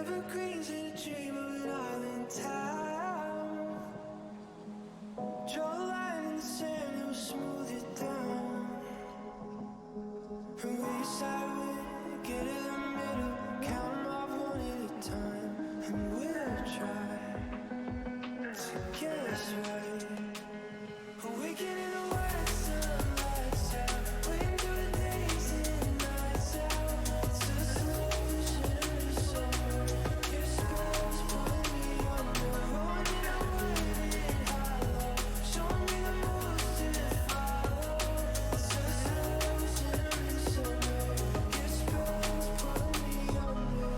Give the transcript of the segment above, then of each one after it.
evergreens in a dream of an island town. Draw a line in the sand and we'll smooth it down. And we decide we'll get in the middle, count 'em off one at a time, and we'll try to get us right. Awakening in the white sunlights out, waiting through the days and nights out. It's a slow shimmering summer. Your spell's pulling me under, rolling in a wooded hollow, showing me the moves to follow. It's a slow shimmering summer. Your spell's pulling me under.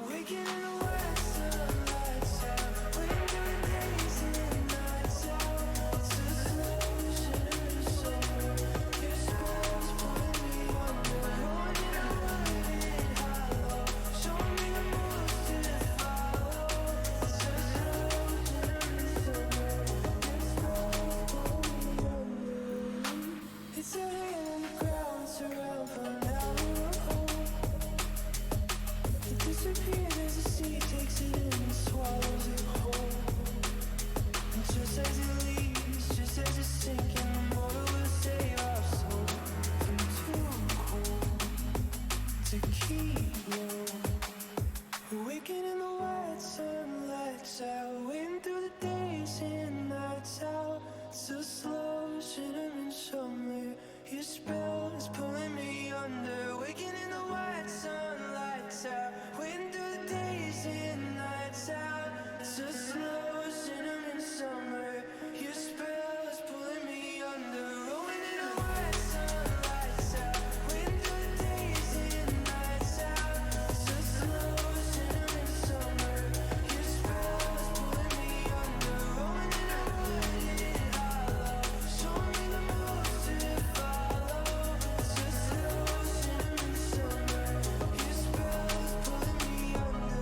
Awakening in the white sunlights out, waiting through the days and nights out. It's a slow shimmering summer. Your spell's pulling me under, rolling in a wooded hollow, showing me the moves to follow. It's a slow shimmering summer. Your spell's pulling me under. It's a hand on the ground, it's around for now. It disappears as the sea takes it in and swallows it whole. And just as it leaves, just as it's sinking, the motor will save our soul from too cold to keep low. Awakening in the white sunlights out, waiting through the days and nights out. It's a slow shimmering summer. Your spell is pulling me under. Waking in the white sunlights out, waiting through the days and nights out. It's a slow shimmering summer. Your spell is pulling me under. Rolling in the white sunlights out, waiting through the days and nights out. It's a slow shimmering summer. Your spell is pulling me under. Rolling in a wooded hollow, showing me the moves to follow. It's a slow shimmering summer. Your spell is pulling me under.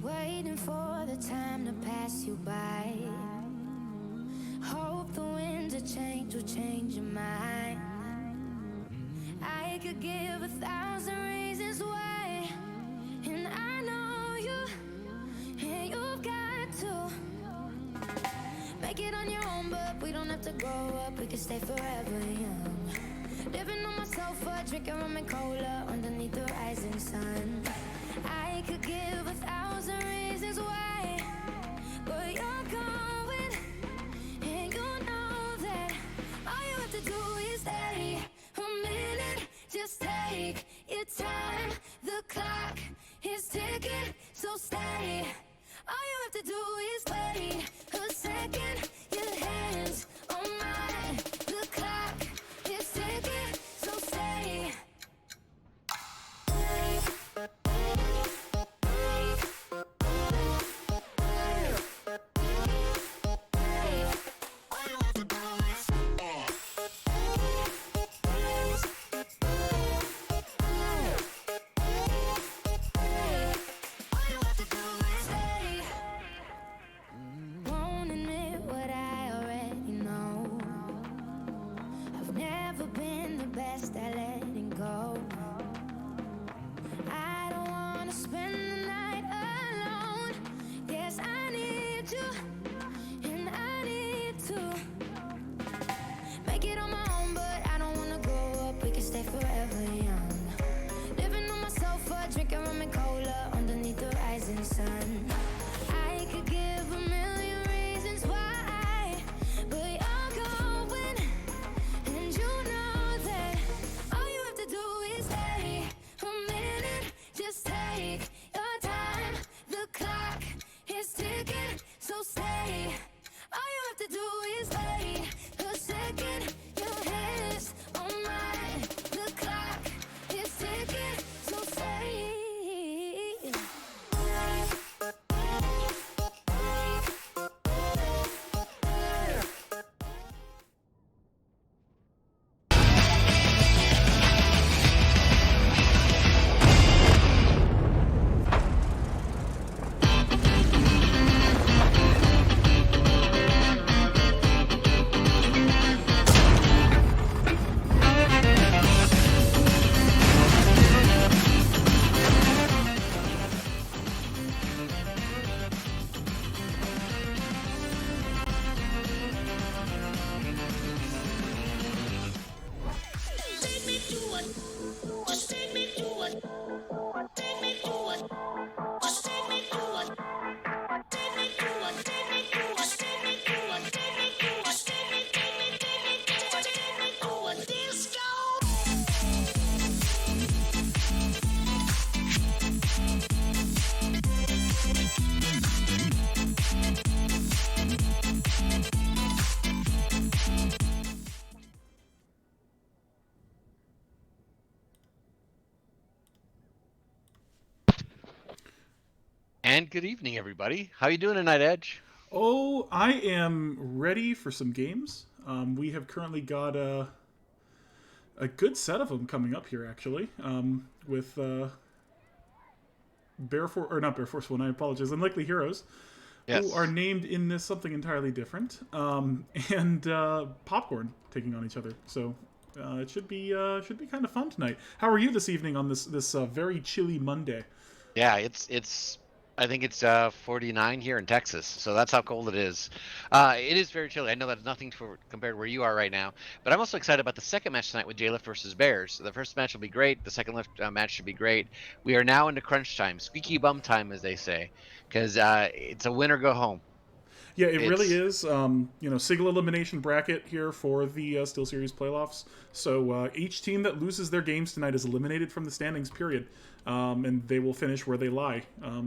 Waiting for the time to pass you by. Hope the winds of change will change your mind. I could give 1,000 reasons why, and I know you, and you've got to make it on your own, but we don't have to grow up, we can stay forever young. Living on my sofa, drinking rum and cola underneath the rising sun. I could give 1,000 reasons why, but you're going, and you know that all you have to do is stay a minute, just stay so stay. All you have to do is wait a second. Your hands on mine. The clock is ticking, so stay. Won't admit what I already know. I've never been the best at letting go. I don't wanna spend the night alone. Yes, I need you, and I need to make it on my own, but I don't wanna grow up. We can stay forever young. Living on my sofa, drinking rum and cola underneath the rising sun. I could give a million reasons why, but you're going, and you know that all you have to do is stay a minute. Just take your time. The clock is ticking, so stay. All you have to do is wait a second. Your hands on mine. The clock is ticking, so stay. Take me to it. Just take me to it. Take me to it. Just take me to it. Take me to it. Take me to it. Take me to it. Take me to it. Take me to it. Disco. And good evening, everybody. How you doing tonight, Edge? Oh, I am ready for some games. We have currently got a good set of them coming up here, actually, with Bear Force, or not Bear Force One. I apologize. Unlikely Heroes, Yes. who are named in this something entirely different, and Popcorn taking on each other. So it should be kind of fun tonight. How are you this evening on this very chilly Monday? Yeah, it's. I think it's 49 here in Texas, so that's how cold it is. It is very chilly. I know that's nothing compared to where you are right now, but I'm also excited about the second match tonight with J-Lift versus Bears. The first match will be great. The second lift match should be great. We are now into crunch time, squeaky bum time, as they say, because it's a win or go home. Yeah, it really It's is. Single elimination bracket here for the SteelSeries playoffs. So each team that loses their games tonight is eliminated from the standings. Period, and they will finish where they lie,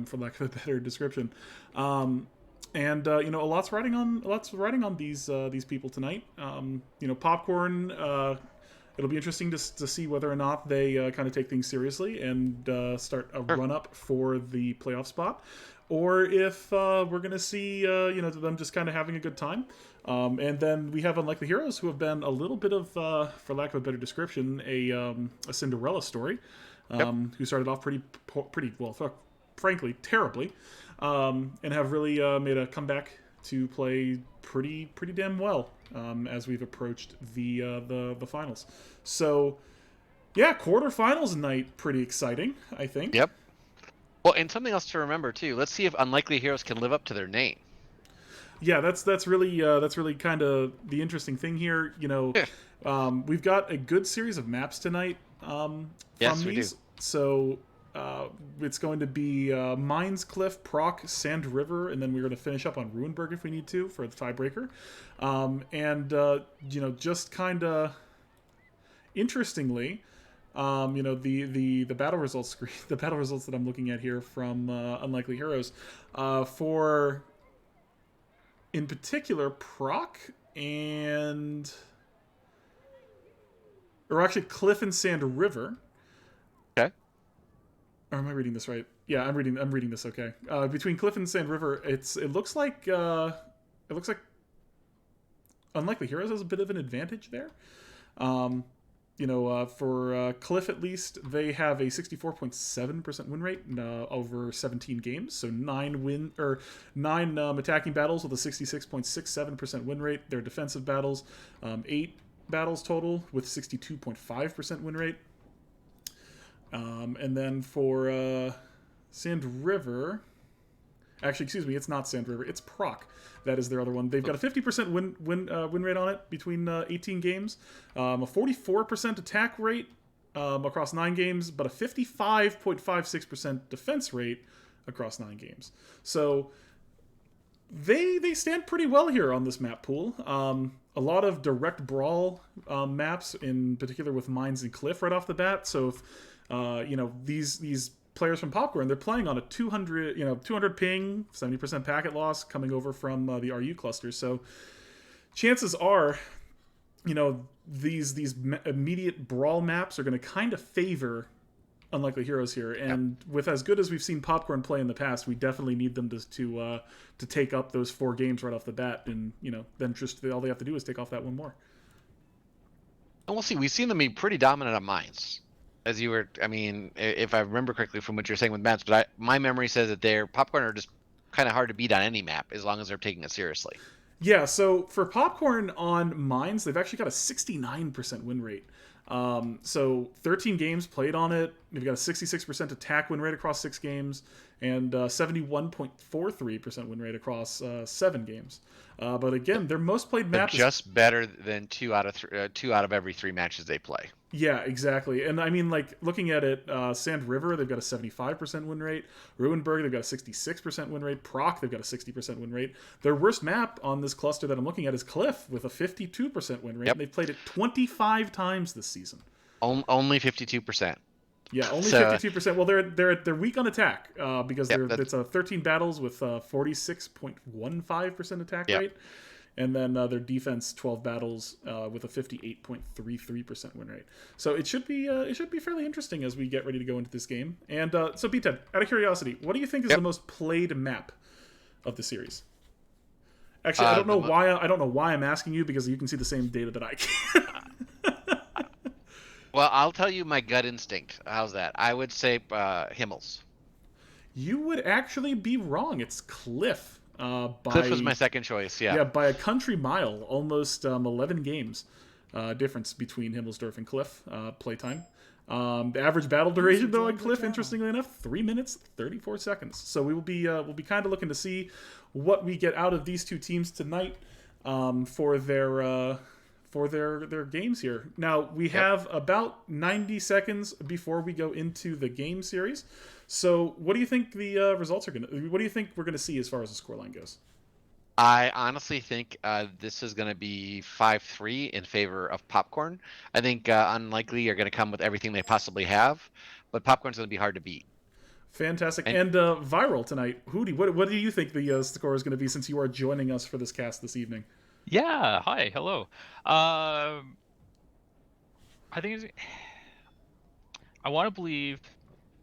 for lack of a better description. A lot's riding on these people tonight. Popcorn. It'll be interesting to see whether or not they kind of take things seriously and start a run up for the playoff spot, or if we're going to see them just kind of having a good time. And then we have Unlikely Heroes, who have been a little bit of, for lack of a better description, a Cinderella story, who started off pretty well, frankly, terribly, and have really made a comeback to play pretty damn well as we've approached the finals. So, yeah, quarterfinals night, pretty exciting, I think. Yep. Well, and something else to remember too. Let's see if Unlikely Heroes can live up to their name. Yeah, that's really kind of the interesting thing here. We've got a good series of maps tonight from Yes, these. we do. So it's going to be Mines Cliff, Proc, Sand River, and then we're going to finish up on Ruinberg if we need to for the tiebreaker. Just kind of interestingly, The battle results screen, the battle results that I'm looking at here from Unlikely Heroes, for in particular Proc and or actually Cliff and Sand River. Okay. Or am I reading this right? Yeah, I'm reading this okay. Between Cliff and Sand River, it looks like Unlikely Heroes has a bit of an advantage there. Um, for Cliff at least, they have a 64.7% win rate over 17 games. So nine attacking battles with a 66.67% win rate. Their defensive battles, 8 battles total with 62.5% win rate. And then for Sand River, actually, excuse me, it's not Sand River, it's Proc. That is their other one. They've got a 50% win rate on it between 18 games, a 44% attack rate across 9 games, but a 55.56% defense rate across 9 games. So they stand pretty well here on this map pool. A lot of direct brawl maps, in particular with Mines and Cliff right off the bat. So if these players from Popcorn, they're playing on a 200 ping, 70% packet loss coming over from the RU cluster. So chances are, these immediate brawl maps are going to kind of favor Unlikely Heroes here. And with as good as we've seen Popcorn play in the past, we definitely need them to take up those 4 games right off the bat. And then just all they have to do is take off that one more. And we'll see. We've seen them be pretty dominant on mines. As you were, I mean, if I remember correctly from what you're saying with maps, but my memory says that their Popcorn are just kind of hard to beat on any map as long as they're taking it seriously. Yeah, so for Popcorn on Mines, they've actually got a 69% win rate. So 13 games played on it. They've got a 66% attack win rate across 6 games and 71.43% win rate across 7 games. But again, their most played map is just better than 2 out of every 3 matches they play. Yeah, exactly. And I mean, like, looking at it, Sand River, they've got a 75% win rate. Ruinberg, they've got a 66% win rate. Proc, they've got a 60% win rate. Their worst map on this cluster that I'm looking at is Cliff with a 52% win rate. Yep. And they've played it 25 times this season. Only 52%. Yeah, only 52%. Well, they're weak on attack because it's 13 battles with 46.15% attack rate. And then their defense, 12 battles with a 58.33% win rate. So it should be fairly interesting as we get ready to go into this game. And so, B-Ted, out of curiosity, what do you think is the most played map of the series? Actually, I don't know why I'm asking you, because you can see the same data that I can. Well, I'll tell you my gut instinct. How's that? I would say Himmels. You would actually be wrong. It's Cliff. Cliff was my second choice, yeah. Yeah, by a country mile, almost 11 games difference between Himmelsdorf and Cliff playtime. The average battle duration, though, on Cliff, interestingly enough, 3 minutes, 34 seconds. So we'll be kind of looking to see what we get out of these two teams tonight for their games here. Now, we have about 90 seconds before we go into the game series. So, what do you think the results are going to... What do you think we're going to see as far as the scoreline goes? I honestly think this is going to be 5-3 in favor of Popcorn. I think Unlikely are going to come with everything they possibly have, but Popcorn's going to be hard to beat. Fantastic. And Viral tonight, Hootie, what do you think the score is going to be, since you are joining us for this cast this evening? Yeah, hi, hello. I think I want to believe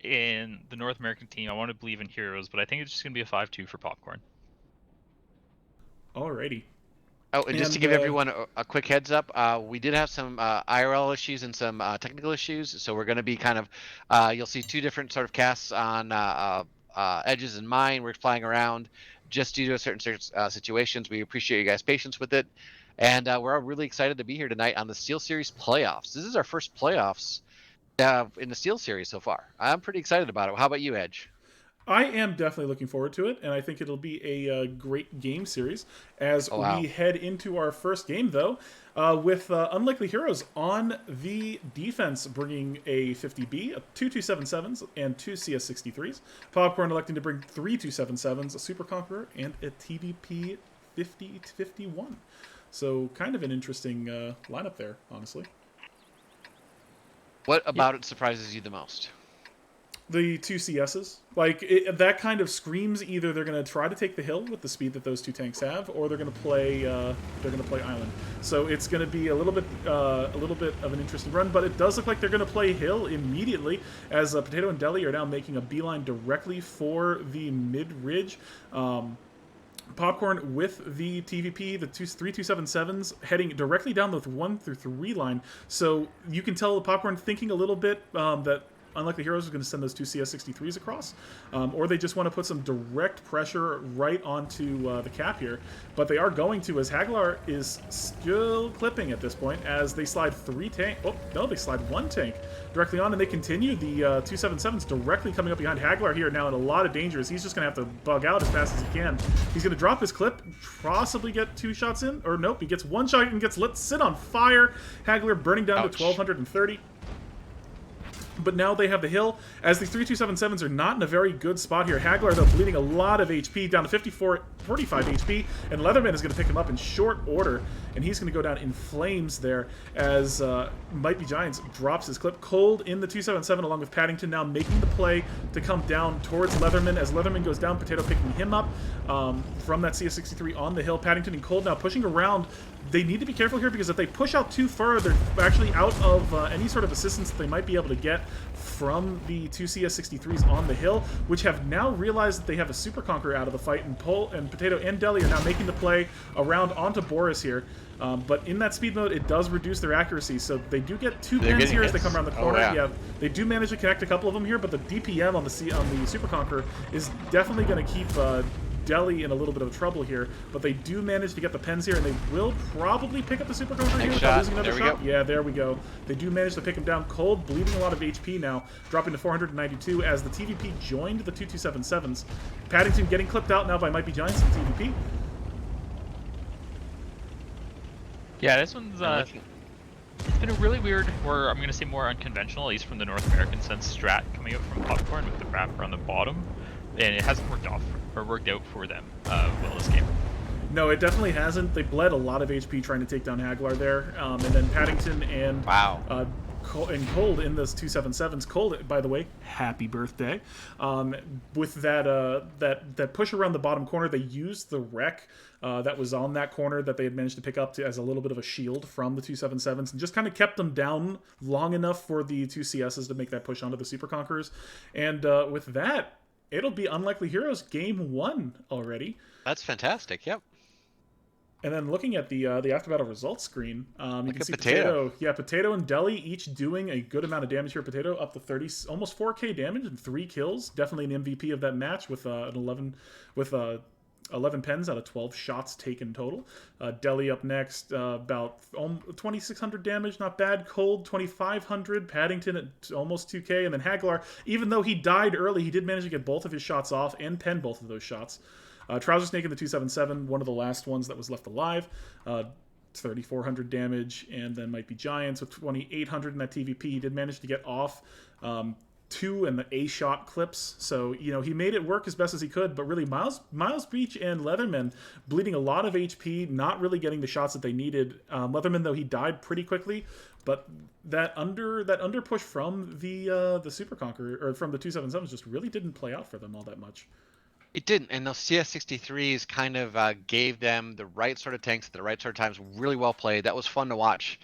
in the North American team. I want to believe in Heroes, but I think it's just going to be a 5-2 for Popcorn. Alrighty. Oh, and just to give everyone a quick heads up, we did have some IRL issues and some technical issues, so we're going to be kind of, you'll see 2 different sort of casts on Edges and Mine. We're flying around just due to certain situations. We appreciate you guys' patience with it, and we're all really excited to be here tonight on the SteelSeries playoffs. This is our first playoffs in the SteelSeries so far. I'm pretty excited about it. How about you, Edge? I am definitely looking forward to it, and I think it'll be a great game series as we head into our first game, though, with Unlikely Heroes on the defense, bringing a 50B, 2 277s, and 2 CS63s. Popcorn electing to bring 3 277s, a Super Conqueror, and a TVP 50-51. So kind of an interesting lineup there, honestly. What about it surprises you the most? The two CSs, like that kind of screams either they're going to try to take the hill with the speed that those two tanks have, or they're going to play island. So it's going to be a little bit of an interesting run, but it does look like they're going to play hill immediately as Potato and Deli are now making a beeline directly for the mid ridge. Popcorn with the TVP, the 3277s, heading directly down the 1 through 3 line. So you can tell Popcorn thinking a little bit that Unlikely Heroes is going to send those two CS63s across, or they just want to put some direct pressure right onto the cap here. But they are going to, as Haglar is still clipping at this point, as they slide 3 tank. Oh, no, they slide 1 tank directly on, and they continue. The 277s directly coming up behind Haglar here, now in a lot of danger, as he's just going to have to bug out as fast as he can. He's going to drop his clip, possibly get 2 shots in, or nope, he gets 1 shot and gets lit, sit on fire. Haglar burning down to 1230. But now they have the hill, as the 3277s are not in a very good spot here. Haglar, though, bleeding a lot of HP, down to 45 HP, and Leatherman is going to pick him up in short order, and he's going to go down in flames there as Might Be Giants drops his clip. Cold in the 277 along with Paddington now making the play to come down towards Leatherman. As Leatherman goes down, Potato picking him up from that CS63 on the hill. Paddington and Cold now pushing around. They need to be careful here because if they push out too far, they're actually out of any sort of assistance that they might be able to get from the two CS63s on the hill, which have now realized that they have a Super Conqueror out of the fight, and Potato and Deli are now making the play around onto Boris here. But in that speed mode, it does reduce their accuracy, so they do get 2 pins here as they come around the corner. Oh, yeah. They do manage to connect a couple of them here, but the DPM on the Super Conqueror is definitely going to keep Deli in a little bit of trouble here, but they do manage to get the pens here, and they will probably pick up the Super Conqueror here without losing another shot. Yeah, there we go. They do manage to pick him down. Cold, bleeding a lot of HP now, dropping to 492 as the TVP joined the 2277s. Paddington getting clipped out now by Might Be Giants and TVP. Yeah, this one's it's been a really weird, or I'm going to say more unconventional, at least from the North American sense, strat coming out from Popcorn with the wrapper on the bottom, and it hasn't worked out for them well this game. No, it definitely hasn't. They bled a lot of HP trying to take down Haglar there, and then Paddington and Cold in those 277s. Cold, by the way, happy birthday. With that push around the bottom corner, they used the wreck that was on that corner that they had managed to pick up as a little bit of a shield from the 277s, and just kind of kept them down long enough for the two CSs to make that push onto the Super Conquerors. And with that, it'll be Unlikely Heroes game 1 already. That's fantastic. Yep. And then looking at the after battle results screen, you can see Potato. Yeah, Potato and Deli each doing a good amount of damage here. Potato up to 30, almost 4K damage and 3 kills. Definitely an MVP of that match with 11 pens out of 12 shots taken total. Deli up next, about 2,600 damage, not bad. Cold 2,500. Paddington at almost 2K, and then Haglar, even though he died early, he did manage to get both of his shots off and pen both of those shots. Trouser Snake in the 277, one of the last ones that was left alive. 3,400 damage, and then Might Be Giants with 2,800 in that TVP. He did manage to get off 2 in the A-shot clips, so he made it work as best as he could. But really, Miles Beach and Leatherman bleeding a lot of HP, not really getting the shots that they needed. Leatherman, though, he died pretty quickly, but that under push from the Super Conqueror, or from the 277s, just really didn't play out for them all that much. It didn't, and those CS63s kind of gave them the right sort of tanks at the right sort of times. Really well played. That was fun to watch,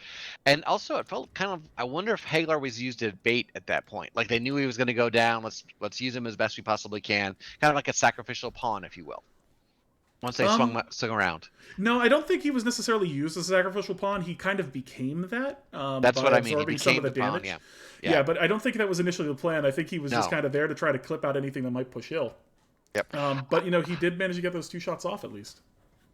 and also it felt kind of. I wonder if Haglar was used as bait at that point. Like they knew he was going to go down. Let's use him as best we possibly can. Kind of like a sacrificial pawn, if you will. Once they swung around. No, I don't think he was necessarily used as a sacrificial pawn. He kind of became that. That's what I mean. He became some of the damage. Pawn, yeah, but I don't think that was initially the plan. I think he was just kind of there to try to clip out anything that might push hill. Yep. But he did manage to get those 2 shots off at least.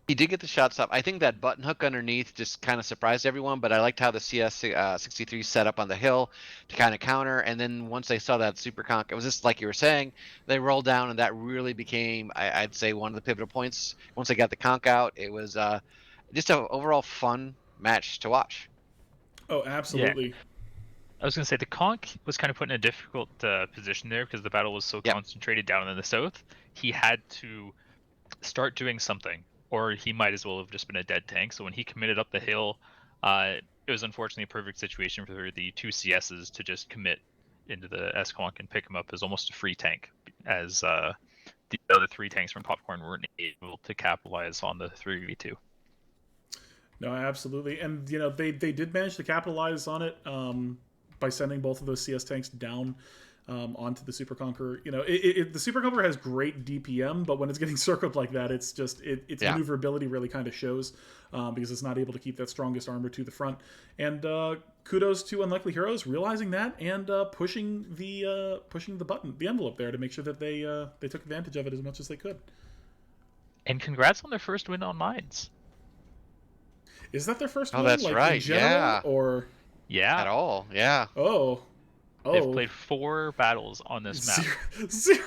He did get the shots up. I think that button hook underneath just kind of surprised everyone, but I liked how the CS63 set up on the hill to kind of counter. And then once they saw that Super Conk, it was just like you were saying, they rolled down, and that really became, I'd say, one of the pivotal points. Once they got the conk out, it was just an overall fun match to watch. Oh, absolutely. Yeah. I was going to say the conk was kind of put in a difficult position there because the battle was so concentrated down in the south. He had to start doing something, or he might as well have just been a dead tank. So when he committed up the hill, it was unfortunately a perfect situation for the two CSs to just commit into the S-Conk and pick him up as almost a free tank, as the other 3 tanks from Popcorn weren't able to capitalize on the 3v2. No, absolutely, and they did manage to capitalize on it by sending both of those CS tanks down onto the Super Conqueror. The Super Conqueror has great DPM, but when it's getting circled like that, it's just its maneuverability really kind of shows because it's not able to keep that strongest armor to the front. And kudos to Unlikely Heroes realizing that and pushing the envelope there to make sure that they took advantage of it as much as they could. And congrats on their first win on Mines. Is that their first Oh, win? that's like, right, in general, yeah. Or At all, yeah. Oh. They've played 4 battles on this map. Zero.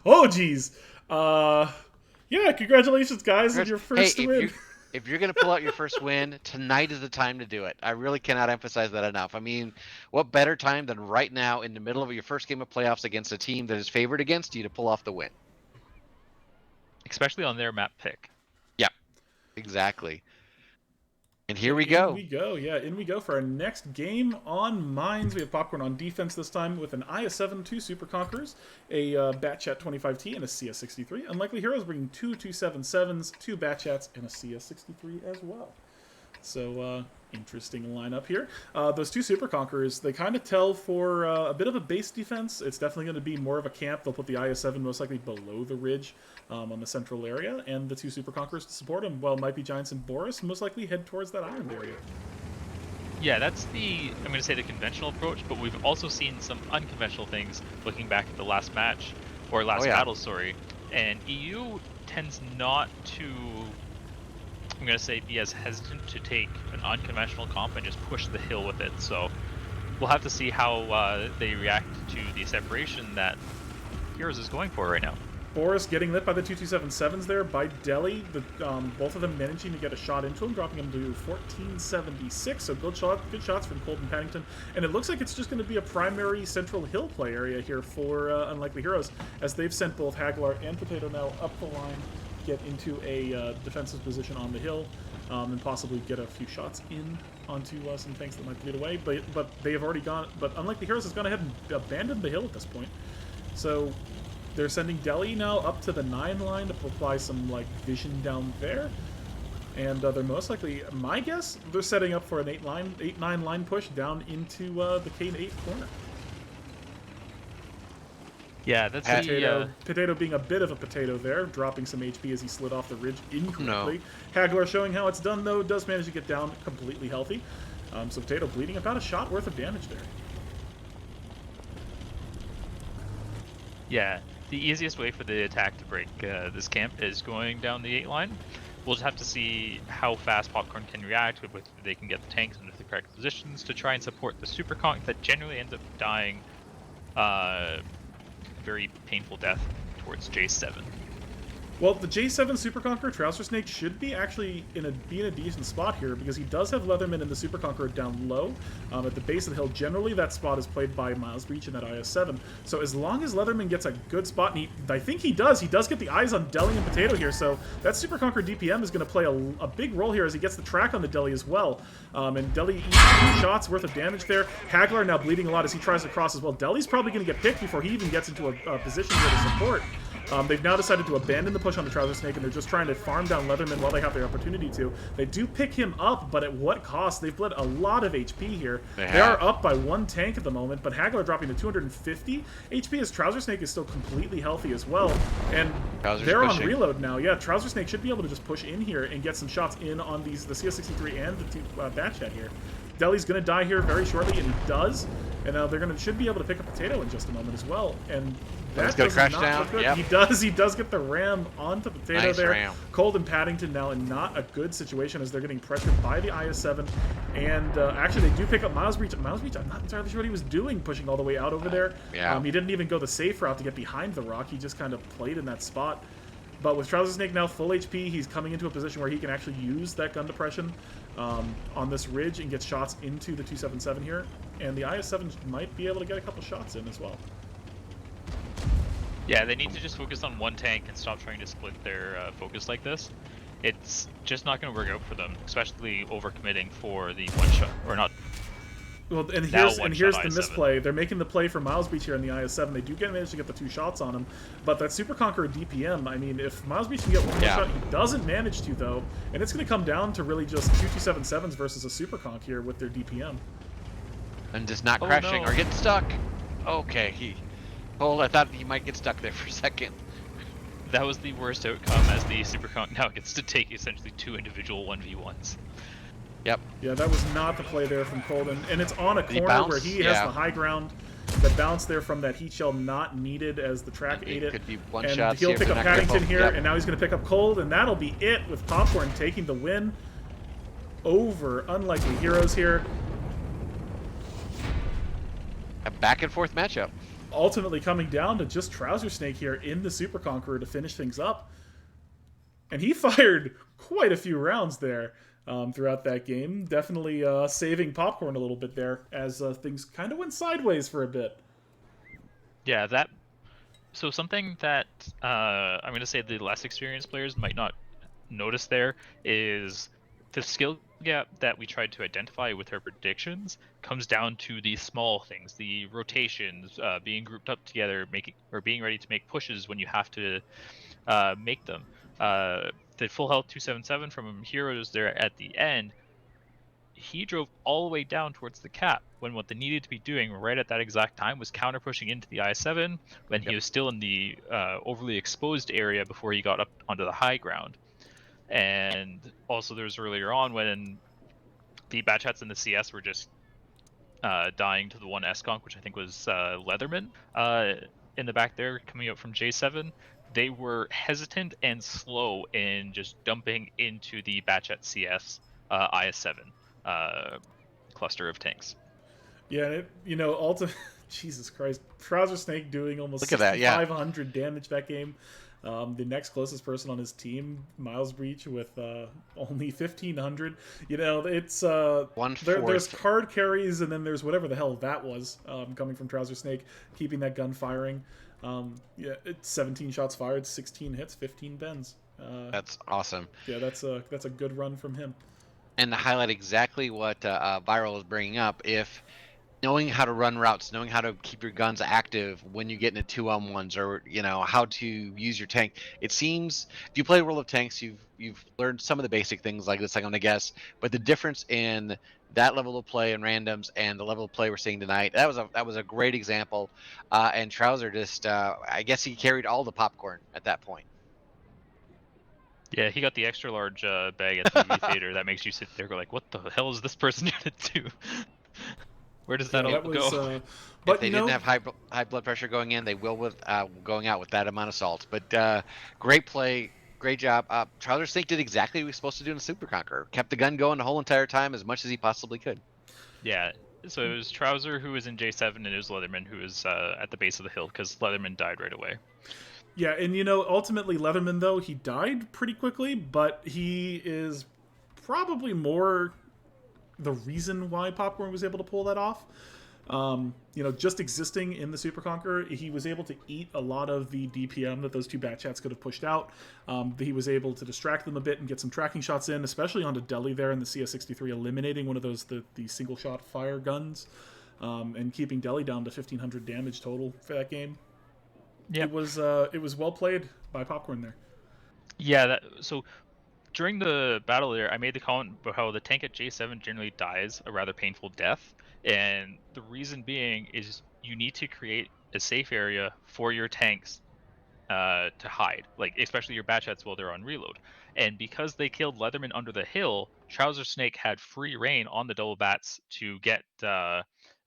Oh, geez. Yeah, congratulations, guys, on your first win. If you're going to pull out your first win, tonight is the time to do it. I really cannot emphasize that enough. I mean, what better time than right now in the middle of your first game of playoffs against a team that is favored against you to pull off the win? Especially on their map pick. Yeah, exactly. And here we go. In we go for our next game on Mines. We have Popcorn on defense this time with an IS-7, 2 Super Conquerors, a Batchat 25T, and a CS63. Unlikely Heroes bringing 2 277s, 2 Batchats, and a CS63 as well. So, interesting lineup here. Those 2 Super Conquerors, they kind of tell for a bit of a base defense. It's definitely going to be more of a camp. They'll put the IS-7 most likely below the ridge on the central area, and the 2 Super Conquerors to support them, while Might Be Giants and Boris most likely head towards that island area. Yeah, that's I'm going to say the conventional approach, but we've also seen some unconventional things looking back at the last match, or last battle, sorry. And EU tends not to, I'm going to say, be as hesitant to take an unconventional comp and just push the hill with it. So we'll have to see how they react to the separation that Heroes is going for right now. Boris getting lit by the 2277s there by Delhi. Both of them managing to get a shot into him, dropping him to 1476. So good shots from Colton Paddington. And it looks like it's just going to be a primary central hill play area here for Unlikely Heroes, as they've sent both Haglar and Potato now up the line, get into a defensive position on the hill, and possibly get a few shots in onto some tanks that might get away. But they have already gone. But Unlikely Heroes has gone ahead and abandoned the hill at this point. So they're sending Delhi now up to the 9 line to apply some vision down there. And they're most likely, my guess, they're setting up for an 8-9 line push down into the K8 corner. Yeah, that's Potato being a bit of a potato there, dropping some HP as he slid off the ridge incorrectly. No. Haglar showing how it's done, though, does manage to get down completely healthy. So Potato bleeding about a shot worth of damage there. Yeah, the easiest way for the attack to break this camp is going down the 8 line. We'll just have to see how fast Popcorn can react, with they can get the tanks into the correct positions to try and support the Super Conk that generally ends up dying very painful death towards J7. Well, the J7 Super Conqueror Trouser Snake should be actually be in a decent spot here, because he does have Leatherman and the Super Conqueror down low at the base of the hill. Generally, that spot is played by Miles Breach in that IS-7. So as long as Leatherman gets a good spot, and I think he does get the eyes on Deli and Potato here. So that Super Conqueror DPM is going to play a big role here as he gets the track on the Deli as well. And Deli eats 2 shots worth of damage there. Haglar now bleeding a lot as he tries to cross as well. Deli's probably going to get picked before he even gets into a position here to support. They've now decided to abandon the push on the Trouser Snake, and they're just trying to farm down Leatherman while they have the opportunity to. They do pick him up, but at what cost? They've bled a lot of HP here. They are up by 1 tank at the moment, but Haglar dropping to 250 HP as Trouser Snake is still completely healthy as well. And they're on reload now. Yeah, Trouser Snake should be able to just push in here and get some shots in on the CS63 and the 2 Batchat here. Deli's going to die here very shortly, and he does. And they should be able to pick up Potato in just a moment as well. And that's going to crash down. Yep. He does get the ram onto Potato nice there. Ram. Cold and Paddington now in not a good situation as they're getting pressured by the IS-7. And actually, they do pick up Miles Breach. Miles Breach, I'm not entirely sure what he was doing, pushing all the way out over there. Yeah. He didn't even go the safe route to get behind the rock. He just kind of played in that spot. But with Trouser Snake now full HP, he's coming into a position where he can actually use that gun depression on this ridge and get shots into the 277 here. And the IS-7 might be able to get a couple shots in as well. Yeah, they need to just focus on 1 tank and stop trying to split their focus like this. it's just not going to work out for them, especially overcommitting for the one shot or not. Well, and Now here's one-shot the IS-7. misplay. They're making the play for Miles Beach here in the IS-7. They do manage to get the 2 shots on him, but that Super Conqueror DPM, I mean, if Miles Beach can get one more shot, he doesn't manage to, though, and it's going to come down to really just 2277s versus a Super Conk here with their DPM. And just not crashing or getting stuck. Okay, Cole, I thought he might get stuck there for a second. That was the worst outcome, as the Super Conk now gets to take essentially 2 individual 1v1s. Yep. Yeah, that was not the play there from Colden. And it's on a corner where he has the high ground. The bounce there from that heat shell not needed as the track ate it. Could be one and shots he'll here pick for up that Paddington cripple. here, Yep. and now he's going to pick up Cold, and that'll be it with Popcorn taking the win over Unlikely Heroes here. A back and forth matchup. Ultimately coming down to just Trouser Snake here in the Super Conqueror to finish things up. And he fired quite a few rounds there throughout that game. Definitely saving Popcorn a little bit there as things kind of went sideways for a bit. Yeah, so something that I'm going to say the less experienced players might not notice there is the skill gap that we tried to identify with her predictions comes down to the small things, the rotations, being grouped up together, being ready to make pushes when you have to make them. The full health 277 from Heroes there at the end, he drove all the way down towards the cap when what they needed to be doing right at that exact time was counter pushing into the I7 when he was still in the overly exposed area before he got up onto the high ground. And also there was earlier on when the batch hats and the CS were just dying to the one S-Conk, which I think was Leatherman in the back there coming out from J7. They were hesitant and slow in just dumping into the batch at CS IS-7 cluster of tanks. Yeah, Jesus Christ, Trouser Snake doing almost Look at that, 6,500 damage that game. The next closest person on his team, Miles Breach, with only 1,500. You know, it's there's card carries, and then there's whatever the hell that was coming from Trouser Snake, keeping that gun firing. Yeah, it's 17 shots fired, 16 hits, 15 bends. That's awesome. Yeah, that's a good run from him. And to highlight exactly what Viral is bringing up, if knowing how to run routes, knowing how to keep your guns active when you get into 2-on-1s, or how to use your tank. It seems if you play World of Tanks, you've learned some of the basic things like this, I'm gonna guess. But the difference in that level of play and randoms and the level of play we're seeing tonight, that was a great example. And Trouser just, I guess he carried all the popcorn at that point. Yeah, he got the extra large bag at the Fader that makes you sit there go like, what the hell is this person gonna do? Where does that all go? But if they didn't have high blood pressure going in, they will with going out with that amount of salt. But great play, great job. Trouser Snake did exactly what he was supposed to do in a Super Conqueror. Kept the gun going the whole entire time as much as he possibly could. Yeah, so it was Trouser who was in J7, and it was Leatherman who was at the base of the hill, because Leatherman died right away. Yeah, and ultimately Leatherman, though, he died pretty quickly, but he is probably more the reason why Popcorn was able to pull that off. Just existing in the Super Conqueror, he was able to eat a lot of the DPM that those two bat chats could have pushed out. He was able to distract them a bit and get some tracking shots in, especially onto Deli there in the CS63, eliminating one of those the single shot fire guns, and keeping Deli down to 1,500 damage total for that game. Yeah, it was well played by Popcorn there. Yeah, so during the battle there, I made the comment about how the tank at J7 generally dies a rather painful death, and the reason being is you need to create a safe area for your tanks to hide, like especially your batch hats while they're on reload. And because they killed Leatherman under the hill, Trouser Snake had free reign on the double bats to get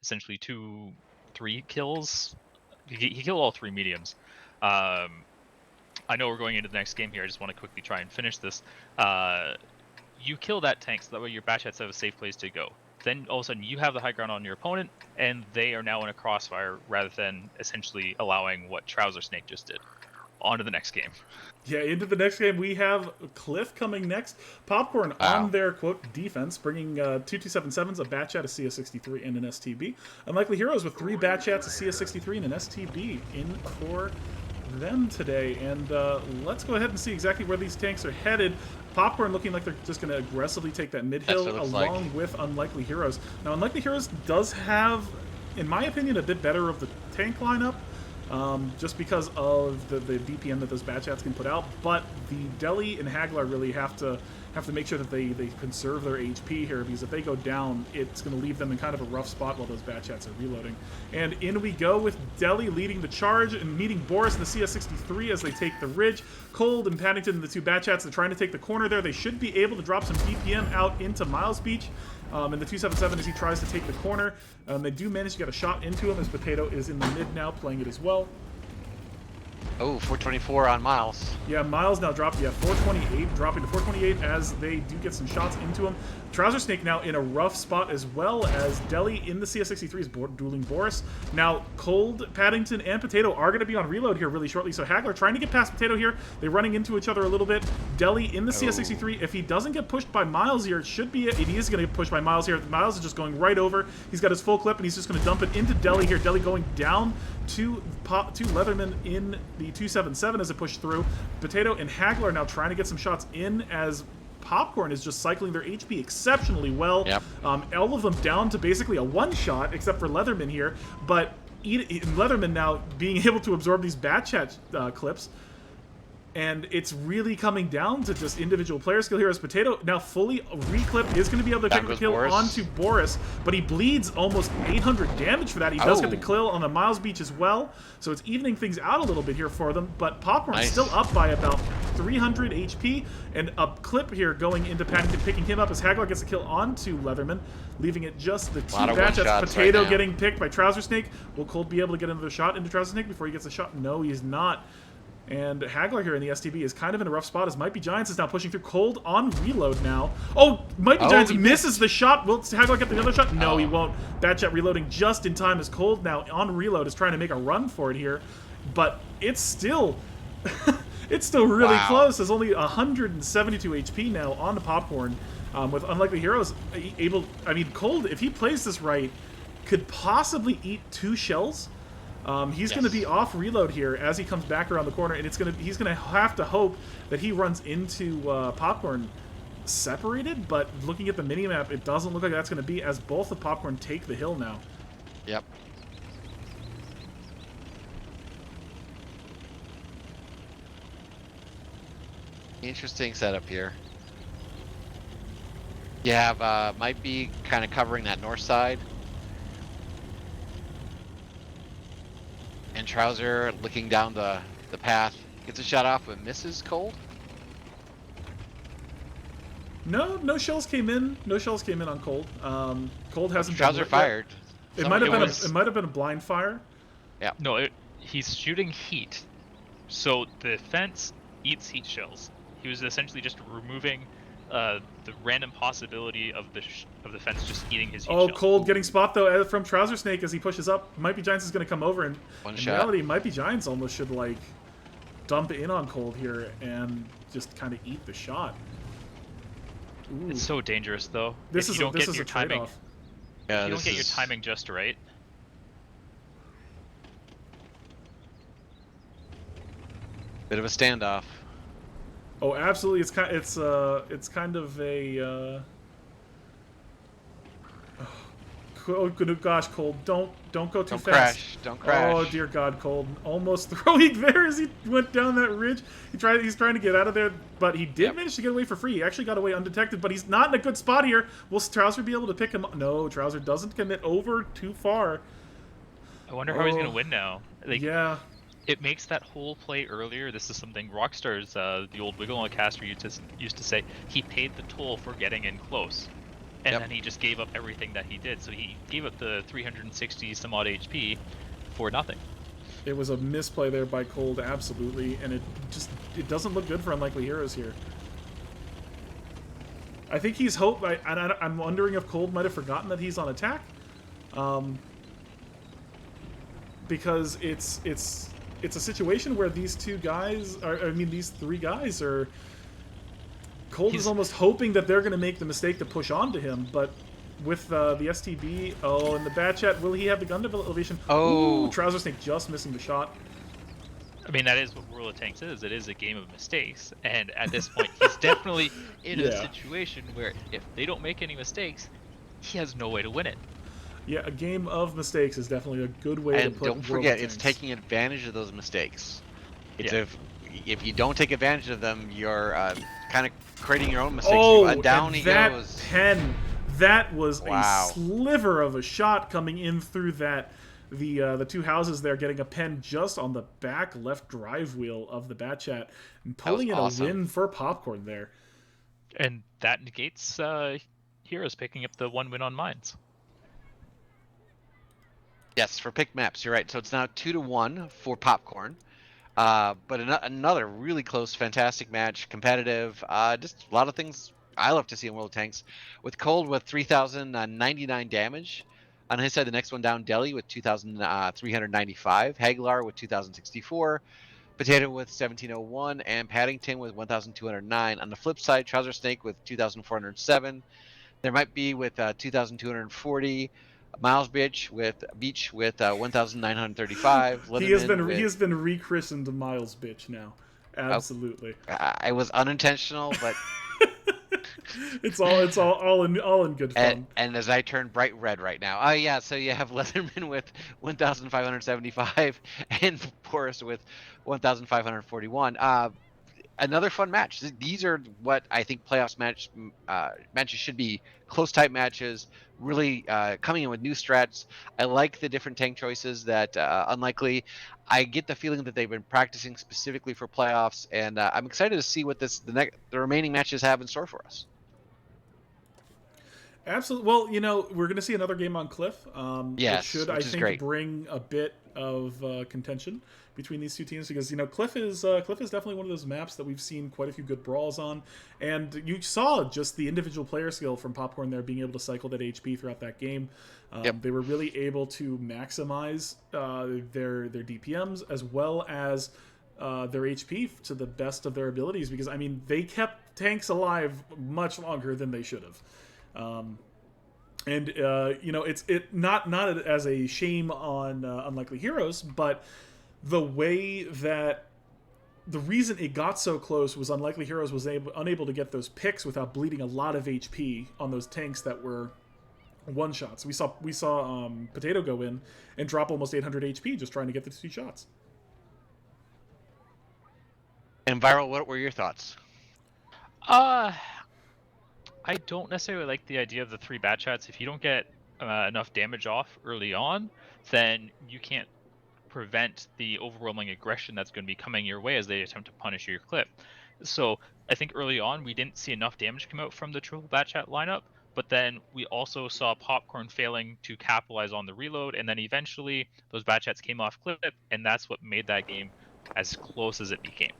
essentially 2-3 kills. He killed all 3 mediums. I know we're going into the next game here. I just want to quickly try and finish this. You kill that tank so that way your batch hats have a safe place to go. Then all of a sudden you have the high ground on your opponent, and they are now in a crossfire rather than essentially allowing what Trouser Snake just did. On to the next game. Yeah, into the next game, we have Cliff coming next. Popcorn on their, quote, defense, bringing 2277s, a batch at a CS63, and an STB. Unlikely Heroes with 3 batch hats, a CS63, and an STB in for them today. And let's go ahead and see exactly where these tanks are headed. Popcorn looking like they're just going to aggressively take that mid hill That's what it looks along like. with Unlikely Heroes. Now, Unlikely Heroes does have, in my opinion, a bit better of the tank lineup. Just because of the DPM that those Batchats can put out, but the Deli and Haglar really have to make sure that they conserve their HP here, because if they go down, it's going to leave them in kind of a rough spot while those Batchats are reloading. And in we go with Deli leading the charge and meeting Boris in the CS63 as they take the ridge. Cold and Paddington, the two Batchats, they're trying to take the corner there. They should be able to drop some DPM out into Miles Beach. And the 277 as he tries to take the corner. They do manage to get a shot into him as Potato is in the mid now, playing it as well. Oh, 424 on Miles. Yeah, Miles now dropped, 428, dropping to 428 as they do get some shots into him. Trouser Snake now in a rough spot as well as Deli in the CS63 is dueling Boris. Now, Cold, Paddington, and Potato are going to be on reload here really shortly. So Hagler trying to get past Potato here. They're running into each other a little bit. Deli in the CS63. If he doesn't get pushed by Miles here, it should be it. He is going to get pushed by Miles here. Miles is just going right over. He's got his full clip, and he's just going to dump it into Deli here. Deli going down to Leatherman in the 277 as it pushed through. Potato and Hagler now trying to get some shots in as Popcorn is just cycling their HP exceptionally well. Yep. All of them down to basically a one-shot, except for Leatherman here. But Leatherman now being able to absorb these Batchat clips. And it's really coming down to just individual player skill here as Potato now fully reclip is going to be able to pick the kill Boris. onto Boris, but he bleeds almost 800 damage for that. He does get the kill on the Miles Beach as well, so it's evening things out a little bit here for them, but Popcorn's still up by about 300 HP, and a clip here going into Paddington, picking him up as Hagler gets a kill onto Leatherman, leaving it just the two Batchats. Potato getting picked by Trouser Snake. Will Cold be able to get another shot into Trouser Snake before he gets a shot? No, he's not. And Hagler here in the STB is kind of in a rough spot as Might Be Giants is now pushing through. Cold on reload now. Oh, Might Be Giants misses the shot. Will Hagler get the other shot? No, he won't. Batchat reloading just in time as Cold now on reload is trying to make a run for it here. But it's still... it's still really close. There's only 172 HP now on the Popcorn. With Unlikely Heroes able... I mean, Cold, if he plays this right, could possibly eat 2 shells. He's going to be off reload here as he comes back around the corner, and he's going to have to hope that he runs into Popcorn separated, but looking at the minimap, it doesn't look like that's going to be, as both of Popcorn take the hill now. Yep. Interesting setup here. You have Might Be kind of covering that north side. And Trouser looking down the path. Gets a shot off but misses Cold. No shells came in. No shells came in on Cold. Cold hasn't been Trouser fired. It might have been a blind fire. Yeah. No, he's shooting heat. So the fence eats heat shells. He was essentially just removing the random possibility of the fence just eating his heat shell. Cold getting spot though from Trouser Snake as he pushes up. Might Be Giants is going to come over, and in reality, Might Be Giants almost should like dump in on Cold here and just kind of eat the shot. Ooh. It's so dangerous though. This is a trade-off. Yeah, you don't get your timing just right. Bit of a standoff. Oh, absolutely! It's kind of a. Oh gosh, Cold! Don't go too fast. Don't crash. Oh dear God, Cold! Almost throwing there as he went down that ridge. He's trying to get out of there, but he did manage to get away for free. He actually got away undetected, but he's not in a good spot here. Will Trouser be able to pick him up? No, Trouser doesn't commit over too far. I wonder how he's gonna win now. Yeah. It makes that whole play earlier. This is something Rockstar's, the old Wiggle on caster used to say. He paid the toll for getting in close. And then he just gave up everything that he did. So he gave up the 360 some odd HP for nothing. It was a misplay there by Cold, absolutely. And it doesn't look good for Unlikely Heroes here. I think he's I'm wondering if Cold might have forgotten that he's on attack. Because it's a situation where these two guys these three guys are... Cold is almost hoping that they're going to make the mistake to push onto him, but with the STB, and the Batchat, will he have the gun elevation? Oh! Ooh, Trouser Snake just missing the shot. I mean, that is what World of Tanks is. It is a game of mistakes. And at this point, he's definitely in a Yeah. situation where if they don't make any mistakes, he has no way to win it. Yeah, a game of mistakes is definitely a good way to And put don't World of forget, it's Tanks. taking advantage of those mistakes. It's Yeah. if you don't take advantage of them, you're kind of creating your own mistakes. Oh, Down and he that goes. pen, that was a Wow. sliver of a shot coming in through that the two houses there, getting a pen just on the back left drive wheel of the Batchat and That was pulling in a awesome. win for Popcorn there. And that negates Heroes picking up the 1 win on Mines. Yes, for pick maps, you're right. So it's now 2-1 for Popcorn. But another really close, fantastic match, competitive. Just a lot of things I love to see in World of Tanks. With Cold with 3,099 damage. On his side, the next one down, Delhi with 2,395. Haglar with 2,064. Potato with 1,701. And Paddington with 1,209. On the flip side, Trouser Snake with 2,407. There might be with 2,240. Miles Beach with 1,935. He has Leatherman been with rechristened Miles Bitch now. oh, Absolutely. I was unintentional, but it's all in good fun. and as I turn bright red right now. Oh yeah, so you have Leatherman with 1,575 and Boris with 1,541. Another fun match. These are what I think playoffs matches should be. Close type matches, really coming in with new strats. I like the different tank choices that Unlikely. I get the feeling that they've been practicing specifically for playoffs, and I'm excited to see what the remaining matches have in store for us. Absolutely. Well, we're going to see another game on Cliff. It Yes, should, I which is think, great. bring a bit of contention between these two teams because Cliff is definitely one of those maps that we've seen quite a few good brawls on, and you saw just the individual player skill from Popcorn there, being able to cycle that HP throughout that game. Yep. They were really able to maximize their DPMs as well as their HP to the best of their abilities because they kept tanks alive much longer than they should have. It's not as a shame on Unlikely Heroes, but the way that the reason it got so close was Unlikely Heroes was unable to get those picks without bleeding a lot of HP on those tanks that were one shots. We saw Potato go in and drop almost 800 HP just trying to get the 2 shots. And Viral, what were your thoughts? I don't necessarily like the idea of the 3 Batchats. If you don't get enough damage off early on, then you can't prevent the overwhelming aggression that's going to be coming your way as they attempt to punish your clip. So I think early on we didn't see enough damage come out from the triple Batchat lineup, but then we also saw Popcorn failing to capitalize on the reload, and then eventually those Batchats came off clip, and that's what made that game as close as it became.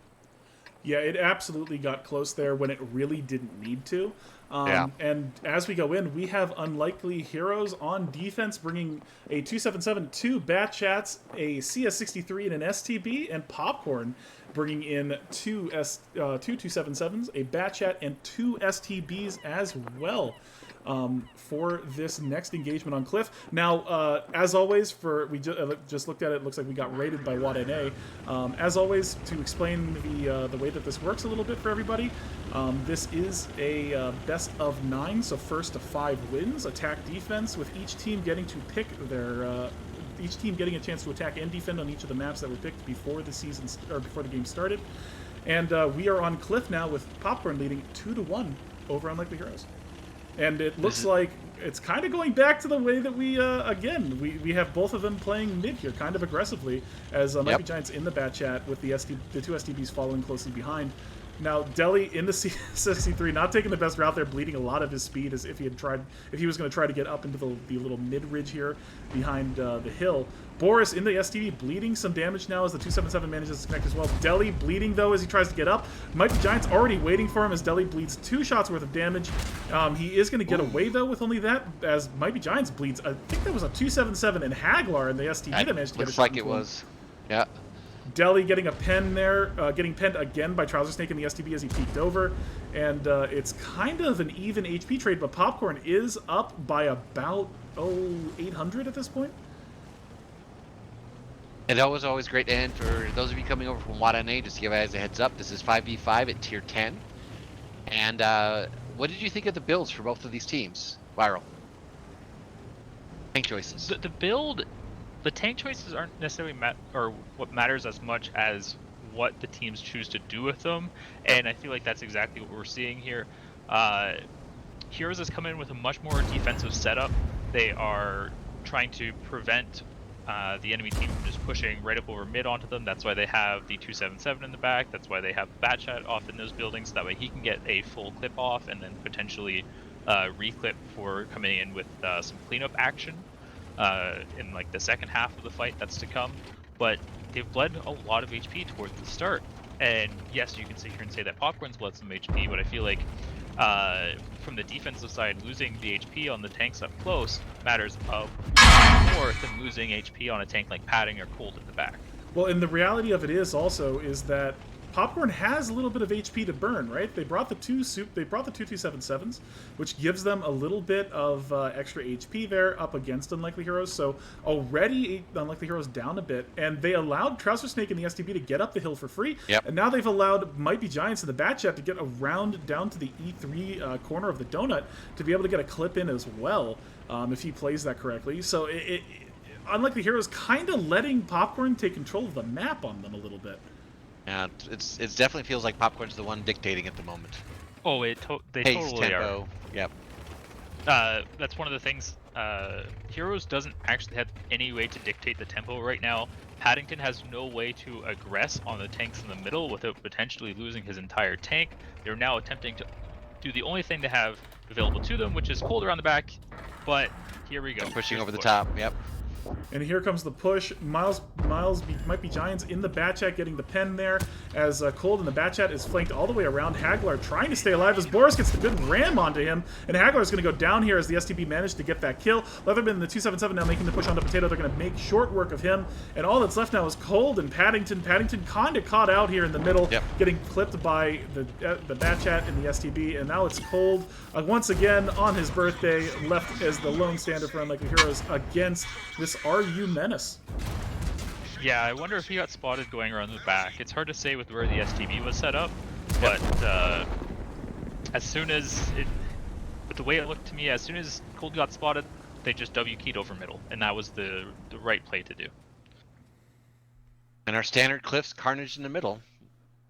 Yeah, it absolutely got close there when it really didn't need to. Yeah. And as we go in, we have Unlikely Heroes on defense, bringing a 277, 2 Batchats, a CS63, and an STB, and Popcorn bringing in two 277s, a Batchat, and 2 STBs as well. For this next engagement on Cliff. Now, as always, we just looked at it. Looks like we got raided by WAD-NA. As always, to explain the way that this works a little bit for everybody, this is a best of 9, so first to 5 wins, attack defense, with each team getting to pick their. Each team getting a chance to attack and defend on each of the maps that were picked before the game started. And we are on Cliff now with Popcorn leading 2-1 over Unlikely Heroes. And it looks like it's kind of going back to the way that we have both of them playing mid here, kind of aggressively, as Might Be Giants in the Batchat with the 2 STBs following closely behind. Now, Delhi in the C63, not taking the best route there, bleeding a lot of his speed as if he was going to try to get up into the little mid-ridge here behind the hill. Boris in the STB bleeding some damage now as the 277 manages to connect as well. Delhi bleeding, though, as he tries to get up. Might Be Giants already waiting for him as Delhi bleeds 2 shots worth of damage. He is going to get away, though, with only that, as Might Be Giants bleeds. I think that was a 277 and Haglar in the STB that managed to get a shot. Looks like it was. Yeah. Delhi getting a pen there, getting penned again by Trouser Snake in the STB as he peeked over. And it's kind of an even HP trade, but Popcorn is up by about, 800 at this point. And that was always great. And for those of you coming over from WADA, just to give you guys a heads up, this is 5v5 at tier 10. And what did you think of the builds for both of these teams? Viral. Tank choices. The build, the tank choices aren't necessarily or what matters as much as what the teams choose to do with them, and I feel like that's exactly what we're seeing here. Heroes has come in with a much more defensive setup. They are trying to prevent the enemy team from just pushing right up over mid onto them. That's why they have the 277 in the back. That's why they have Batchat off in those buildings. That way he can get a full clip off and then potentially reclip for coming in with some cleanup action in like the second half of the fight that's to come. But they've bled a lot of HP towards the start. And yes, you can sit here and say that Popcorn's bled some HP, but I feel like from the defensive side, losing the HP on the tanks up close matters more than losing HP on a tank like Padding or Cold at the back. Well, and the reality of it is also is that Popcorn has a little bit of HP to burn, right? They brought the two 277s, which gives them a little bit of extra HP there up against Unlikely Heroes. So already Unlikely Heroes down a bit, and they allowed Trouser Snake and the STB to get up the hill for free. Yep. And now they've allowed Might Be Giants and the Batchat to get around down to the E3 corner of the donut to be able to get a clip in as well, if he plays that correctly. So Unlikely Heroes kind of letting Popcorn take control of the map on them a little bit. Yeah, it definitely feels like Popcorn's the one dictating at the moment. Oh, they Pace, totally tempo. are. Yep. That's one of the things. Heroes doesn't actually have any way to dictate the tempo right now. Paddington has no way to aggress on the tanks in the middle without potentially losing his entire tank. They're now attempting to do the only thing they have available to them, which is Cold around the back. But here we go. Pushing Here's over the push. top. Yep. And here comes the push. Might be Giants in the Batchat getting the pen there as Cold in the Batchat is flanked all the way around. Haglar trying to stay alive as Boris gets the good ram onto him. And Haglar's going to go down here as the STB managed to get that kill. Leatherman and the 277 now making the push onto Potato. They're going to make short work of him. And all that's left now is Cold and Paddington. Paddington kind of caught out here in the middle, Yep. getting clipped by the Batchat and the STB. And now it's Cold once again on his birthday, left as the lone stander for Unlikely Heroes against this RU menace. Yeah, I wonder if he got spotted going around the back. It's hard to say with where the STB was set up, but as soon as with the way it looked to me, as soon as Cold got spotted, they just W keyed over middle, and that was the right play to do. And our standard Cliff's Carnage in the middle.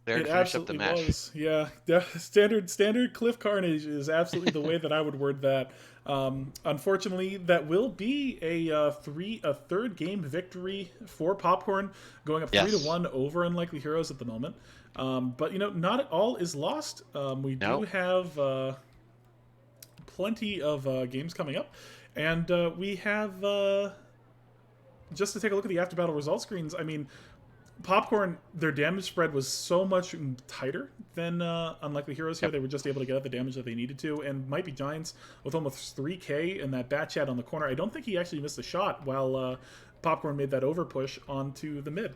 There to It finish up the absolutely match. was. Yeah, standard Cliff Carnage is absolutely the way that I would word that. Unfortunately, that will be a third game victory for Popcorn, going up 3-1 over Unlikely Heroes at the moment. But not all is lost. We do have plenty of games coming up, and we have just to take a look at the after battle result screens. I mean, Popcorn, their damage spread was so much tighter than Unlikely Heroes here. They were just able to get out the damage that they needed to. And Might Be Giants with almost 3k and that Batchat on the corner. I don't think he actually missed a shot while Popcorn made that over push onto the mid.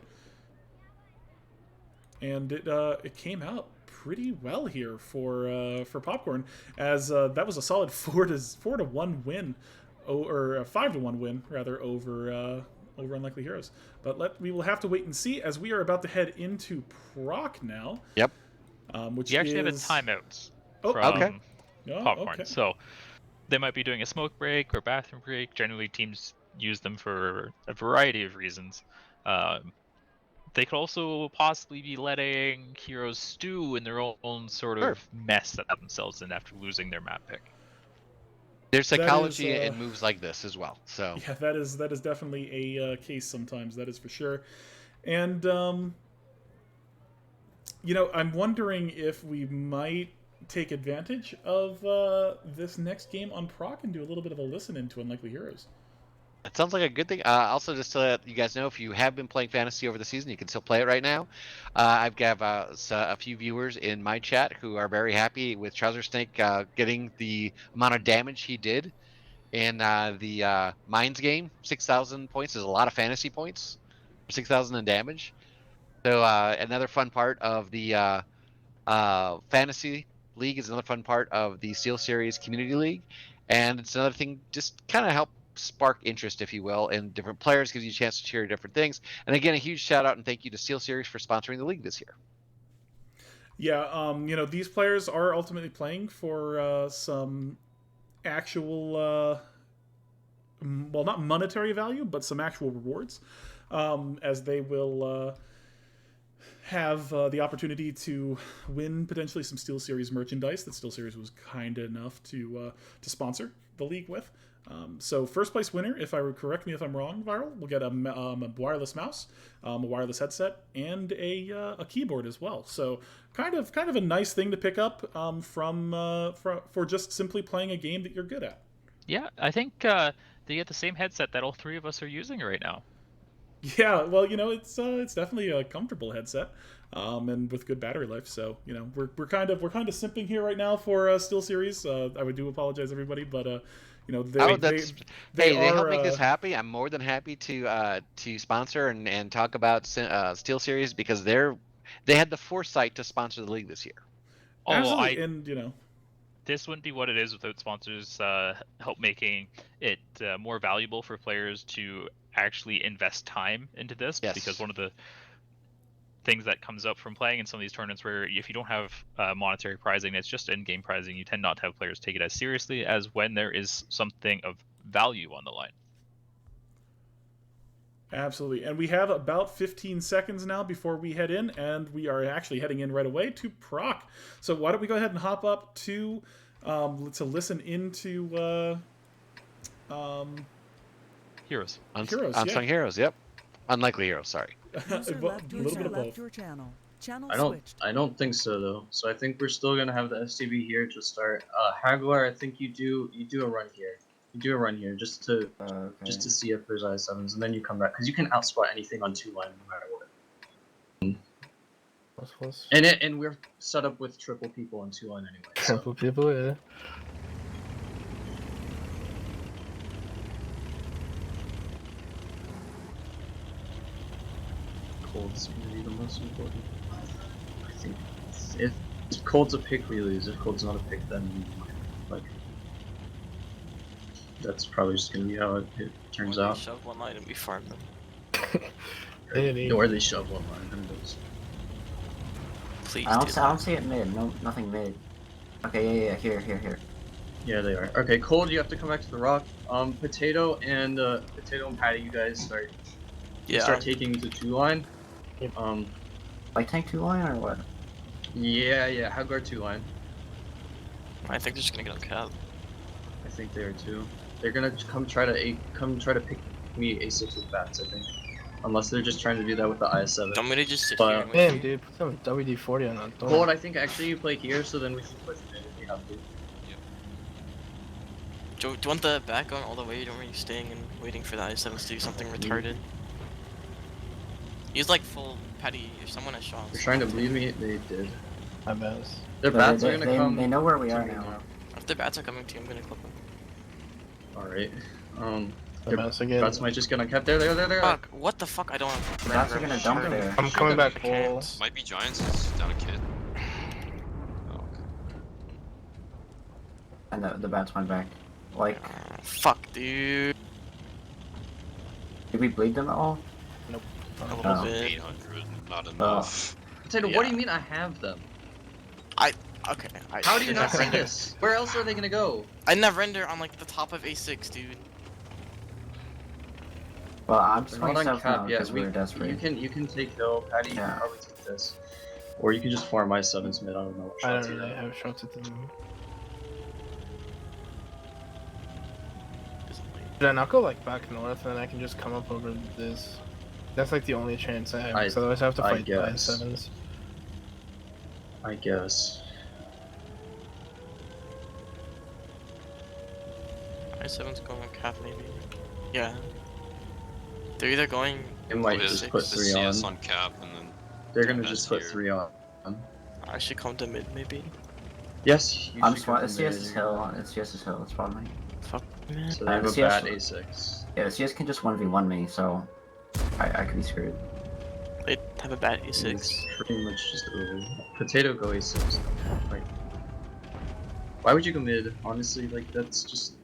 And it came out pretty well here for Popcorn, as that was a solid 4-1 win, or a 5-1 win rather over Unlikely Heroes. But we will have to wait and see, as we are about to head into Proc now. Yep. Which You actually is... have a timeout Oh, from okay. Popcorn, okay. so they might be doing a smoke break or bathroom break. Generally, teams use them for a variety of reasons. They could also possibly be letting heroes stew in their own sort of mess that have themselves in after losing their map pick. There's psychology in moves like this as well. So yeah, that is definitely a case sometimes. That is for sure. And I'm wondering if we might take advantage of this next game on Proc and do a little bit of a listen into Unlikely Heroes. it sounds like a good thing. Also, just to let you guys know, if you have been playing Fantasy over the season, you can still play it right now. I've got a few viewers in my chat who are very happy with Trouser Snake getting the amount of damage he did in the Mines game. 6,000 points is a lot of fantasy points. 6,000 in damage. So another fun part of the Fantasy League is another fun part of the SteelSeries Community League. And it's another thing, just kind of help spark interest, if you will, in different players, gives you a chance to cheer different things. And again, a huge shout out and thank you to SteelSeries for sponsoring the league this year. Yeah, these players are ultimately playing for some actual, well, not monetary value, but some actual rewards, as they will have the opportunity to win potentially some SteelSeries merchandise that SteelSeries was kind enough to sponsor the league with. So first place winner, if I correct me if I'm wrong, Viral, will get a wireless mouse, a wireless headset, and a keyboard as well. So kind of a nice thing to pick up for just simply playing a game that you're good at. Yeah, I think they get the same headset that all three of us are using right now. Yeah, well, it's definitely a comfortable headset, and with good battery life. So we're kind of simping here right now for SteelSeries. I would do apologize everybody, but they help make are us happy. I'm more than happy to sponsor and talk about SteelSeries because they had the foresight to sponsor the league this year. Oh, absolutely, and this wouldn't be what it is without sponsors help making it more valuable for players to actually invest time into this. Yes. Because one of the things that comes up from playing in some of these tournaments where if you don't have monetary prizing, it's just in-game prizing, you tend not to have players take it as seriously as when there is something of value on the line. Absolutely. And we have about 15 seconds now before we head in, and we are actually heading in right away to Proc. So why don't we go ahead and hop up to listen into Heroes. Heroes, Unsung Heroes, yep. Unlikely Heroes, sorry. A little bit of both. I don't think so though. So I think we're still gonna have the STB here to start. Haguar, I think you do a run here. You do a run here just to see if there's I7s, and then you come back because you can outspot anything on 2 line no matter what. And we're set up with triple people on 2 line anyway. So. Triple people, yeah. Cold's gonna be the most important. I think if Cold's a pick, we lose. If Cold's not a pick, then we might. Like, that's probably just gonna be how it turns out. Shove one line and we farm them. Or they shove one line and those. Please. I don't see it mid. No, nothing mid. Okay, yeah, here. Yeah, they are. Okay, Cold, you have to come back to the rock. Potato and Patty, you guys start taking to 2 line. Like tank 2 line or what? Yeah, Haguar 2 line. I think they're just gonna get on cap. I think they are too. They're gonna come try to pick me A6 with bats, I think. Unless they're just trying to do that with the IS7. I'm gonna just sit here and wait. Damn, dude, put some WD-40 on that door. Cold, I think actually you play here, so then we can push mid if we have to. Do you want the back going all the way? You don't want you staying and waiting for the I7s to do something retarded? Use like full Patty or someone has shots. They're trying to bleed me, they did. My bad. Their bats are gonna come. They know where we are now. If the bats are coming to you, I'm gonna clip them. Alright. My bats again. Bats might just get on cap. There. Fuck, what the fuck? I don't have. The bats are gonna dump there. I'm coming back full. Might be Giants, it's down a kid. Oh, okay. And the bats went back. Like, Fuck, dude. did we bleed them at all? A little Oh. bit. 800, not enough. Potato, what do you mean I have them? Okay. How do you not see this? Where else are they gonna go? I never render on like the top of A6, dude. Well, I'm They're not on 27 now cap yet. because we were desperate. You can take Hill, Patty, you Yeah. can probably take this. Or you can just farm my 7s mid, I don't know what I shots don't you really have. have shots at the moment. Should I not go like back north and then I can just come up over this? That's like the only chance I have, because otherwise I have to I fight the guess. I7s. I guess. I7's going on cap maybe. Yeah. They're either going. It might Is just put the 3 on. CS on cap and then They're gonna That's just put here. 3 on. I should come to mid maybe. Yes, you I'm should swat. go It's mid. CS is hill. It's CS is hill. It's probably. Fuck man. So they have a CS bad A6. Yeah, CS can just 1v1 me, so I could be screwed. They have a bad It's A6. pretty much just over. Potato go A6. Like, why would you go mid? Honestly, like that's just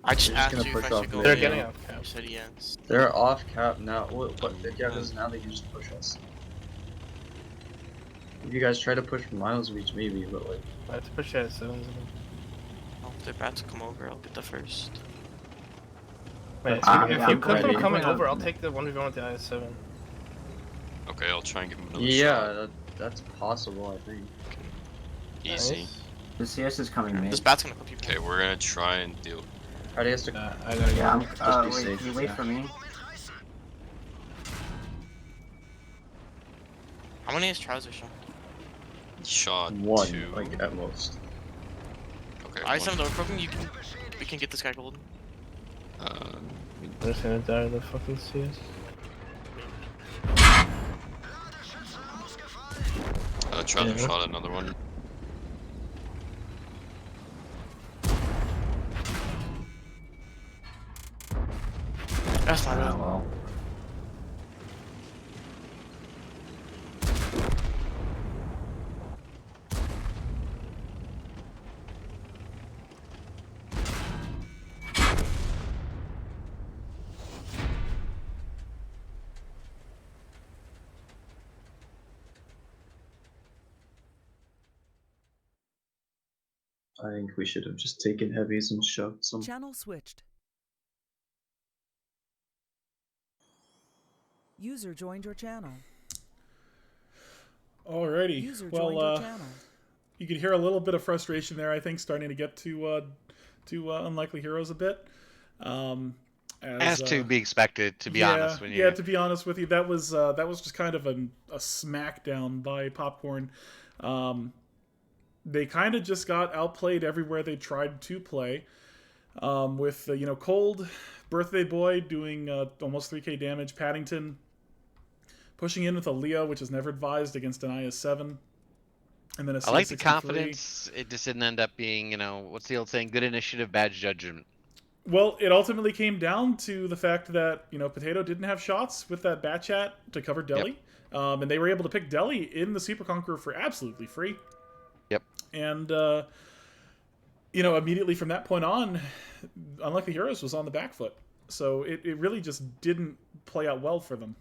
I just They're just asked gonna you if push I off should go mid. They're in. getting off You cap. said yes. They're off cap now. What? Yeah, Hmm. because now they can just push us. If you guys try to push for Miles Reach, maybe, but like. I have to push at 7s. Oh, if they're about to come over, I'll get the first. Wait, Ah, if yeah, you I'm clip them ready. coming Yeah. over, I'll take the 1v1 with the IS-7. Okay, I'll try and give him another Yeah, shot. that's possible. I think. Easy. Nice. The CS is coming This mid. bat's gonna come people. Okay, we're gonna try and deal. Alright, has to. I gotta Yeah, go. I'm. be Wait, safe, can you wait yeah. for me? How many is trouser shot? Shot One, 2. like at most. Okay, I just one. have the broken. We can get this guy golden. Uh, I'm just gonna die to the fucking CS. try to Yeah. shot another one. That's not Ah, bad. well. I think we should have just taken heavies and shoved some. Channel switched. User joined your channel. Alrighty. User joined your Well, channel. you could hear a little bit of frustration there, I think, starting to get to Unlikely Heroes a bit. As to be expected, to be honest. When yeah, to be honest with you, that was just kind of a smackdown by Popcorn. They kind of just got outplayed everywhere they tried to play. With Cold, Birthday Boy doing almost 3k damage, Paddington pushing in with a Leo, which is never advised against an IS-7. And then a I like the C63. confidence. It just didn't end up being, what's the old saying? Good initiative, bad judgment. Well, it ultimately came down to the fact that, Potato didn't have shots with that Bat Chat to cover Deli. Yep. And they were able to pick Deli in the Super Conqueror for absolutely free. Yep. And, immediately from that point on, Unlikely Heroes was on the back foot. So it really just didn't play out well for them.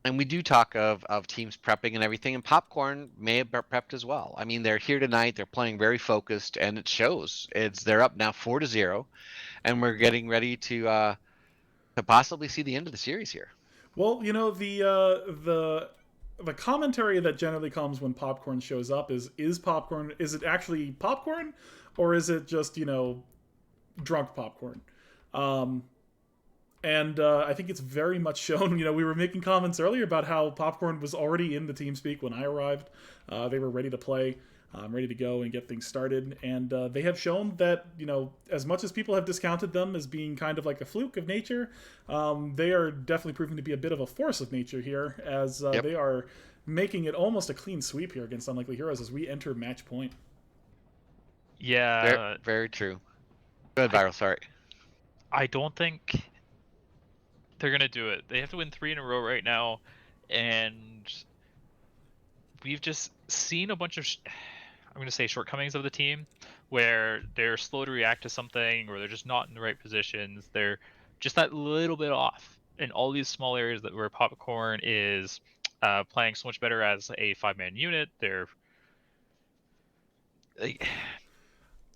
And we do talk of teams prepping and everything, and Popcorn may have prepped as well. I mean, they're here tonight. They're playing very focused, and it shows. They're up now 4-0, and we're getting ready to possibly see the end of the series here. Well, the commentary that generally comes when Popcorn shows up is Popcorn, is it actually Popcorn, or is it just drunk Popcorn? And I think it's very much shown. We were making comments earlier about how Popcorn was already in the TeamSpeak when I arrived. They were ready to play, ready to go and get things started. And they have shown that, as much as people have discounted them as being kind of like a fluke of nature, they are definitely proving to be a bit of a force of nature here, as they are making it almost a clean sweep here against Unlikely Heroes as we enter match point. Yeah. Very, very true. Go ahead, Viral. Sorry. I don't think they're gonna do it. They have to win 3 in a row right now, and we've just seen a bunch of, I'm gonna say, shortcomings of the team, where they're slow to react to something, or they're just not in the right positions. They're just that little bit off in all these small areas where Popcorn is playing so much better as a 5-man unit.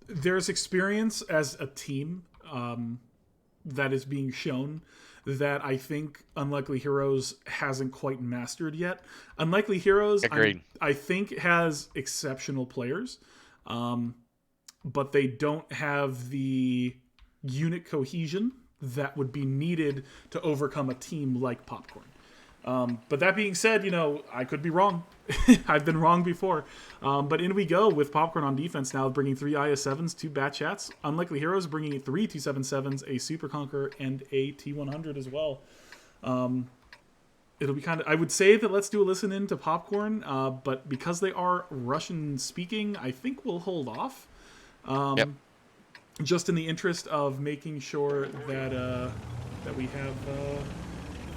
There's experience as a team that is being shown that I think Unlikely Heroes hasn't quite mastered yet. Unlikely Heroes, I think, has exceptional players, but they don't have the unit cohesion that would be needed to overcome a team like Popcorn. But that being said, I could be wrong. I've been wrong before. But in we go with Popcorn on defense now, bringing 3 IS-7s, 2 Bat Chats. Unlikely Heroes bringing 3 277s, a Super Conqueror, and a T100 as well. It'll be kind of... I would say that let's do a listen in to Popcorn, but because they are Russian-speaking, I think we'll hold off. Just in the interest of making sure that we have...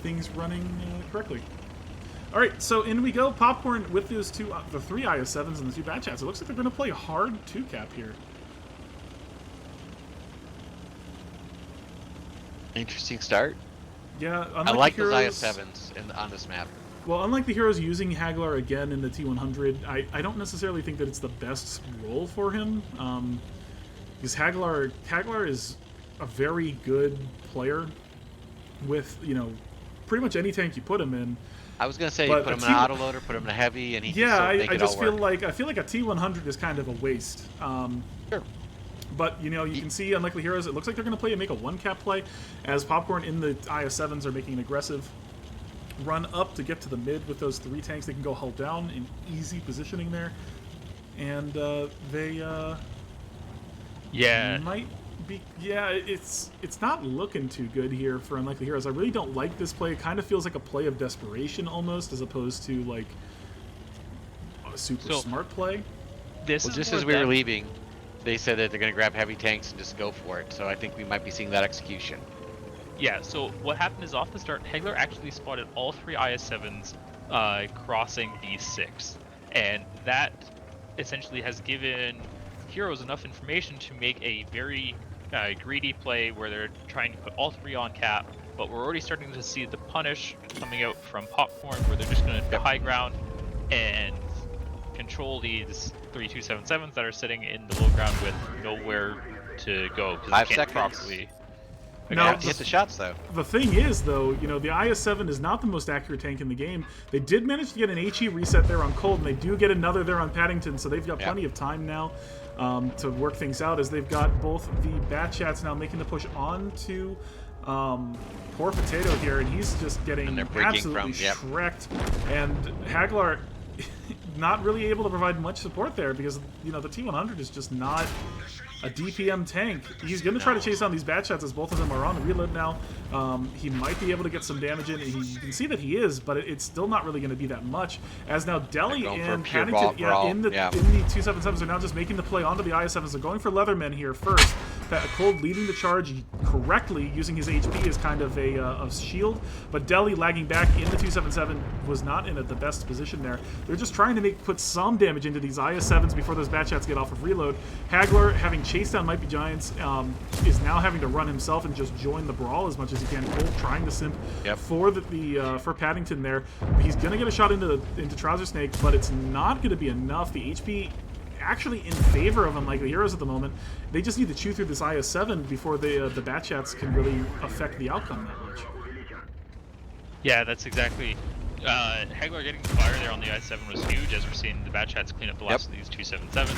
things running correctly. All right, so in we go. Popcorn with those the 3 IS-7s and the 2 Bat Chats. It looks like they're going to play hard 2-cap here. Interesting start. Yeah, I unlike like the those heroes, IS-7s on this map. well, unlike the heroes using Haglar again in the T100, I don't necessarily think that it's the best role for him. Because Haglar is a very good player with, pretty much any tank you put him in. I was gonna say But put a him in an T, autoloader, put him in a heavy, and he can yeah, still I, make I it all just work. I feel like a T100 is kind of a waste. Sure. But you can see Unlikely Heroes. It looks like they're going to make a one-cap play, as Popcorn in the IS-7s are making an aggressive run up to get to the mid with those 3 tanks. They can go hull down in easy positioning there, and they Yeah. might be. Yeah, it's not looking too good here for Unlikely Heroes. I really don't like this play. It kind of feels like a play of desperation almost, as opposed to like a super smart play. This Well, is just more as we were them- leaving, they said that they're going to grab heavy tanks and just go for it. So I think we might be seeing that execution. Yeah, so what happened is off the start, Hegler actually spotted all 3 IS-7s crossing B6. And that essentially has given heroes enough information to make a very greedy play where they're trying to put all 3 on cap. But we're already starting to see the punish coming out from Popcorn, where they're just going to high ground and control these 3 277s that are sitting in the low ground with nowhere to go because 5 they can't seconds. properly. They're gonna have to hit the shots though. The thing is, though, the IS-7 is not the most accurate tank in the game. They did manage to get an HE reset there on Cold, and they do get another there on Paddington, so they've got plenty of time now to work things out, as they've got both the Bat Chats now making the push on to Poor Potato here, and he's just getting absolutely shreked. And Haglar not really able to provide much support there because, the T100 is just not a DPM tank. He's going to try to chase down these Bat Shots as both of them are on reload now. He might be able to get some damage in. You can see that he is, but it's still not really going to be that much. As now Deli and Paddington in the 277s are now just making the play onto the IS-7s. They're going for Leatherman here first. Cold leading the charge correctly, using his HP as kind of a shield, but Deli lagging back in the 277 was not in the best position there. They're just trying to put some damage into these IS-7s before those Bat Shots get off of reload. Hagler, having chased down Might Be Giants, is now having to run himself and just join the brawl as much as he can. Cold trying to simp for for Paddington there. He's gonna get a shot into Trouser Snake, but it's not gonna be enough. The HP actually in favor of Unlikely Heroes at the moment. They just need to chew through this IS-7 before the Bat Chats can really affect the outcome that much. Yeah, that's exactly. Hagler getting the fire there on the IS-7 was huge, as we're seeing the Bat Chats clean up the last of these 277s.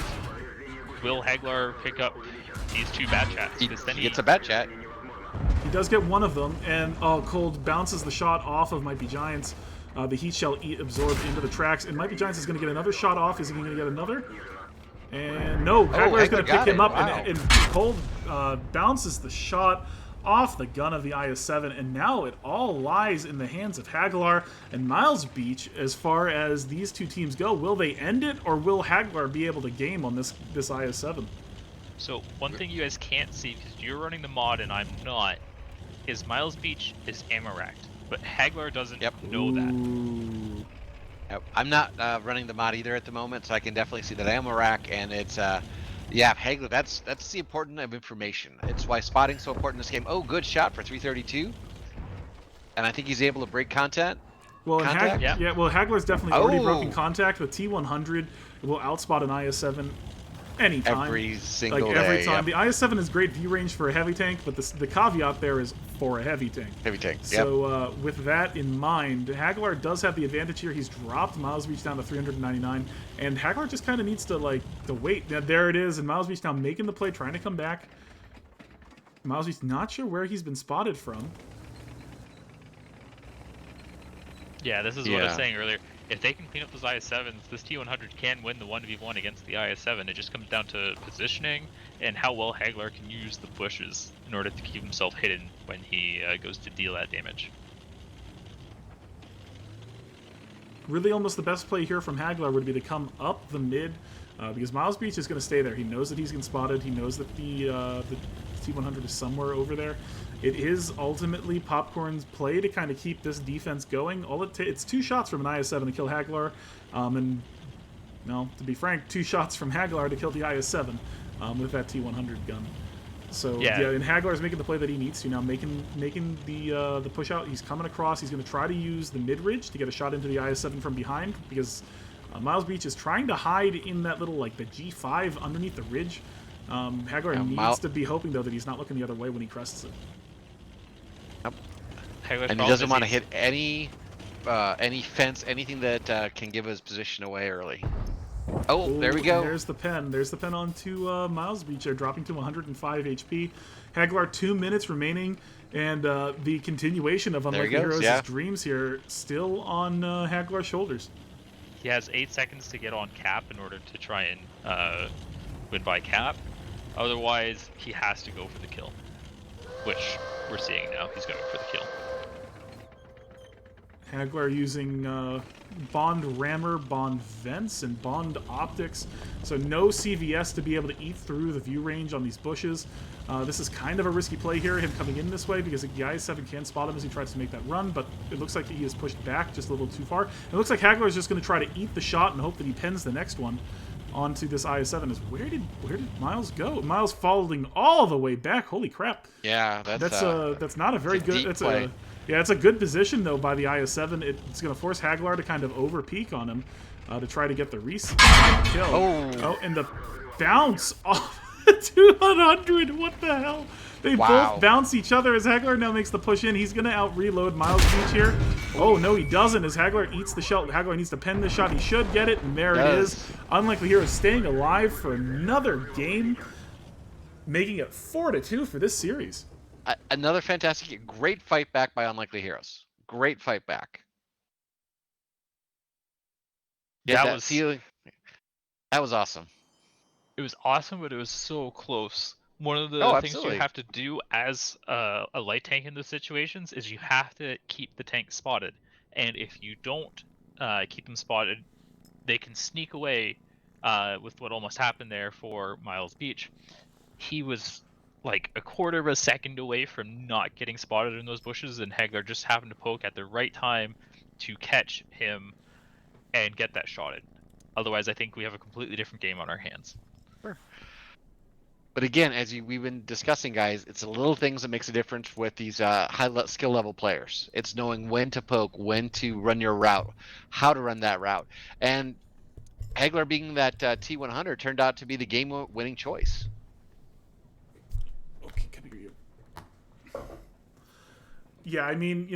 Will Hagler pick up these 2 Bat Chats? He gets a Bat Chat. He does get one of them, and Cold bounces the shot off of Might Be Giants. The heat shell absorbed into the tracks, and Might Be Giants is going to get another shot off. Is he going to get another? And no, Hagler is going to pick him up, and Cold bounces the shot off the gun of the IS-7, and now it all lies in the hands of Haglar and Miles Beach as far as these 2 teams go. Will they end it, or will Haglar be able to game on this IS-7? So one thing you guys can't see, because you're running the mod and I'm not, is Miles Beach is ammo racked, but Haglar doesn't know that. Yep. I'm not running the mod either at the moment, so I can definitely see that ammo rack, and it's Hagler. That's the important of information. It's why spotting's so important in this game. Oh, good shot for 332, and I think he's able to break contact. Well, Haglar's definitely already broken contact. The T100 will outspot an IS-7 anytime. Every single every day, time. The IS-7 is great view range for a heavy tank, but the caveat there is for a heavy tank. So with that in mind, Haglar does have the advantage here. He's dropped Miles Beach down to 399, and Haglar just kind of needs to wait. Now, there it is, and Miles Beach now making the play, trying to come back. Miles Beach not sure where he's been spotted from. Yeah, this is what I was saying earlier. If they can clean up those IS-7s, this T100 can win the 1v1 against the IS-7. It just comes down to positioning and how well Haglar can use the bushes in order to keep himself hidden when he goes to deal that damage. Really almost the best play here from Haglar would be to come up the mid, because Miles Beach is going to stay there. He knows that he's getting spotted. He knows that the T100 is somewhere over there. It is ultimately Popcorn's play to kind of keep this defense going. It's 2 shots from an IS-7 to kill Haglar, and to be frank, 2 shots from Haglar to kill the IS-7 with that T100 gun. So yeah, and Haglar's making the play that he needs to now, making the push out. He's coming across. He's going to try to use the mid ridge to get a shot into the IS-7 from behind because Miles Beach is trying to hide in that little like the G5 underneath the ridge. Haglar needs to be hoping though that he's not looking the other way when he crests it. Yep. Haglar's And he doesn't want to hit any fence, anything that can give his position away early. Oh, there we go. There's the pen. There's the pen onto Miles Beach there, dropping to 105 HP. Haglar, 2 minutes remaining, and the continuation of Unlikely Heroes' dreams here still on Haglar's shoulders. He has 8 seconds to get on cap in order to try and win by cap. Otherwise, he has to go for the kill, which we're seeing now. He's going for the kill. Haglar using Bond Rammer, Bond Vents, and Bond Optics. So no CVS to be able to eat through the view range on these bushes. This is kind of a risky play here, him coming in this way, because the IS-7 can spot him as he tries to make that run, but it looks like he is pushed back just a little too far. It looks like Haglar is just going to try to eat the shot and hope that he pens the next one onto this IS-7. Where did Miles go? Miles falling all the way back. Holy crap. Yeah, that's not a very good... That's play. Yeah, it's a good position, though, by the IS-7. It's going to force Haglar to kind of over-peak on him to try to get the kill. Oh, and the bounce off 200. What the hell? They both bounce each other as Haglar now makes the push in. He's going to out-reload Miles Beach here. Oh, no, he doesn't, as Haglar eats the shot. Haglar needs to pen the shot. He should get it, and there it is. Unlikely Hero staying alive for another game, making it 4-2 for this series. Another fantastic, great fight back by Unlikely Heroes. Great fight back. Yeah, that was awesome. It was awesome, but it was so close. One of the things you have to do as a light tank in those situations is you have to keep the tank spotted. And if you don't keep them spotted, they can sneak away with what almost happened there for Miles Beach. He was like a quarter of a second away from not getting spotted in those bushes, and Haglar just happened to poke at the right time to catch him and get that shotted. Otherwise, I think we have a completely different game on our hands. Sure. But again, as we've been discussing, guys, it's the little things that makes a difference with these high skill level players. It's knowing when to poke, when to run your route, how to run that route. And Haglar being that T100 turned out to be the game-winning choice. Yeah, I mean,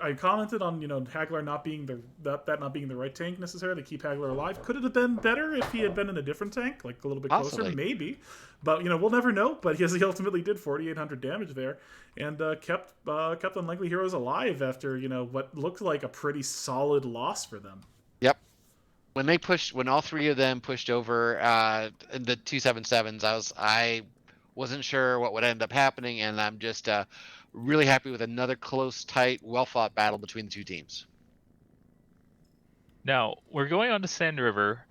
I commented on, Haglar not being that not being the right tank necessarily to keep Haglar alive. Could it have been better if he had been in a different tank, like a little bit closer? Maybe. But, we'll never know. But he ultimately did 4,800 damage there and kept Unlikely Heroes alive after, what looked like a pretty solid loss for them. Yep. When all three of them pushed over the 277s, I wasn't sure what would end up happening, and I'm just really happy with another close, tight, well-fought battle between the two teams. Now, we're going on to Sand River,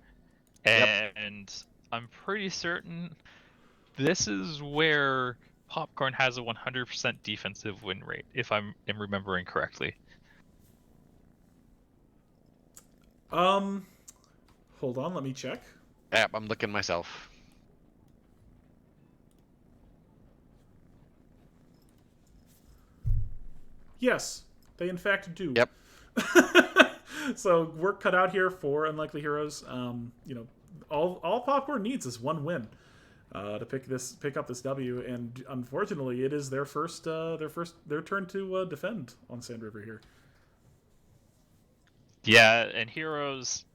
and I'm pretty certain this is where Popcorn has a 100% defensive win rate, if I'm remembering correctly. Hold on, let me check. Yep, I'm looking myself. Yes, they in fact do. Yep. So work cut out here for Unlikely Heroes. All Popcorn needs is one win to pick up this W, and unfortunately, it is their turn to defend on Sand River here. Yeah, and Heroes,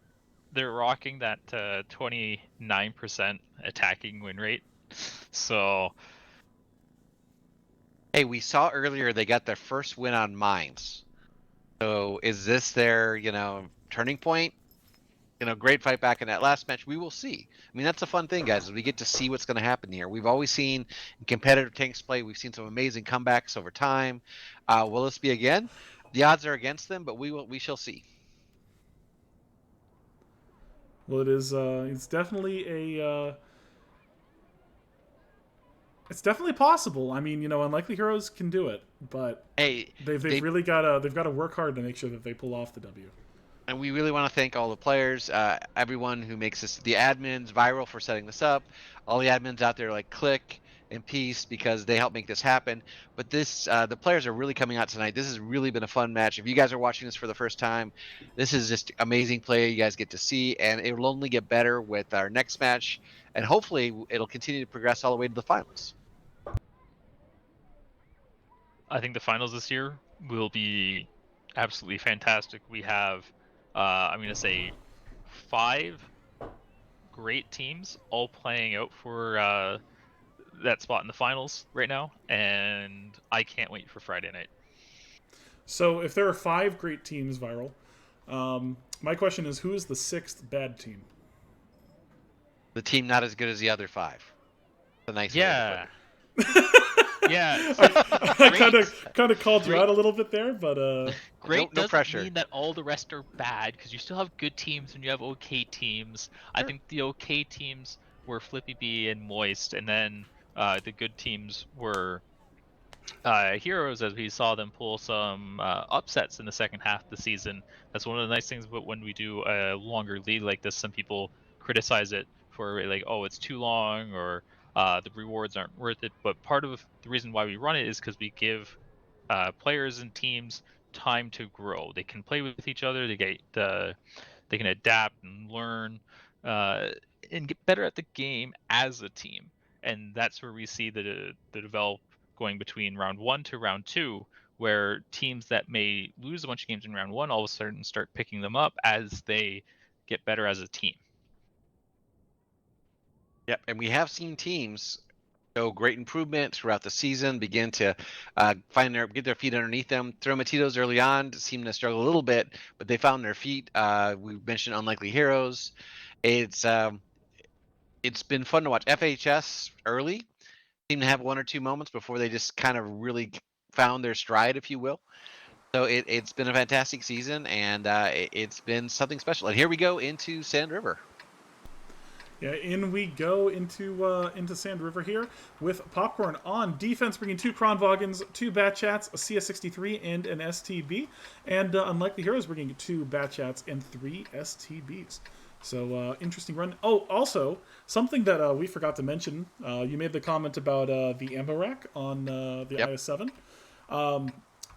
they're rocking that 29% attacking win rate. So. Hey, we saw earlier they got their first win on mines. So is this their, turning point? Great fight back in that last match. We will see. I mean, that's a fun thing, guys, is we get to see what's going to happen here. We've always seen in competitive tanks play, we've seen some amazing comebacks over time. Will this be again? The odds are against them, but we shall see. Well, it's definitely it's definitely possible. I mean, Unlikely Heroes can do it, but they've really got to work hard to make sure that they pull off the W. And we really want to thank all the players, everyone who makes this, the admins, Viral for setting this up, all the admins out there like Click and Peace because they helped make this happen. But the players are really coming out tonight. This has really been a fun match. If you guys are watching this for the first time, this is just amazing play you guys get to see, and it will only get better with our next match, and hopefully it'll continue to progress all the way to the finals. I think the finals this year will be absolutely fantastic. We have, I'm going to say, 5 great teams all playing out for that spot in the finals right now, and I can't wait for Friday night. So if there are 5 great teams, Viral, my question is, who is the 6th bad team? The team not as good as the other 5. The nice way to put Yeah. it. Yeah. I kind of called you Great. out a little bit there, but Great no doesn't pressure. mean that all the rest are bad, because you still have good teams and you have okay teams. I think the okay teams were Flippy B and Moist, and then the good teams were Heroes, as we saw them pull some upsets in the second half of the season. That's one of the nice things about when we do a longer league like this. Some people criticize it for like, oh, it's too long, or the rewards aren't worth it. But part of the reason why we run it is because we give players and teams time to grow. They can play with each other. They can adapt and learn uh, and get better at the game as a team. And that's where we see the develop going between round 1 to round 2, where teams that may lose a bunch of games in round 1 all of a sudden start picking them up as they get better as a team. Yep, and we have seen teams show great improvement throughout the season, begin to get their feet underneath them. Thermatitos early on seemed to struggle a little bit, but they found their feet. We mentioned Unlikely Heroes. It's been fun to watch. FHS early seemed to have 1 or 2 moments before they just kind of really found their stride, if you will. So it's been a fantastic season, and it's been something special. And here we go into Sand River. yeah, in we go into Sand River here with Popcorn on defense, bringing 2 Kronwagens, 2 Batchats, a CS63, and an STB, and Unlikely Heroes bringing 2 Batchats and 3 STBs. So interesting run. Oh, also something that we forgot to mention. You made the comment about the ammo rack on the IS-7.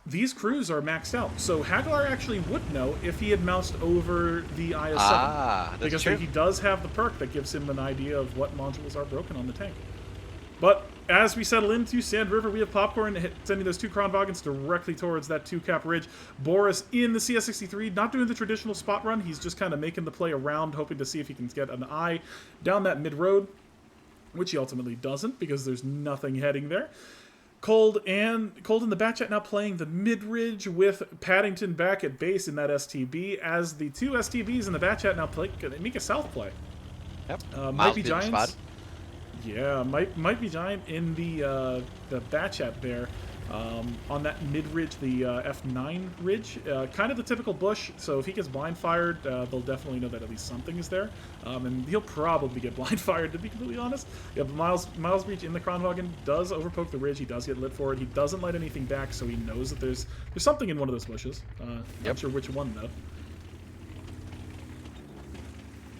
These crews are maxed out, so Hagglar actually would know if he had moused over the IS-7. That's because true. he does have the perk that gives him an idea of what modules are broken on the tank. But as we settle into Sand River, we have Popcorn sending those 2 Kronwagens directly towards that 2-cap ridge. Boris in the CS63, not doing the traditional spot run. He's just kind of making the play around, hoping to see if he can get an eye down that mid-road, which he ultimately doesn't because there's nothing heading there. Cold in the Batchat now playing the mid-ridge with Paddington back at base in that STB, as the 2 STBs in the Batchat now make a south play. Yep. Might be Giants. Yeah, might be Giant in the Batchat there. On that mid-ridge, the F9 ridge. Kind of the typical bush, so if he gets blind fired, they'll definitely know that at least something is there. And he'll probably get blind fired, to be completely honest. Yeah, but Miles Breach in the Kronwagen does overpoke the ridge. He does get lit for it. He doesn't light anything back, so he knows that there's something in one of those bushes. Not sure which one, though.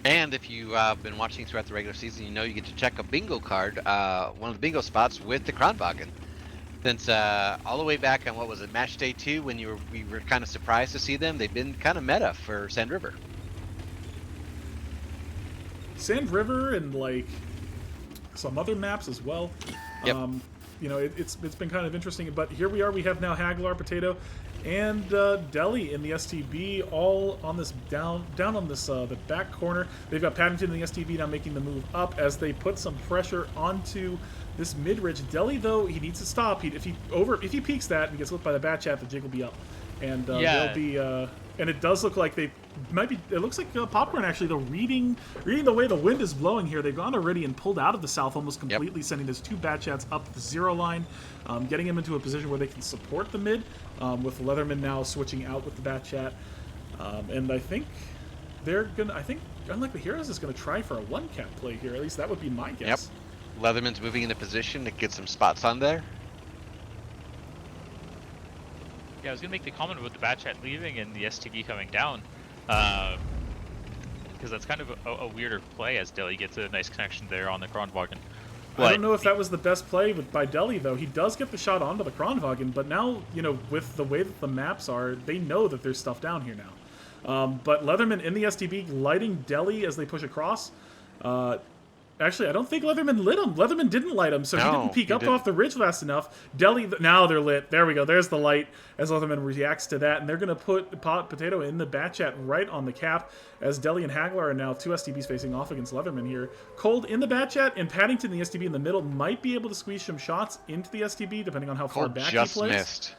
And if you've been watching throughout the regular season, you know you get to check a bingo card, one of the bingo spots with the Kronwagen. Since all the way back on, what was it, match day 2, when we were kind of surprised to see them, they've been kind of meta for Sand River. Sand River and like some other maps as well. Yep. You know, it's been kind of interesting. But here we are. We have now Hagglar, Potato, and Deli in the STB, all on this down on this the back corner. They've got Paddington in the STB now making the move up as they put some pressure onto this mid-ridge. Deli, though, he needs to stop. If he peeks that and gets lit by the Batchat, the jig will be up, and they'll be. And it does look like they might be. It looks like Popcorn actually, though, reading the way the wind is blowing here. They've gone already and pulled out of the south almost completely, sending those 2 Batchats up the 0 line, getting them into a position where they can support the mid. With Leatherman now switching out with the Batchat, and I think Unlikely Heroes is gonna try for a 1-cap play here. At least that would be my guess. Yep. Leatherman's moving into position to get some spots on there. Yeah, I was going to make the comment about the Batchat leaving and the STB coming down, because that's kind of a weirder play as Deli gets a nice connection there on the Kronwagen. I don't know if that was the best play by Deli, though. He does get the shot onto the Kronwagen, but now, with the way that the maps are, they know that there's stuff down here now. But Leatherman in the STB lighting Deli as they push across. Actually, I don't think Leatherman lit him. Leatherman didn't light him, so he didn't peek up off the ridge fast enough. Deli, now they're lit. There we go. There's the light as Leatherman reacts to that, and they're going to put Potato in the bat chat right on the cap as Deli and Hagler are now 2 STBs facing off against Leatherman here. Cold in the bat chat, and Paddington, the STB in the middle, might be able to squeeze some shots into the STB, depending on how far back he plays. Cold just missed.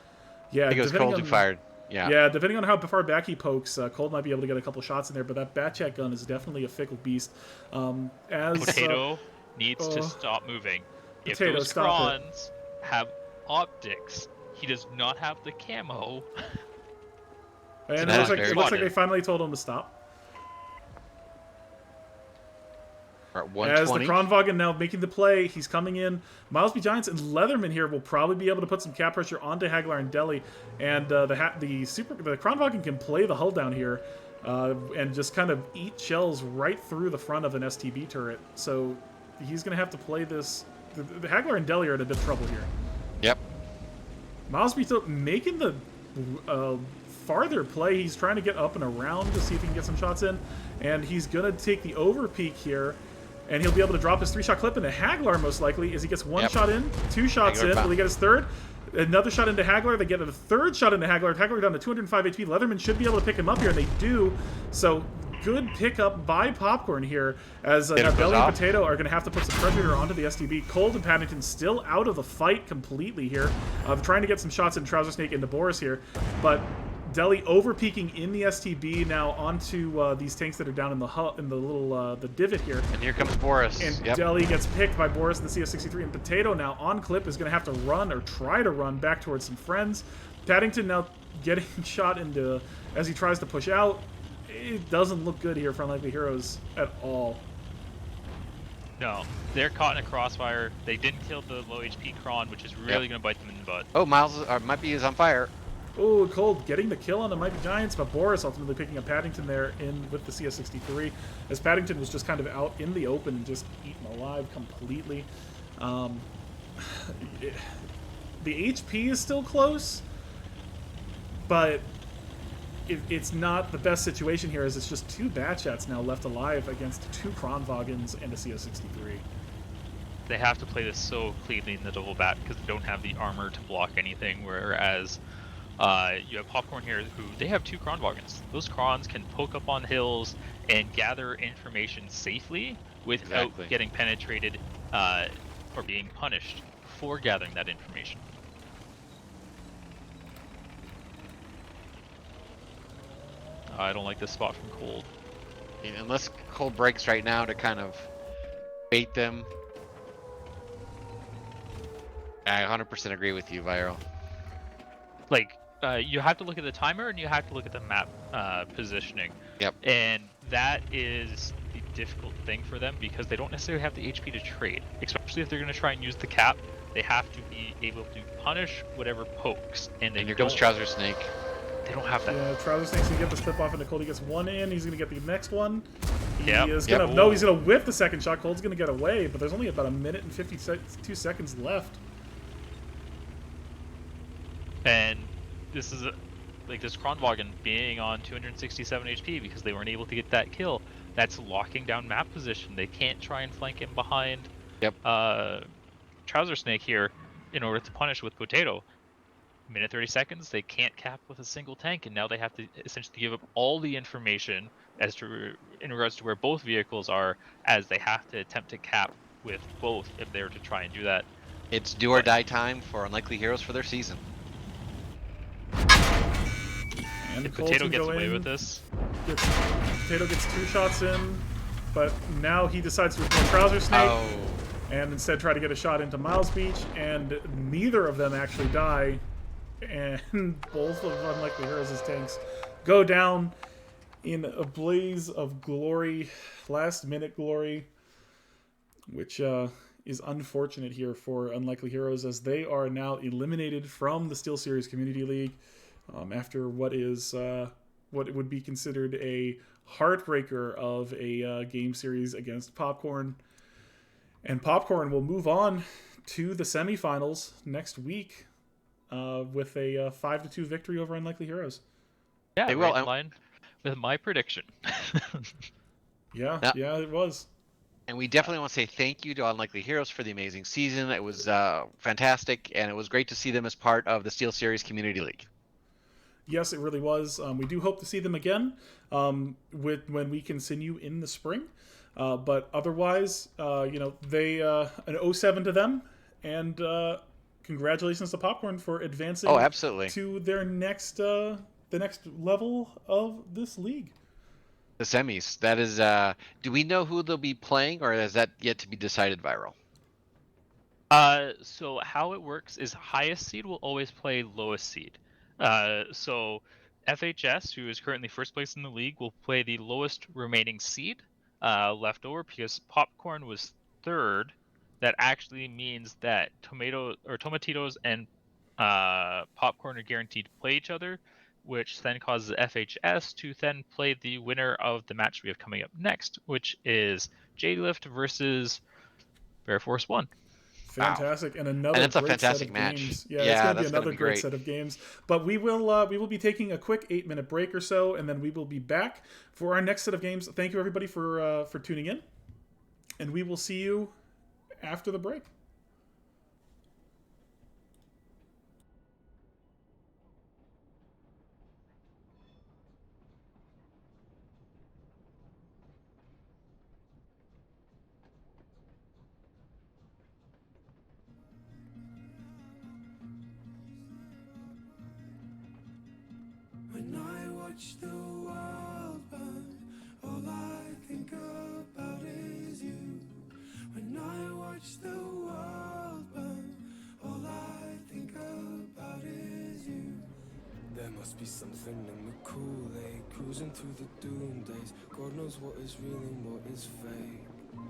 Yeah, I think it was Cold who fired. Yeah, depending on how far back he pokes, Cold might be able to get a couple shots in there, but that bat chat gun is definitely a fickle beast. Potato needs to stop moving. Potato, if those Krons have optics, he does not have the camo. And it looks like they finally told him to stop. As the Kronwagen now making the play, he's coming in. Miles B. Giants and Leatherman here will probably be able to put some cap pressure onto Hagler and Deli, and the Kronwagen can play the hull down here and just kind of eat shells right through the front of an STB turret. So he's going to have to play this. The Hagler and Deli are in a bit of trouble here. Yep. Miles B. making the farther play. He's trying to get up and around to see if he can get some shots in, and he's going to take the over peak here. And he'll be able to drop his 3-shot clip into Hagler, most likely, as he gets 1 shot in, 2 shots in. Will he get his 3rd? Another shot into Hagler. They get a 3rd shot into Hagler. Hagler down to 205 HP. Leatherman should be able to pick him up here, and they do. So, good pickup by Popcorn here, as now Deli and Potato are going to have to put some pressure onto the STB. Cold and Paddington still out of the fight completely here, trying to get some shots in Trouser Snake into Boris here. But Deli over-peaking in the STB now onto these tanks that are down in the little the divot here. And here comes Boris. And Deli gets picked by Boris in the CS63. And Potato now on clip is going to have to run or try to run back towards some friends. Paddington now getting shot into as he tries to push out. It doesn't look good here for Unlikely Heroes at all. No, they're caught in a crossfire. They didn't kill the low HP Kron, which is really going to bite them in the butt. Oh, Miles might be on fire. Oh, Cold getting the kill on the Mighty Giants, but Boris ultimately picking up Paddington there with the CS63, as Paddington was just kind of out in the open and just eaten alive completely. The HP is still close, but it's not the best situation here, as it's just 2 Batchats now left alive against 2 Kronwagens and a CS63. They have to play this so cleanly in the double bat because they don't have the armor to block anything, whereas you have Popcorn here, who they have 2 Kronwagens. Those Krons can poke up on hills and gather information safely without getting penetrated or being punished for gathering that information. I don't like this spot from Cold. Unless Cold breaks right now to kind of bait them. I 100% agree with you, Viral. Like, you have to look at the timer and you have to look at the map positioning. Yep. And that is the difficult thing for them because they don't necessarily have the HP to trade. Especially if they're going to try and use the cap, they have to be able to punish whatever pokes. And here comes Trouser Snake. They don't have that. Yeah, Trouser Snake's going to get the slip off into Cold. He gets 1 in. He's going to get the next one. He is going to... No, he's going to whip the 2nd shot. Cold's going to get away, but there's only about 1 minute and 52 seconds left. And this is this Kronwagen being on 267 HP because they weren't able to get that kill. That's locking down map position. They can't try and flank him behind Trouser Snake here in order to punish with Potato. Minute 30 seconds, they can't cap with a single tank, and now they have to essentially give up all the information in regards to where both vehicles are, as they have to attempt to cap with both if they were to try and do that. It's do or die time for Unlikely Heroes for their season. And if Potato gets away with this. Potato gets 2 shots in, but now he decides to ignore Trouser Snake and instead try to get a shot into Miles Beach, and neither of them actually die, and both of Unlikely Heroes' tanks go down in a blaze of glory, last-minute glory, which is unfortunate here for Unlikely Heroes, as they are now eliminated from the SteelSeries Community League after what would be considered a heartbreaker of a game series against Popcorn. And Popcorn will move on to the semifinals next week with a 5-2 victory over Unlikely Heroes. Yeah, They right will. in line with my prediction. Yeah, Yeah. yeah, it was. And we definitely want to say thank you to Unlikely Heroes for the amazing season. It was fantastic, and it was great to see them as part of the SteelSeries Community League. Yes, it really was. We do hope to see them again when we continue in the spring. But otherwise, they an 07 to them, and congratulations to Popcorn for advancing Oh, absolutely. to their next the next level of this league. The semis. That is. Do we know who they'll be playing, or is that yet to be decided, Viral? So how it works is highest seed will always play lowest seed. So FHS, who is currently first place in the league, will play the lowest remaining seed left over because Popcorn was third. That actually means that Tomatitos and Popcorn are guaranteed to play each other, which then causes FHS to then play the winner of the match we have coming up next, which is J-Lift versus Bear Force 1. Fantastic, and And another that's a great set fantastic of match. games. Yeah, it's Yeah, going to be that's going to another be great great. set of games. But we will be taking a quick 8-minute break or so, and then we will be back for our next set of games. Thank you everybody for tuning in, and we will see you after the break. When I watch the world burn, all I think about is you. When I watch the world burn, all I think about is you. There must be something in the Kool-Aid, cruising through the doom days. God knows what is real and what is fake.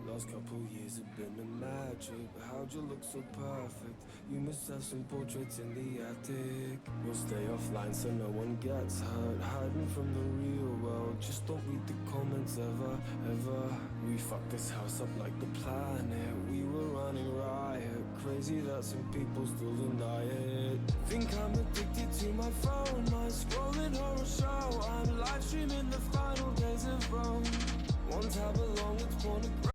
Last couple years have been a magic, but how'd you look so perfect? You must have some portraits in the attic. We'll stay offline so no one gets hurt, hiding from the real world. Just don't read the comments ever, ever. We fucked this house up like the planet. We were running riot, crazy that some people still deny it. Think I'm addicted to my phone, my scrolling horror show. I'm live streaming the final days of Rome. One tab along, it's pornography.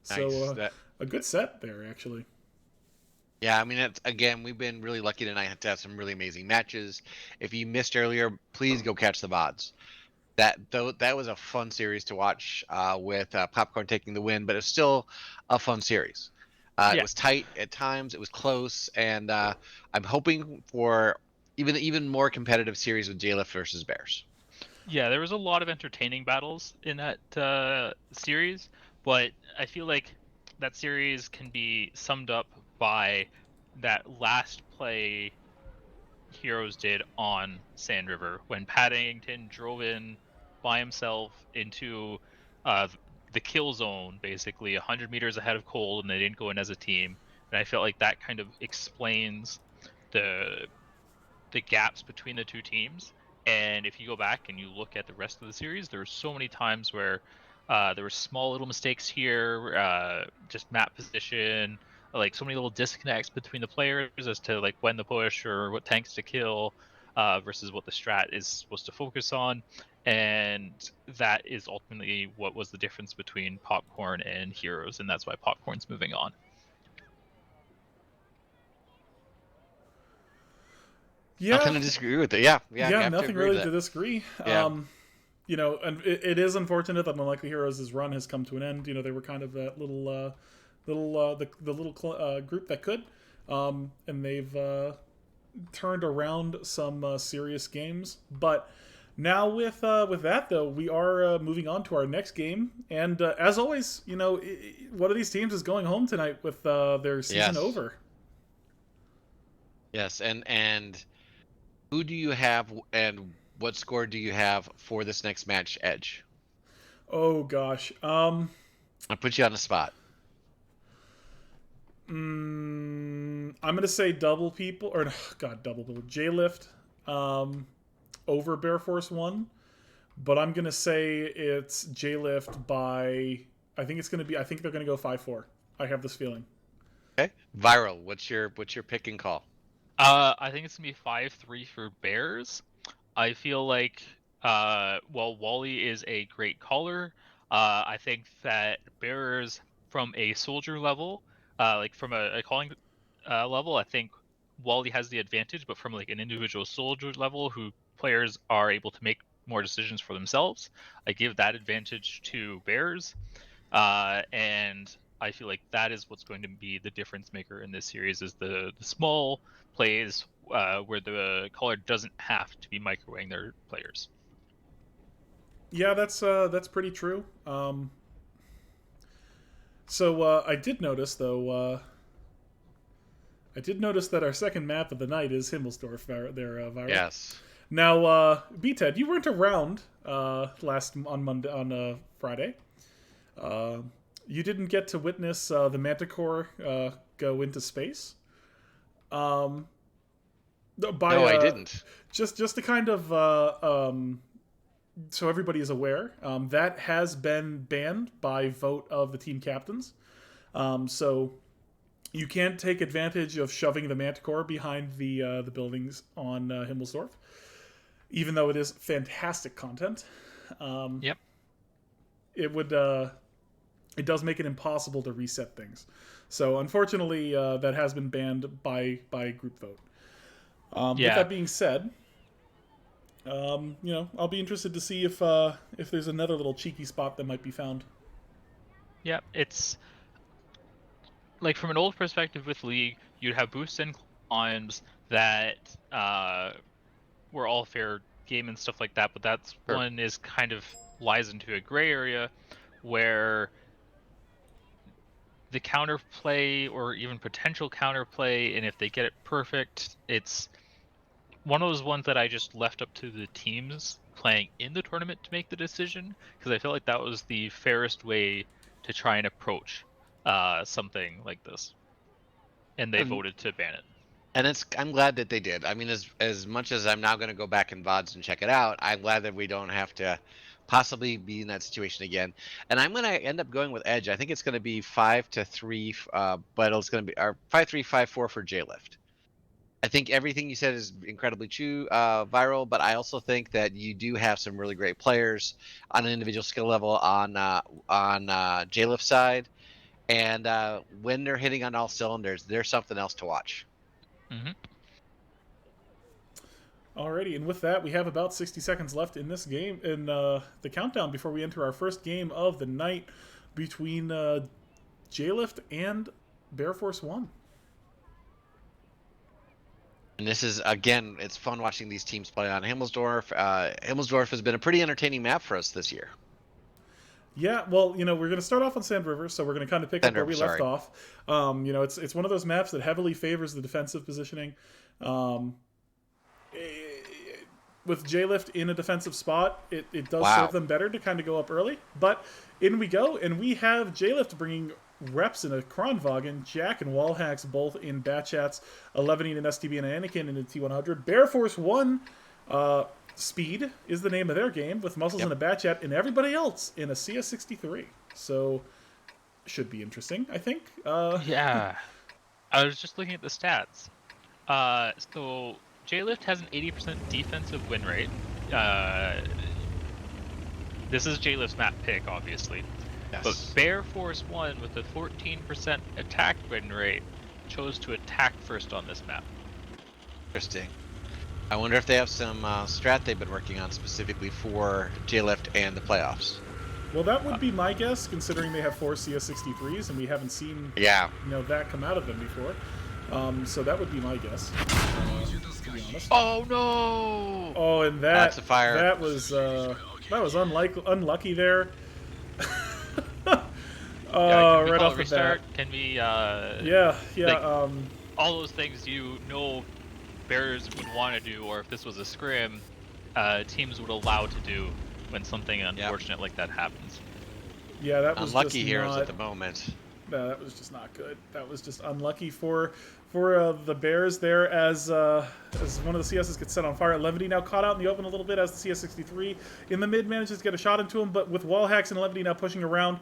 So Nice. That a good set there, actually. Yeah, I mean, it's, again, we've been really lucky tonight to have some really amazing matches. If you missed earlier, please go catch the VODs. That was a fun series to watch with Popcorn taking the win, but it's still a fun series. It Yeah, was tight at times, it was close, and I'm hoping for even more competitive series with JLift versus Bears. yeah, there was a lot of entertaining battles in that series, but I feel like that series can be summed up by that last play Heroes did on Sand River when Paddington drove in by himself into uh, the kill zone, basically 100 meters ahead of Cold, and they didn't go in as a team. And I felt like that kind of explains the gaps between the two teams. And if you go back and you look at the rest of the series, there were so many times where there were small little mistakes here, just map position, like so many little disconnects between the players as to like when to push or what tanks to kill versus what the strat is supposed to focus on. And that is ultimately what was the difference between Popcorn and Heroes, and that's why Popcorn's moving on. Yeah, Nothing to disagree with it. Yeah, I yeah, have to nothing agree with really that. to disagree. Yeah. And it is unfortunate that Unlikely Heroes' run has come to an end. They were kind of that the little group that could, and they've turned around some serious games. But now with that though, we are moving on to our next game, and as always, one of these teams is going home tonight with their season Yes. over. Yes, and who do you have, and what score do you have for this next match, Edge? Oh gosh, I'll put you on the spot. I'm gonna say double people or God double people J Lift over Bear Force 1, but I'm gonna say it's J Lift by I think they're gonna go 5-4. I have this feeling. Okay. Viral, what's your pick and call? I think it's gonna be 5-3 for Bears. I feel like while Wally is a great caller, I think that Bears from a soldier level, like from a calling level, I think Wally has the advantage, but from like an individual soldier level who players are able to make more decisions for themselves, I give that advantage to Bears. And I feel like that is what's going to be the difference maker in this series is the small plays where the caller doesn't have to be microwaving their players. Yeah, that's pretty true. So I did notice though. I did notice that our second map of the night is Himmelsdorf. There, Viral. Yes. Now, B-Ted, you weren't around last on Friday. Uh, you didn't get to witness the Manticore go into space. Um, by No, I didn't. just to kind of so everybody is aware, that has been banned by vote of the team captains. So you can't take advantage of shoving the Manticore behind the buildings on Himmelsdorf, even though it is fantastic content. Yep. It does make it impossible to reset things. So unfortunately, that has been banned by group vote. Yeah. With that being said, I'll be interested to see if there's another little cheeky spot that might be found. Yeah, it's like from an old perspective with League, you'd have boosts and climbs that were all fair game and stuff like that, but that's Sure. one is kind of lies into a gray area where the counterplay or even potential counterplay, and if they get it perfect, it's one of those ones that I just left up to the teams playing in the tournament to make the decision, because I felt like that was the fairest way to try and approach something like this. And they voted to ban it. And I'm glad that they did. I mean, as much as I'm now going to go back in VODs and check it out, I'm glad that we don't have to possibly be in that situation again. And I'm going to end up going with Edge. I think it's going to be 5-3, but it's going to be 5-3, 5-4 for J-Lift. I think everything you said is incredibly true, Viral, but I also think that you do have some really great players on an individual skill level on J-Lift side. And when they're hitting on all cylinders, there's something else to watch. Mm-hmm. Alrighty, and with that, we have about 60 seconds left in this game, in the countdown before we enter our first game of the night between J-Lift and Bear Force 1. And this is, again, it's fun watching these teams play on Himmelsdorf. Himmelsdorf has been a pretty entertaining map for us this year. Yeah, well, we're going to start off on Sand River, so we're going to kind of pick up where we left off. It's one of those maps that heavily favors the defensive positioning. With J-Lift in a defensive spot, it does serve them better to kind of go up early. But in we go, and we have J-Lift bringing reps in a Kronwagen, Jack and Wallhacks both in Batchats, 11 in STB and Anakin in a T100. Bear Force 1, Speed is the name of their game, with Muscles in a Batchat, and everybody else in a CS63. So, should be interesting, I think. Yeah. I was just looking at the stats. So J-Lift has an 80% defensive win rate. This is J-Lift's map pick, obviously. Yes. But Bear Force 1, with a 14% attack win rate, chose to attack first on this map. Interesting. I wonder if they have some strat they've been working on specifically for J-Lift and the playoffs. Well, that would be my guess, considering they have 4 CS63s, and we haven't seen that come out of them before. So that would be my guess, to be honest. Oh no! Oh, and that's a fire. That was unlucky there. Can we right call off a the restart? bat. Can we? All those things Bears would want to do, or if this was a scrim, teams would allow to do when something unfortunate like that happens. Yeah, that was unlucky just heroes at the moment. No, that was just not good. That was just unlucky for the Bears there as one of the CSs gets set on fire. Levity now caught out in the open a little bit as the CS63 in the mid manages to get a shot into him, but with Wallhacks and Levity now pushing around,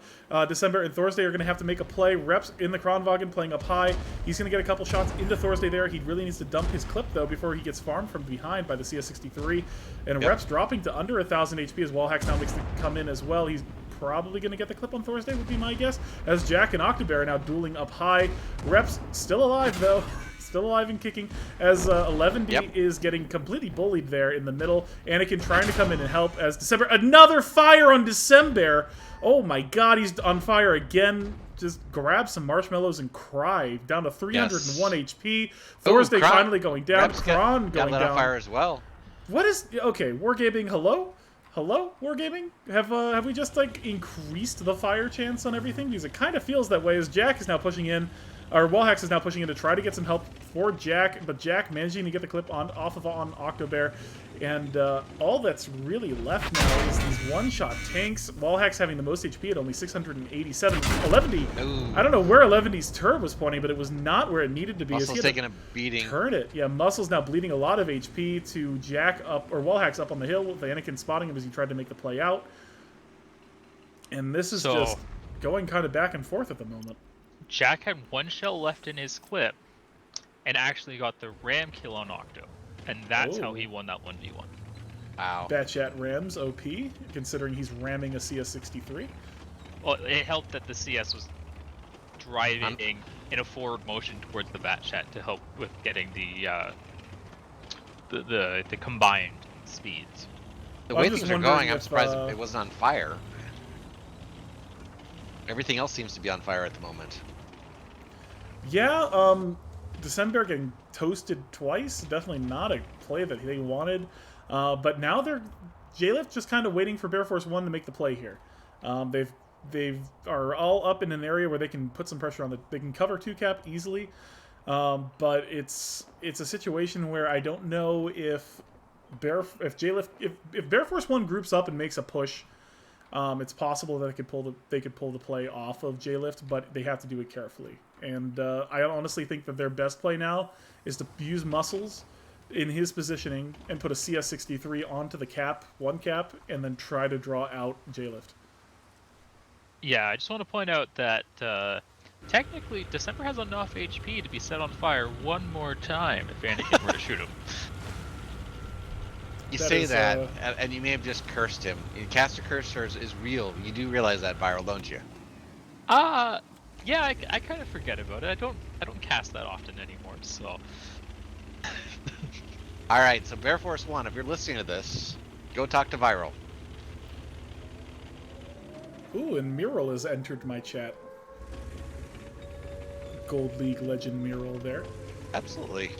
December and Thursday are going to have to make a play. Reps in the Kronwagen playing up high. He's going to get a couple shots into Thursday there. He really needs to dump his clip, though, before he gets farmed from behind by the CS63. And Reps dropping to under 1,000 HP as Wallhacks now makes the come in as well. He's probably going to get the clip on Thursday, would be my guess, as Jack and Octobear are now dueling up high. Reps still alive, though. Still alive and kicking, as 11D is getting completely bullied there in the middle. Anakin trying to come in and help as December. Another fire on December! Oh my god, he's on fire again. Just grab some marshmallows and cry. Down to 301 HP. Thursday finally going down. Kron going down. On fire as well. What is... Okay, Wargaming, hello? Hello, Wargaming? Have we just, like, increased the fire chance on everything? Because it kind of feels that way as Jack is now pushing in, or Wallhacks is now pushing in to try to get some help for Jack, but Jack managing to get the clip on Octobear. And all that's really left now is these one-shot tanks. Wallhacks having the most HP at only 687. 11D, I don't know where 11D's turret was pointing, but it was not where it needed to be. Muscle's taking a beating. Turn it. Yeah, Muscle's now bleeding a lot of HP to Jack up, or Wallhacks up on the hill with Anakin spotting him as he tried to make the play out. And this is just going kind of back and forth at the moment. Jack had one shell left in his clip and actually got the ram kill on Octo. And that's how he won that 1v1. Wow. Batchat Rams OP, considering he's ramming a CS63. Well, it helped that the CS was driving in a forward motion towards the Batchat to help with getting the combined speeds. The way things are going, I'm surprised it wasn't on fire. Everything else seems to be on fire at the moment. Yeah, December getting toasted twice. Definitely not a play that they wanted. But now they're J-Lift just kind of waiting for Bear Force 1 to make the play here. They are all up in an area where they can put some pressure on they can cover 2-cap easily. But it's a situation where I don't know if Bear Force 1 groups up and makes a push. It's possible that they could pull the play off of J-Lift, but they have to do it carefully. And I honestly think that their best play now is to use Muscles in his positioning and put a CS63 onto the cap, 1-cap, and then try to draw out J-Lift. Yeah, I just want to point out that technically December has enough HP to be set on fire one more time if Anakin were to shoot him. You say that, and you may have just cursed him. Caster Curse is real. You do realize that, Viral, don't you? Yeah, I kind of forget about it. I don't cast that often anymore. So All right, so Bear Force 1, if you're listening to this, go talk to Viral. Ooh, and Mural has entered my chat. Gold League legend Mural there. Absolutely.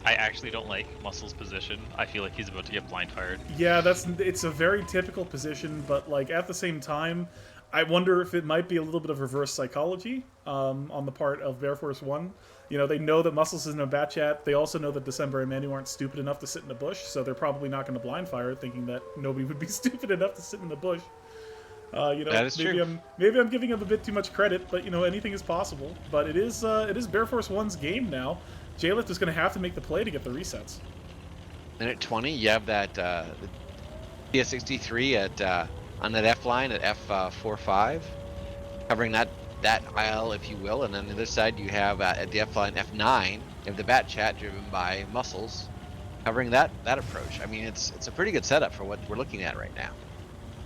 I actually don't like Muscle's position. I feel like he's about to get blind fired. Yeah, it's a very typical position, but like at the same time, I wonder if it might be a little bit of reverse psychology on the part of Bear Force One. You know, they know that Muscles is in a bat chat. They also know that December and Manu aren't stupid enough to sit in the bush, so they're probably not going to blind fire, thinking that nobody would be stupid enough to sit in the bush. You know, That is maybe true. I'm giving him a bit too much credit, but you know, anything is possible. But it is Bear Force One's game now. J-Lift is going to have to make the play to get the resets. Minute 20, you have that the DS63 at on that F line at F45, covering that aisle, if you will, and on the other side you have at the F line F9, you have the bat chat driven by Muscles, covering that approach. I mean, it's a pretty good setup for what we're looking at right now.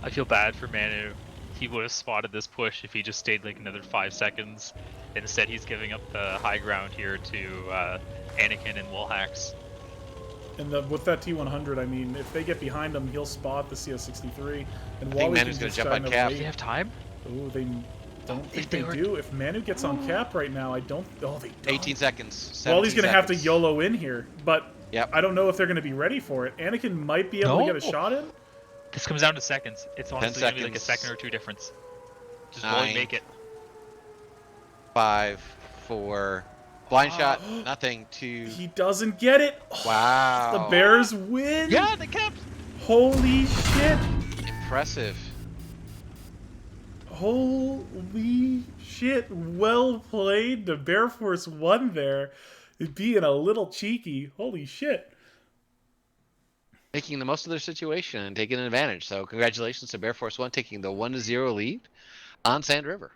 I feel bad for Manu. He would have spotted this push if he just stayed like another 5 seconds. Instead, he's giving up the high ground here to Anakin and Wallhacks. And with that T100, I mean, if they get behind him, he'll spot the CS63. And I think Wally Manu's can gonna just jump kind on of cap. Do they have time? Ooh, they don't think they were... do. If Manu gets on cap right now, I don't. Oh, they don't. 18 seconds. Wally's going to have to seconds. YOLO in here, but Yep. I don't know if they're going to be ready for it. Anakin might be able to get a shot in. This comes down to seconds. It's honestly going to be like a second or two difference. Just Wally make it. 5, 4, blind shot, nothing. 2. He doesn't get it. Wow. The Bears win. Yeah, they kept. Holy shit. Impressive. Holy shit. Well played. The Bear Force won there. Being a little cheeky. Holy shit. Making the most of their situation and taking an advantage. So congratulations to Bear Force 1 taking the 1-0 lead on Sand River.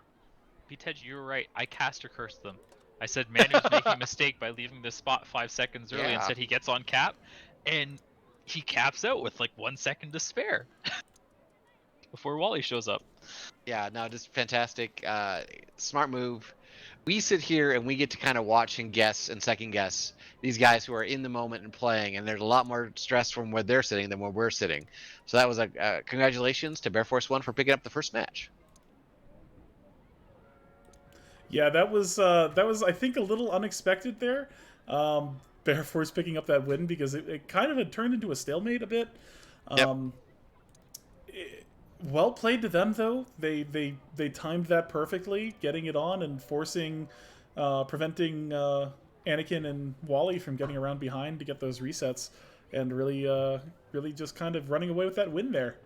B-Tej, you were right. I caster cursed them. I said Manu's making a mistake by leaving this spot 5 seconds early. Instead, he gets on cap, and he caps out with like 1 second to spare before Wally shows up. Yeah, no, just fantastic. Smart move. We sit here and we get to kind of watch and guess and second guess these guys who are in the moment and playing, and there's a lot more stress from where they're sitting than where we're sitting. So that was a congratulations to Bear Force 1 for picking up the first match. Yeah, that was I think a little unexpected there. Bear Force picking up that win because it kind of had turned into a stalemate a bit. Well played to them though. They timed that perfectly, getting it on and forcing, preventing Anakin and Wally from getting around behind to get those resets, and really just kind of running away with that win there.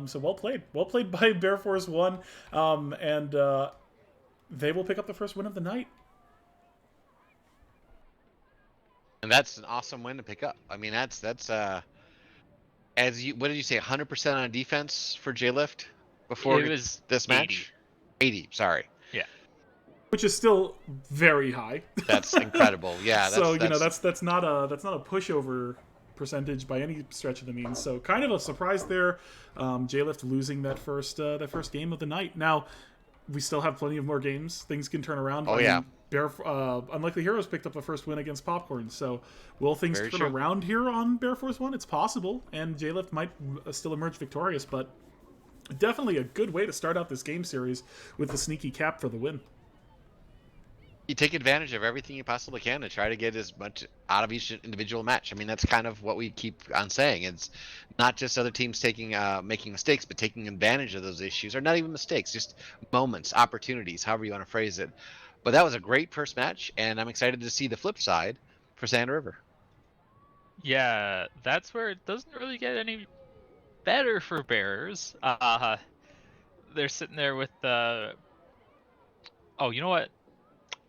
So well played by Bear Force 1, and they will pick up the first win of the night. And that's an awesome win to pick up. I mean, that's as you, what did you say, 100% on defense for J-Lift before It was this match? 80, sorry. Yeah. Which is still very high. That's incredible. Yeah. So you know that's not a pushover percentage by any stretch of the means. So kind of a surprise there. J-Lift losing that first game of the night. Now we still have plenty of more games. Things can turn around. Oh, yeah. Unlikely Heroes picked up the first win against Popcorn. So will things Very turn true. around here on Bear Force 1? It's possible, and J-Lift might still emerge victorious, but definitely a good way to start out this game series with the sneaky cap for the win. You take advantage of everything you possibly can to try to get as much out of each individual match. I mean, that's kind of what we keep on saying. It's not just other teams taking making mistakes, but taking advantage of those issues, or not even mistakes, just moments, opportunities, however you want to phrase it. But that was a great first match, and I'm excited to see the flip side for Sand River. Yeah, that's where it doesn't really get any better for Bears. They're sitting there with the. Oh, you know what?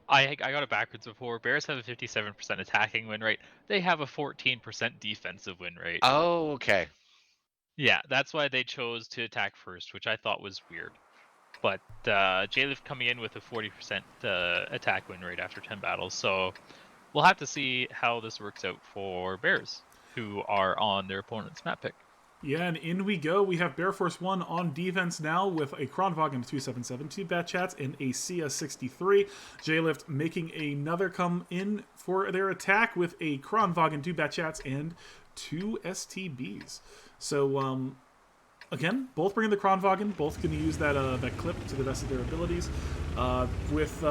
I got it backwards before. Bears have a 57% attacking win rate. They have a 14% defensive win rate. Oh, okay. Yeah, that's why they chose to attack first, which I thought was weird. But J-Lift coming in with a 40% attack win rate after 10 battles. So we'll have to see how this works out for Bears, who are on their opponent's map pick. Yeah, and in we go. We have Bear Force 1 on defense now with a Kronwagen 277, 2 Bat Chats, and a CS63. J-Lift making another come in for their attack with a Kronwagen, 2 Bat Chats, and 2 STBs. So, again, both bringing the Kronwagen, both going to use that that clip to the best of their abilities. With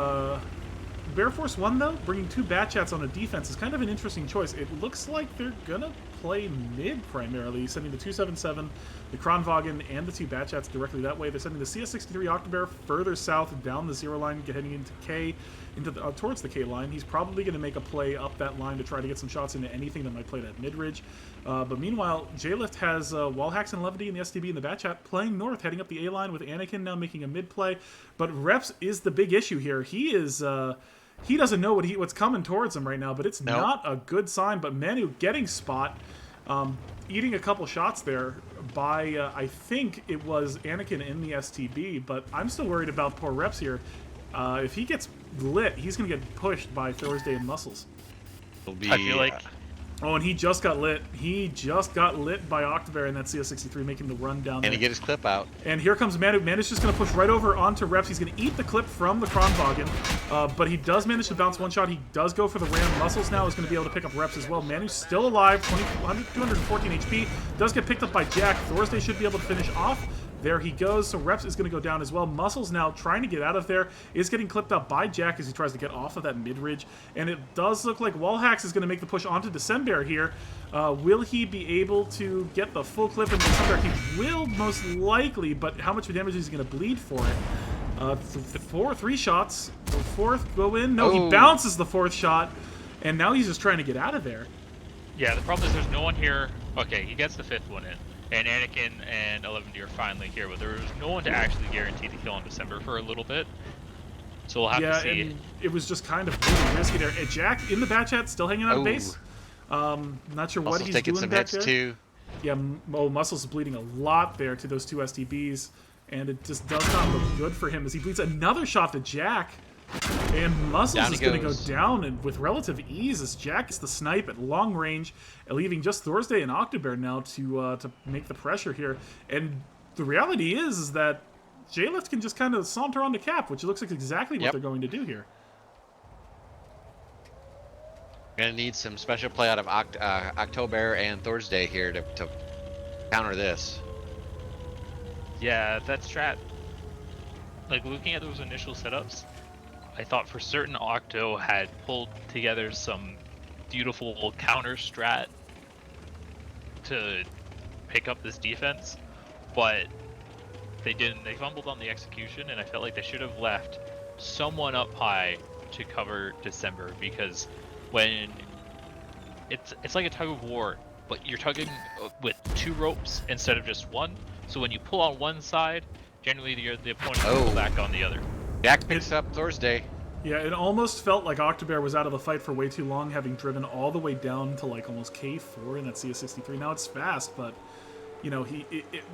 Bear Force 1, though, bringing 2 Bat Chats on a defense is kind of an interesting choice. It looks like they're going to play mid primarily, sending the 277, the Kronwagen, and the 2 Bat Chats directly that way. They're sending the CS63 Octobear further south down the 0 line, heading into K, towards the K line. He's probably going to make a play up that line to try to get some shots into anything that might play that mid-ridge. But meanwhile, J-Lift has Wallhacks and Levity and the STB and the Bat Chat playing north, heading up the A line with Anakin now making a mid-play. But Reps is the big issue here. He is... he doesn't know what's coming towards him right now, but it's not a good sign. But Manu getting spot, eating a couple shots there by, I think it was Anakin in the STB, but I'm still worried about poor Reps here. If he gets lit, he's going to get pushed by Thursday and Muscles. I feel like... Oh, and he just got lit. He just got lit by Octobear in that CS63, making the run down there. And he get his clip out. And here comes Manu. Manu's just going to push right over onto Reps. He's going to eat the clip from the Kronwagen, but he does manage to bounce one shot. He does go for the ram. Muscles now is going to be able to pick up Reps as well. Manu's still alive, 214 HP. Does get picked up by Jack. Thursday should be able to finish off. There he goes, so Reps is going to go down as well. Muscles now trying to get out of there, is getting clipped up by Jack as he tries to get off of that mid-ridge. And it does look like Wallhacks is going to make the push onto December here. Will he be able to get the full clip into December? He will most likely, but how much damage is he going to bleed for it? 3 shots. The fourth go in. No, he bounces the 4th shot, and now he's just trying to get out of there. Yeah, the problem is there's no one here. Okay, he gets the 5th one in. And Anakin and 11D are finally here, but there's no one to actually guarantee the kill in December for a little bit. So we'll have to see. And it was just kind of really risky there. And Jack in the Bat Chat, still hanging out of base. Not sure what he's doing back there. Too. Yeah, Muscles is bleeding a lot there to those 2 STBs, and it just does not look good for him as he bleeds another shot to Jack. And Muscles is going to go down and with relative ease as Jack gets the snipe at long range, leaving just Thursday and Octobear now to make the pressure here. And the reality is that J-Lift can just kind of saunter on the cap, which looks like exactly what they're going to do here. Gonna need some special play out of Octobear and Thursday here to counter this. Yeah, that strat. Like looking at those initial setups, I thought for certain Octo had pulled together some beautiful counter strat to pick up this defense, but they didn't. They fumbled on the execution, and I felt like they should have left someone up high to cover December, because when it's like a tug of war, but you're tugging with 2 ropes instead of just 1. So when you pull on one side, generally the opponent will pull back on the other. Jack picks up Thursday. Yeah, it almost felt like Octobear was out of the fight for way too long, having driven all the way down to like almost K4 in that CS63. Now it's fast, but you know,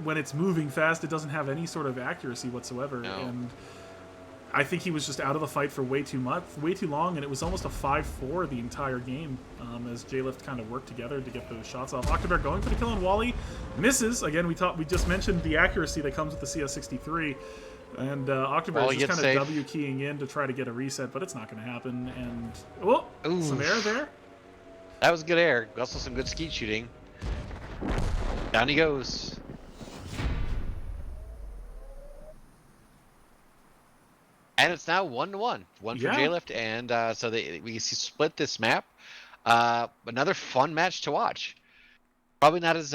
when it's moving fast, it doesn't have any sort of accuracy whatsoever. No. And I think he was just out of the fight for way too long, and it was almost a 5-4 the entire game as J-Lift kind of worked together to get those shots off. Octobear going for the kill on Wally, misses. Again, we just mentioned the accuracy that comes with the CS63. And Octobear is just kind of safe. W keying in to try to get a reset, but it's not going to happen. And some air there. That was good air. Also some good skeet shooting. Down he goes. And it's now 1-1. One for J-Lift, and so we split this map. Another fun match to watch. Probably not as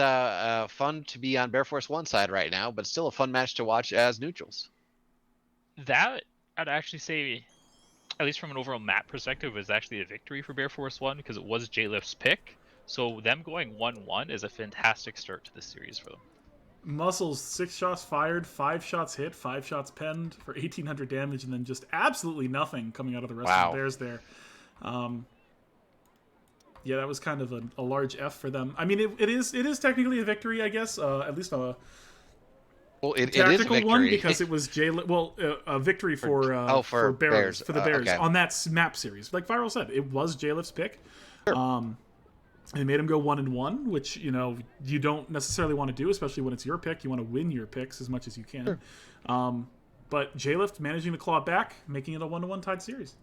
fun to be on Bear Force 1 side right now, but still a fun match to watch as neutrals. That, I'd actually say, at least from an overall map perspective, was actually a victory for Bear Force 1, because it was J-Lift's pick. So them going 1-1 is a fantastic start to this series for them. Muscles, 6 shots fired, 5 shots hit, 5 shots penned for 1,800 damage, and then just absolutely nothing coming out of the rest of the Bears there. Yeah, that was kind of a large F for them. I mean, it is technically a victory, I guess. At least a tactical one, because it was a victory for Bears okay. on that map series. Like Viral said, it was J-Lift's pick. Sure. They made him go 1-1, which you don't necessarily want to do, especially when it's your pick. You want to win your picks as much as you can. Sure. But J-Lift managing to claw back, making it a 1-1 tied series.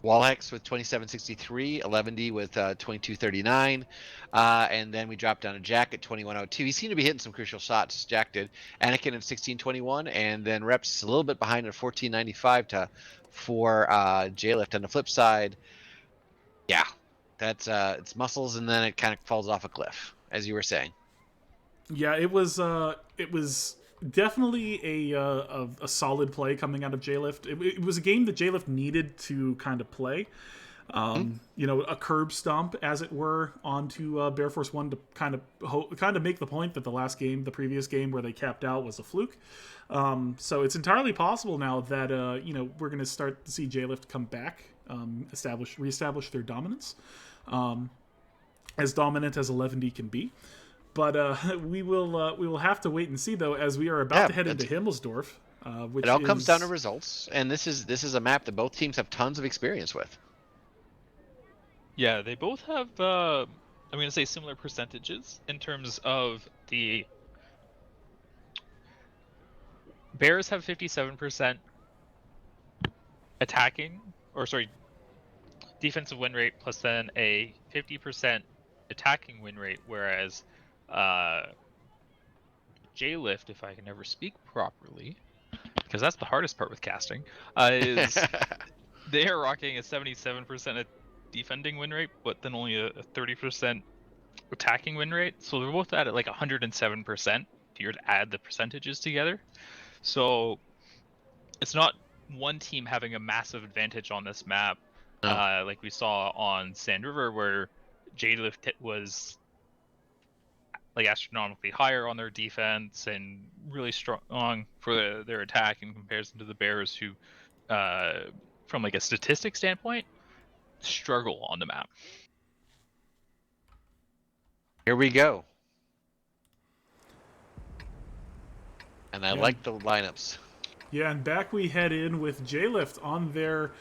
Wallhex with 27.63, Elevendy with 22.39, and then we dropped down to Jack at 21.02. He seemed to be hitting some crucial shots. Jack did. Anakin at 16.21, and then Reps a little bit behind at 14.95 for J-Lift. On the flip side, yeah, that's it's muscles, and then it kind of falls off a cliff, as you were saying. Yeah, it was definitely a solid play coming out of J-Lift. It was a game that J-Lift needed to kind of play. A curb stomp, as it were, onto Bear Force One to kind of make the point that the previous game where they capped out, was a fluke. So it's entirely possible now that we're going to start to see J-Lift come back, reestablish their dominance, as dominant as 11D can be. But we will have to wait and see, though, as we are about to head into Himmelsdorf. Which it all comes down to results, and this is a map that both teams have tons of experience with. Yeah, they both have, I'm going to say, similar percentages in terms of the Bears have 57% defensive win rate, plus then a 50% attacking win rate, whereas J-Lift, if I can ever speak properly, because that's the hardest part with casting, is they are rocking a 77% defending win rate, but then only a 30% attacking win rate. So they're both at like 107% if you were to add the percentages together. So it's not one team having a massive advantage on this map, like we saw on Sand River, where J-Lift was like astronomically higher on their defense and really strong for their attack in comparison to the Bears, who, from like a statistic standpoint, struggle on the map. Here we go. And I like the lineups. Yeah, and back we head in with J-Lift on their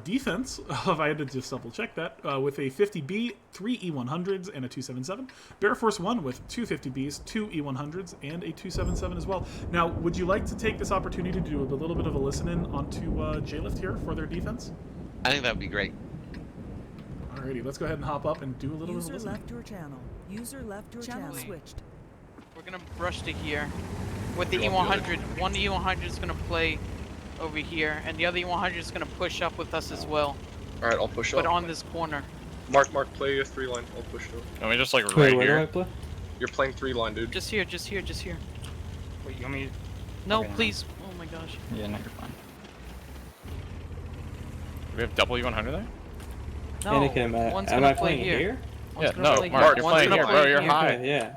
defense of, I had to just double check that, with a 50B, 3 E100s, and a 277. Bear Force 1 with 2 50Bs, 2 E100s, and a 277 as well. Now, would you like to take this opportunity to do a little bit of a listen-in onto J-Lift here for their defense? I think that would be great. Alrighty, let's go ahead and hop up and do a little bit of User listening. left your channel. User left your channel. Switched. We're gonna rush to here with the E100. One E100 is gonna play over here, and the other E100 is gonna push up with us as well. All right, I'll push up. But on this corner. Mark, play a 3 line. I'll push up. Can we just like right here? Do I play? You're playing 3 line, dude. Just here. Wait, you want me? No, okay, please. No. Oh my gosh. Yeah, no, you're fine. Do we have double E100 there? No. Anakin, One's am gonna I play playing here. Yeah, One's gonna no, play Mark, here. you're One's playing gonna here, play bro. You're here. high. Okay, yeah.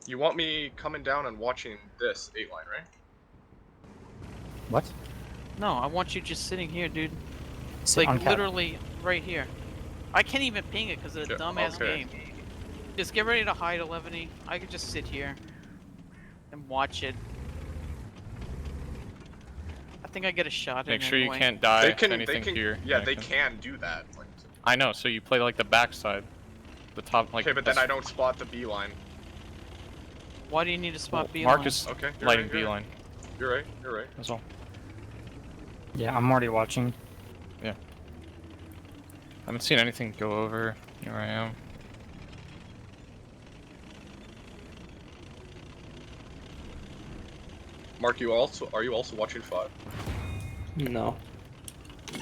You want me coming down and watching this 8 line, right? What? No, I want you just sitting here, dude. It's Sit like on cap. literally right here. I can't even ping it because of the dumbass game. Just get ready to hide 11. I could just sit here and watch it. I think I get a shot in Make sure anyway. you can't die They can, if anything here. yeah, they can do that. Like, I know, so you play like the backside. The top, like. okay, but then I don't spot the B line. Why do you need to spot B line? Mark is Okay, lighting right, B line. You're right, you're right. That's all. Yeah, I'm already watching. Yeah. I haven't seen anything go over. Here I am. Mark, are you also watching 5? No. I'm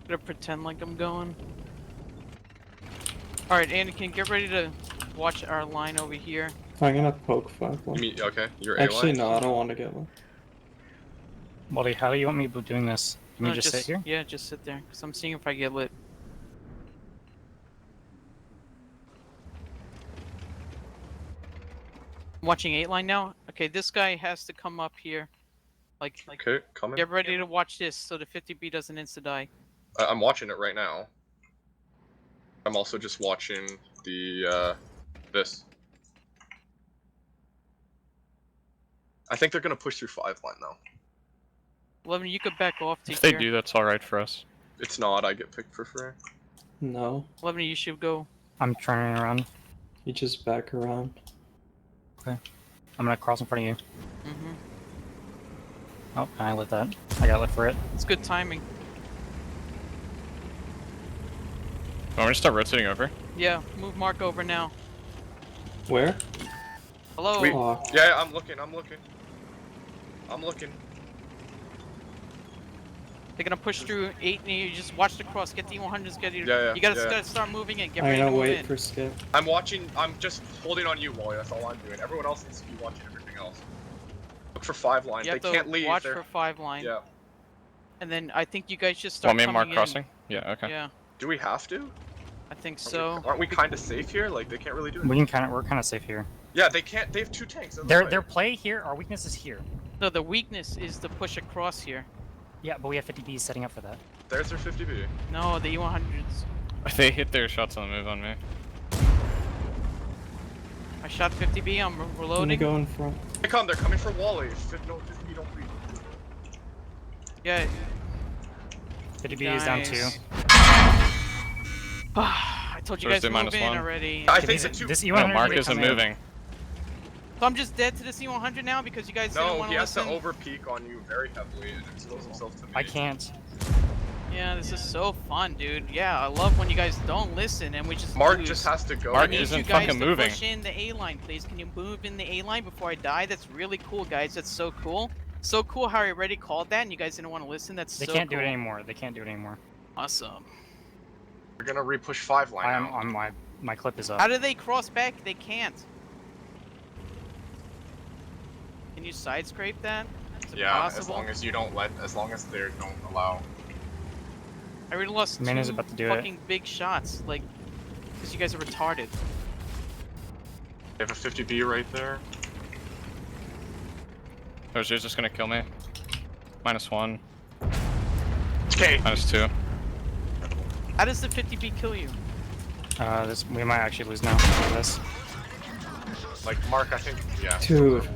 gonna pretend like I'm going. Alright, Anakin, get ready to watch our line over here. I'm gonna poke 5 one. You mean, okay, you're Actually, A line? no, I don't want to get one. Molly, how do you want me doing this? Can No, we just sit here? Yeah, just sit there, because I'm seeing if I get lit. I'm watching 8 line now. Okay, this guy has to come up here. Like Okay, coming. get ready to watch this so the 50B doesn't insta-die. I'm watching it right now. I'm also just watching the, this. I think they're gonna push through 5 line though. 11, you could back off to If here. they do, that's alright for us. it's not, I get picked for free. No. 11, you should go. I'm turning around. You just back around. Okay. I'm gonna cross in front of you. Mm-hmm. Oh, I lit that. I got lit for it. It's good timing. Want me to start rotating over? Yeah, move Mark over now. Where? Hello? Yeah, I'm looking. They're gonna push through 8, and you just watch the cross. Get the 100s. You gotta start moving and get ready to move in. For Skip. I'm watching, I'm just holding on you, Wally, that's all I'm doing. Everyone else needs to be watching everything else. Look for 5 lines, they can't leave. Watch for 5 line. Yeah. And then I think you guys just start Want me and coming Mark crossing? Yeah, okay. Yeah. Do we have to? I think so. Aren't we kind of safe here? Like, they can't really do it. We're kind of safe here. Yeah, they can't, they have 2 tanks. Their play here, our weakness is here. No, the weakness is to push across here. Yeah, but we have 50Bs setting up for that. There's their 50B. No, the E100s. They hit their shots on the move on me. I shot 50B, I'm reloading. Go in front. They're coming for Wally. No, 50B don't leave. Yeah. 50B is down 2. I told you guys to move in already. I think this No, Mark isn't moving. So I'm just dead to this E100 now because you guys didn't want to listen? No, he has to over-peek on you very heavily and expose himself to me. I can't. Yeah, this is so fun, dude. Yeah, I love when you guys don't listen and we just Mark lose. just has to go. Mark isn't fucking moving. Push in the A line, please. Can you move in the A line before I die? That's really cool, guys. That's so cool. So cool how I already called that and you guys didn't want to listen. That's so cool. They can't do it anymore. They can't do it anymore. Awesome. We're gonna re-push 5 line I'm now. on my clip is up. How do they cross back? They can't. Can you side scrape that? Is it possible? As long as you don't as long as they don't allow. I already lost Mana's 2 about to do fucking big shots, like, because you guys are retarded. They have a 50B right there. Those dudes just gonna kill me. -1. Okay. -2. How does the 50B kill you? We might actually lose now for this. Like, Mark, I think, yeah. Dude.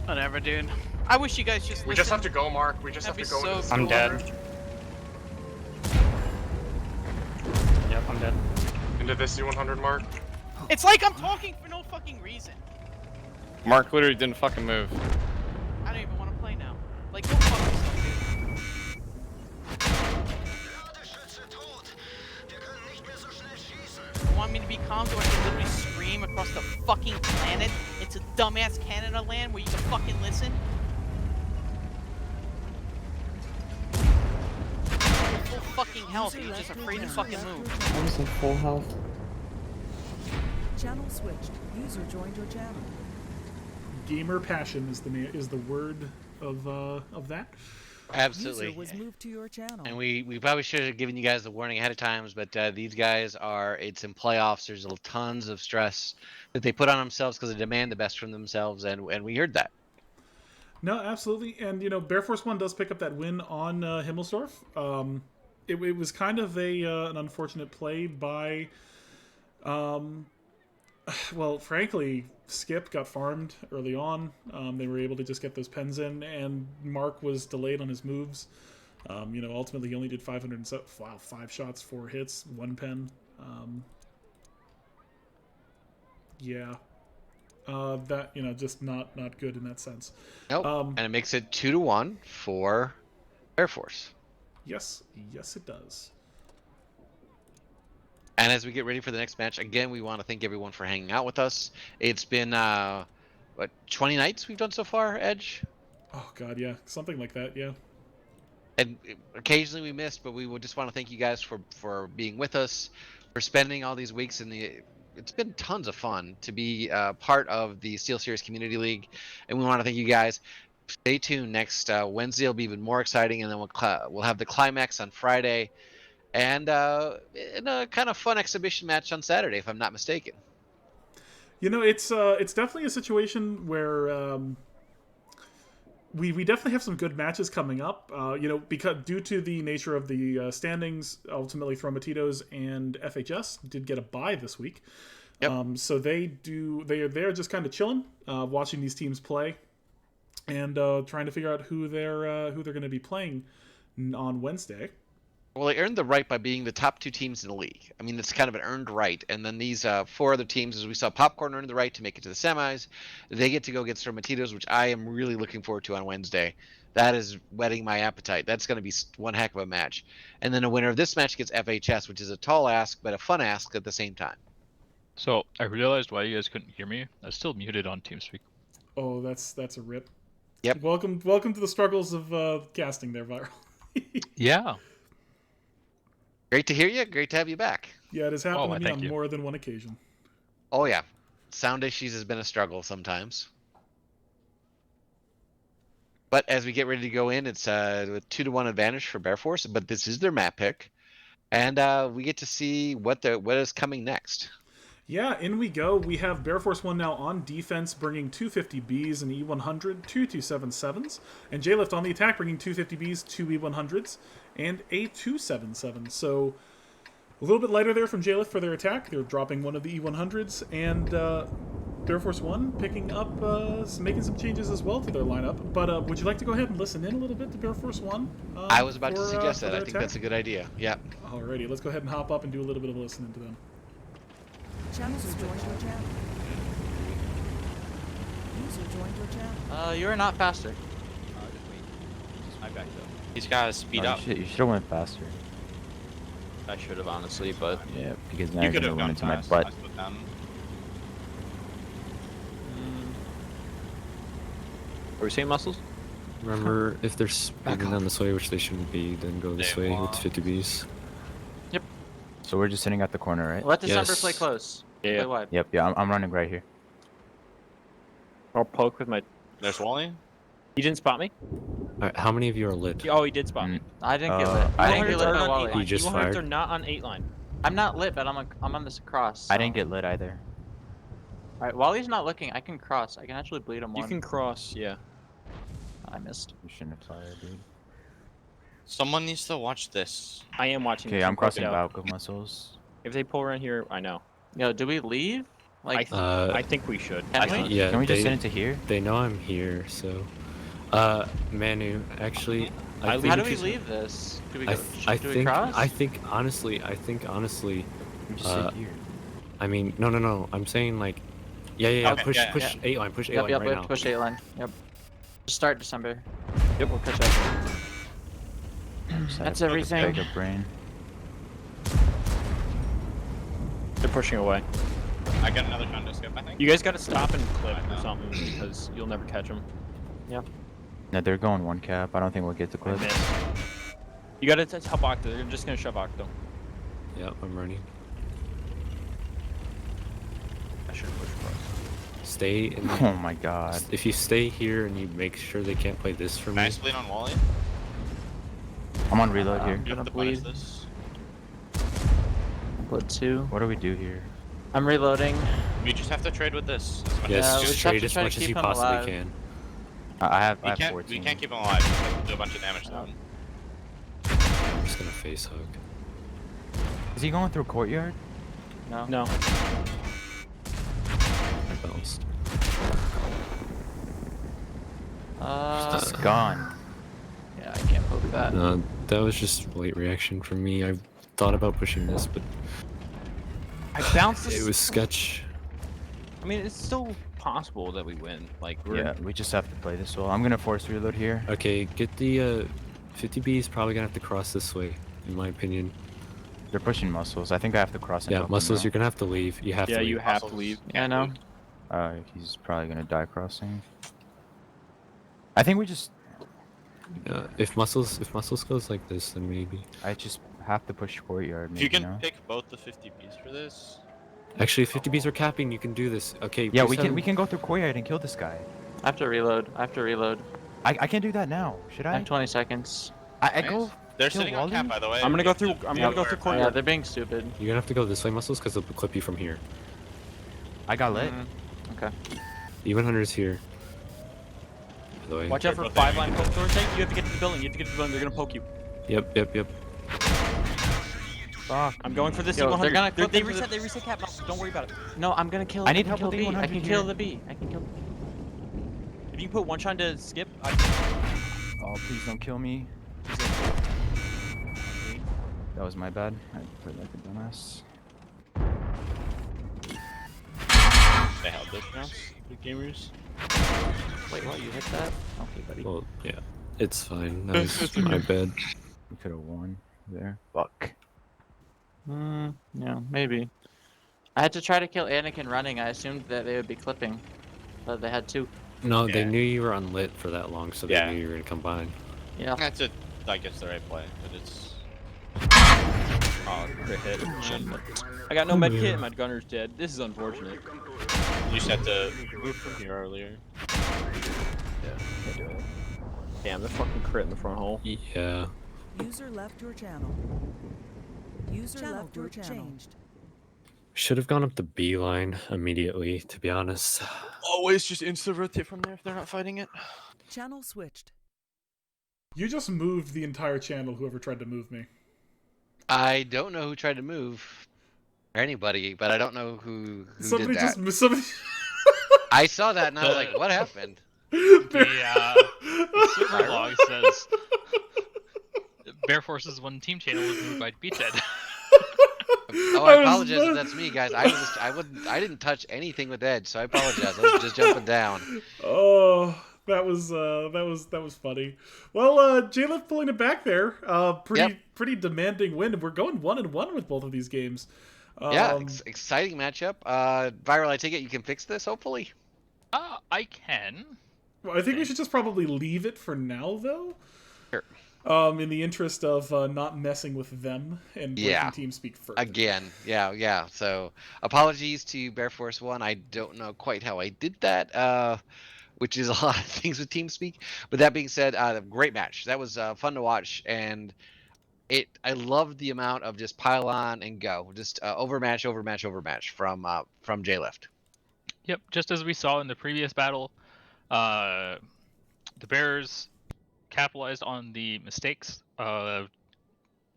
Whatever, dude. I wish you guys just We just have to go, Mark. We just have to go into this. I'm dead. Yep, I'm dead. Into this C100, Mark. It's like I'm talking for no fucking reason. Mark literally didn't fucking move. I don't even want to play now. Like, go fuck yourself, dude. You want me to be calm so I can literally scream across the fucking planet into dumbass Canada land where you can fucking listen? Full fucking health, and you're just afraid to fucking move. I was in full health. Channel switched. User joined your channel. Gamer passion is the word of that. Absolutely. User was moved to your channel. And we probably should have given you guys the warning ahead of times, but these guys it's in playoffs. There's tons of stress that they put on themselves because they demand the best from themselves, and we heard that. No, absolutely. And, Bear Force 1 does pick up that win on Himmelsdorf. It was kind of an unfortunate play by, well, frankly, Skip got farmed early on. They were able to just get those pens in, and Mark was delayed on his moves. Ultimately he only did 5 shots, 4 hits, 1 pen. Yeah. That, just not good in that sense. Nope. And it makes it 2-1 for Air Force. Yes, it does. And as we get ready for the next match, again, we want to thank everyone for hanging out with us. It's been, 20 nights we've done so far, Edge? Oh, God, yeah. Something like that, yeah. And occasionally we missed, but we would just want to thank you guys for being with us, for spending all these weeks in the... It's been tons of fun to be part of the SteelSeries Community League, and we want to thank you guys. Stay tuned. Next Wednesday will be even more exciting, and then we'll have the climax on Friday, and in a kind of fun exhibition match on Saturday, if I'm not mistaken. It's definitely a situation where we definitely have some good matches coming up. Because due to the nature of the standings, ultimately Thromatitos and FHS did get a bye this week. Yep. So they're just kind of chilling, watching these teams play, and trying to figure out who they're going to be playing on Wednesday. Well, they earned the right by being the top 2 teams in the league. I mean, it's kind of an earned right. And then these 4 other teams, as we saw, Popcorn earned the right to make it to the semis. They get to go against Stormatitos, which I am really looking forward to on Wednesday. That is whetting my appetite. That's going to be one heck of a match. And then a winner of this match gets FHS, which is a tall ask, but a fun ask at the same time. So I realized why you guys couldn't hear me. I was still muted on TeamSpeak. Oh, that's a rip. Yep. Welcome to the struggles of casting there, Viral. Yeah. Great to hear you. Great to have you back. Yeah, it has happened to me on more than one occasion. Oh, yeah. Sound issues has been a struggle sometimes. But as we get ready to go in, it's with 2-1 advantage for Bear Force, but this is their map pick. And we get to see what is coming next. Yeah, in we go. We have Bear Force 1 now on defense, bringing 250Bs and E100, 2 277s, and J-Lift on the attack, bringing 250Bs, 2 E100s, and a 277. So a little bit lighter there from J-Lift for their attack. They're dropping one of the E100s, and Bear Force 1 picking up, making some changes as well to their lineup. But would you like to go ahead and listen in a little bit to Bear Force 1? I was about to suggest that. I think that's a good idea. Yeah. Alrighty, let's go ahead and hop up and do a little bit of listening to them. Channels has joined your channel. User joined your channel. You are not faster. Just wait. Just my back though. He's gotta speed up. You should have went faster. I should have honestly, but yeah, because now you're gonna run into my butt. Are we saying muscles? Remember, if they're speeding down this way, which they shouldn't be, then go this way with 50Bs. Yep. So we're just sitting at the corner, right? Let December play close. Yeah. Play wide. Yep, yeah, I'm running right here. I'll poke with my... There's Wally. He didn't spot me? Alright, how many of you are lit? Oh, he did spot me. I didn't get lit. I didn't get lit by Wally. He just fired. They're not on 8 line. I'm not lit, but I'm on this cross. So. I didn't get lit either. Alright, Wally's not looking. I can cross. I can actually bleed him one. You can cross, yeah. I missed. You shouldn't have fired, dude. Someone needs to watch this. I am watching. Okay, I'm crossing back with muscles. If they pull around here, I know. Yo, do we leave? Like, I think we should. Yeah, can we just send it to here? They know I'm here, so. Manu, actually, how do we leave this? Do we go? Do we cross? I think honestly. We just sit here. I mean, no. I'm saying like, yeah. Okay, push 8 line, push 8 line Yep, right now. push 8 line. Yep. Start December. Yep, we'll catch up. That's everything. Bag of brain. They're pushing away. I got another condo skip, I think. You guys gotta stop and clip or something because you'll never catch them. Yeah. No, they're going 1 cap. I don't think we'll get the clip. You gotta help Octo. They're just gonna shove Octo. Yep, I'm running. I should push across. Stay in. Oh my god. If you stay here and you make sure they can't play this for me. Nice bleed on Wally. I'm on reload here. I'm gonna bleed. This. Blood 2. What do we do here? I'm reloading. We just have to trade with this. Yes, we just just have trade to as try to much as keep you him possibly alive. can. I have We 14. can't keep him alive. We have to do a bunch of damage to him. I'm just gonna face hug. Is he going through courtyard? No. No. I bounced. It's gone. Yeah, I can't poke that. No, that was just late reaction from me. I thought about pushing this, but I bounced this. it was sketch. I mean, it's still possible that we win. Like, Yeah, we just have to play this well. I'm gonna force reload here. Okay, get the 50B is probably gonna have to cross this way, in my opinion. They're pushing muscles. I think I have to cross. Yeah, muscles. You're gonna have to leave. You have to. Yeah, leave. you have to leave. Yeah, I know. He's probably gonna die crossing. I think we just. If muscles goes like this, then maybe. I just have to push courtyard. If you can pick both the 50Bs for this. Actually, if 50Bs are capping, you can do this. Okay. Yeah, we can go through courtyard and kill this guy. I have to reload. I can't do that now. Should I? I have 20 seconds. I go. They're sitting on cap, by the way. I'm gonna go through. I'm gonna go through courtyard. Yeah, they're being stupid. You're gonna have to go this way, muscles, because they'll clip you from here. I got lit. Okay. Even Hunter's here. By the way. Watch out for 5 line poke doors. You have to get to the building. You have to get to the building. They're gonna poke you. Yep. Fuck. I'm going for this. Yo, E100. they're gonna They clip reset. the- They reset cap. No, don't worry about it. No, I'm gonna kill. I need help kill with the the B. I 100 can here. kill the B. I can kill. If you can put one shot to skip, Oh, please don't kill me. That was my bad. I played like a dumbass. They held those rounds, the gamers. Wait, what? You hit that? Okay, buddy. Well, yeah. It's fine. That was my bad. We could have won there. Fuck. Yeah, maybe. I had to try to kill Anakin running. I assumed that they would be clipping, but they had two. No, they knew you were unlit for that long, so they knew you were gonna combine. Yeah. That's a, I guess, the right play, but it's. Oh, crit hit. I got no med kit and my gunner's dead. This is unfortunate. You just had to move from here earlier. Yeah, can't do it. Damn, the fucking crit in the front hole. Yeah. User left your channel. User left your channel. Changed. Should have gone up the B line immediately, to be honest. Always just insta-rotate from there if they're not fighting it. Channel switched. You just moved the entire channel, whoever tried to move me. I don't know who tried to move or anybody, but I don't know who somebody did that. Somebody. I saw that and I was like, what happened? The server log says Bear Force's one team channel was moved by Beachhead. Oh, I apologize if that's me, guys. I didn't touch anything with Edge, so I apologize. I was just jumping down. Oh, that was funny. Well, J-Lift pulling it back there. Pretty demanding win. We're going 1-1 with both of these games. Yeah, exciting matchup. Viral, I take it you can fix this, hopefully. I can. Well, I think we should just probably leave it for now, though. Sure. In the interest of not messing with them and breaking TeamSpeak further. Again, yeah. So apologies to Bear Force 1. I don't know quite how I did that, which is a lot of things with TeamSpeak. But that being said, great match. That was fun to watch, and I loved the amount of just pile on and go, just overmatch from J-Lift. Yep, just as we saw in the previous battle, the Bears capitalized on the mistakes of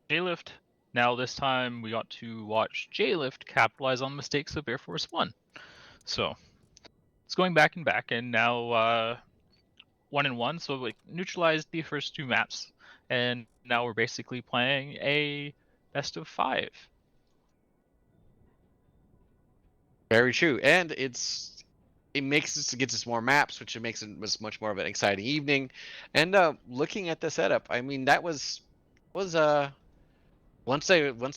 J-Lift. Now this time we got to watch J-Lift capitalize on the mistakes of Air Force 1. So it's going back and back, and now 1-1. So we neutralized the first two maps, and now we're basically playing a best of 5. Very true, and it gets us more maps, which makes it much more of an exciting evening. And looking at the setup, I mean, that was once the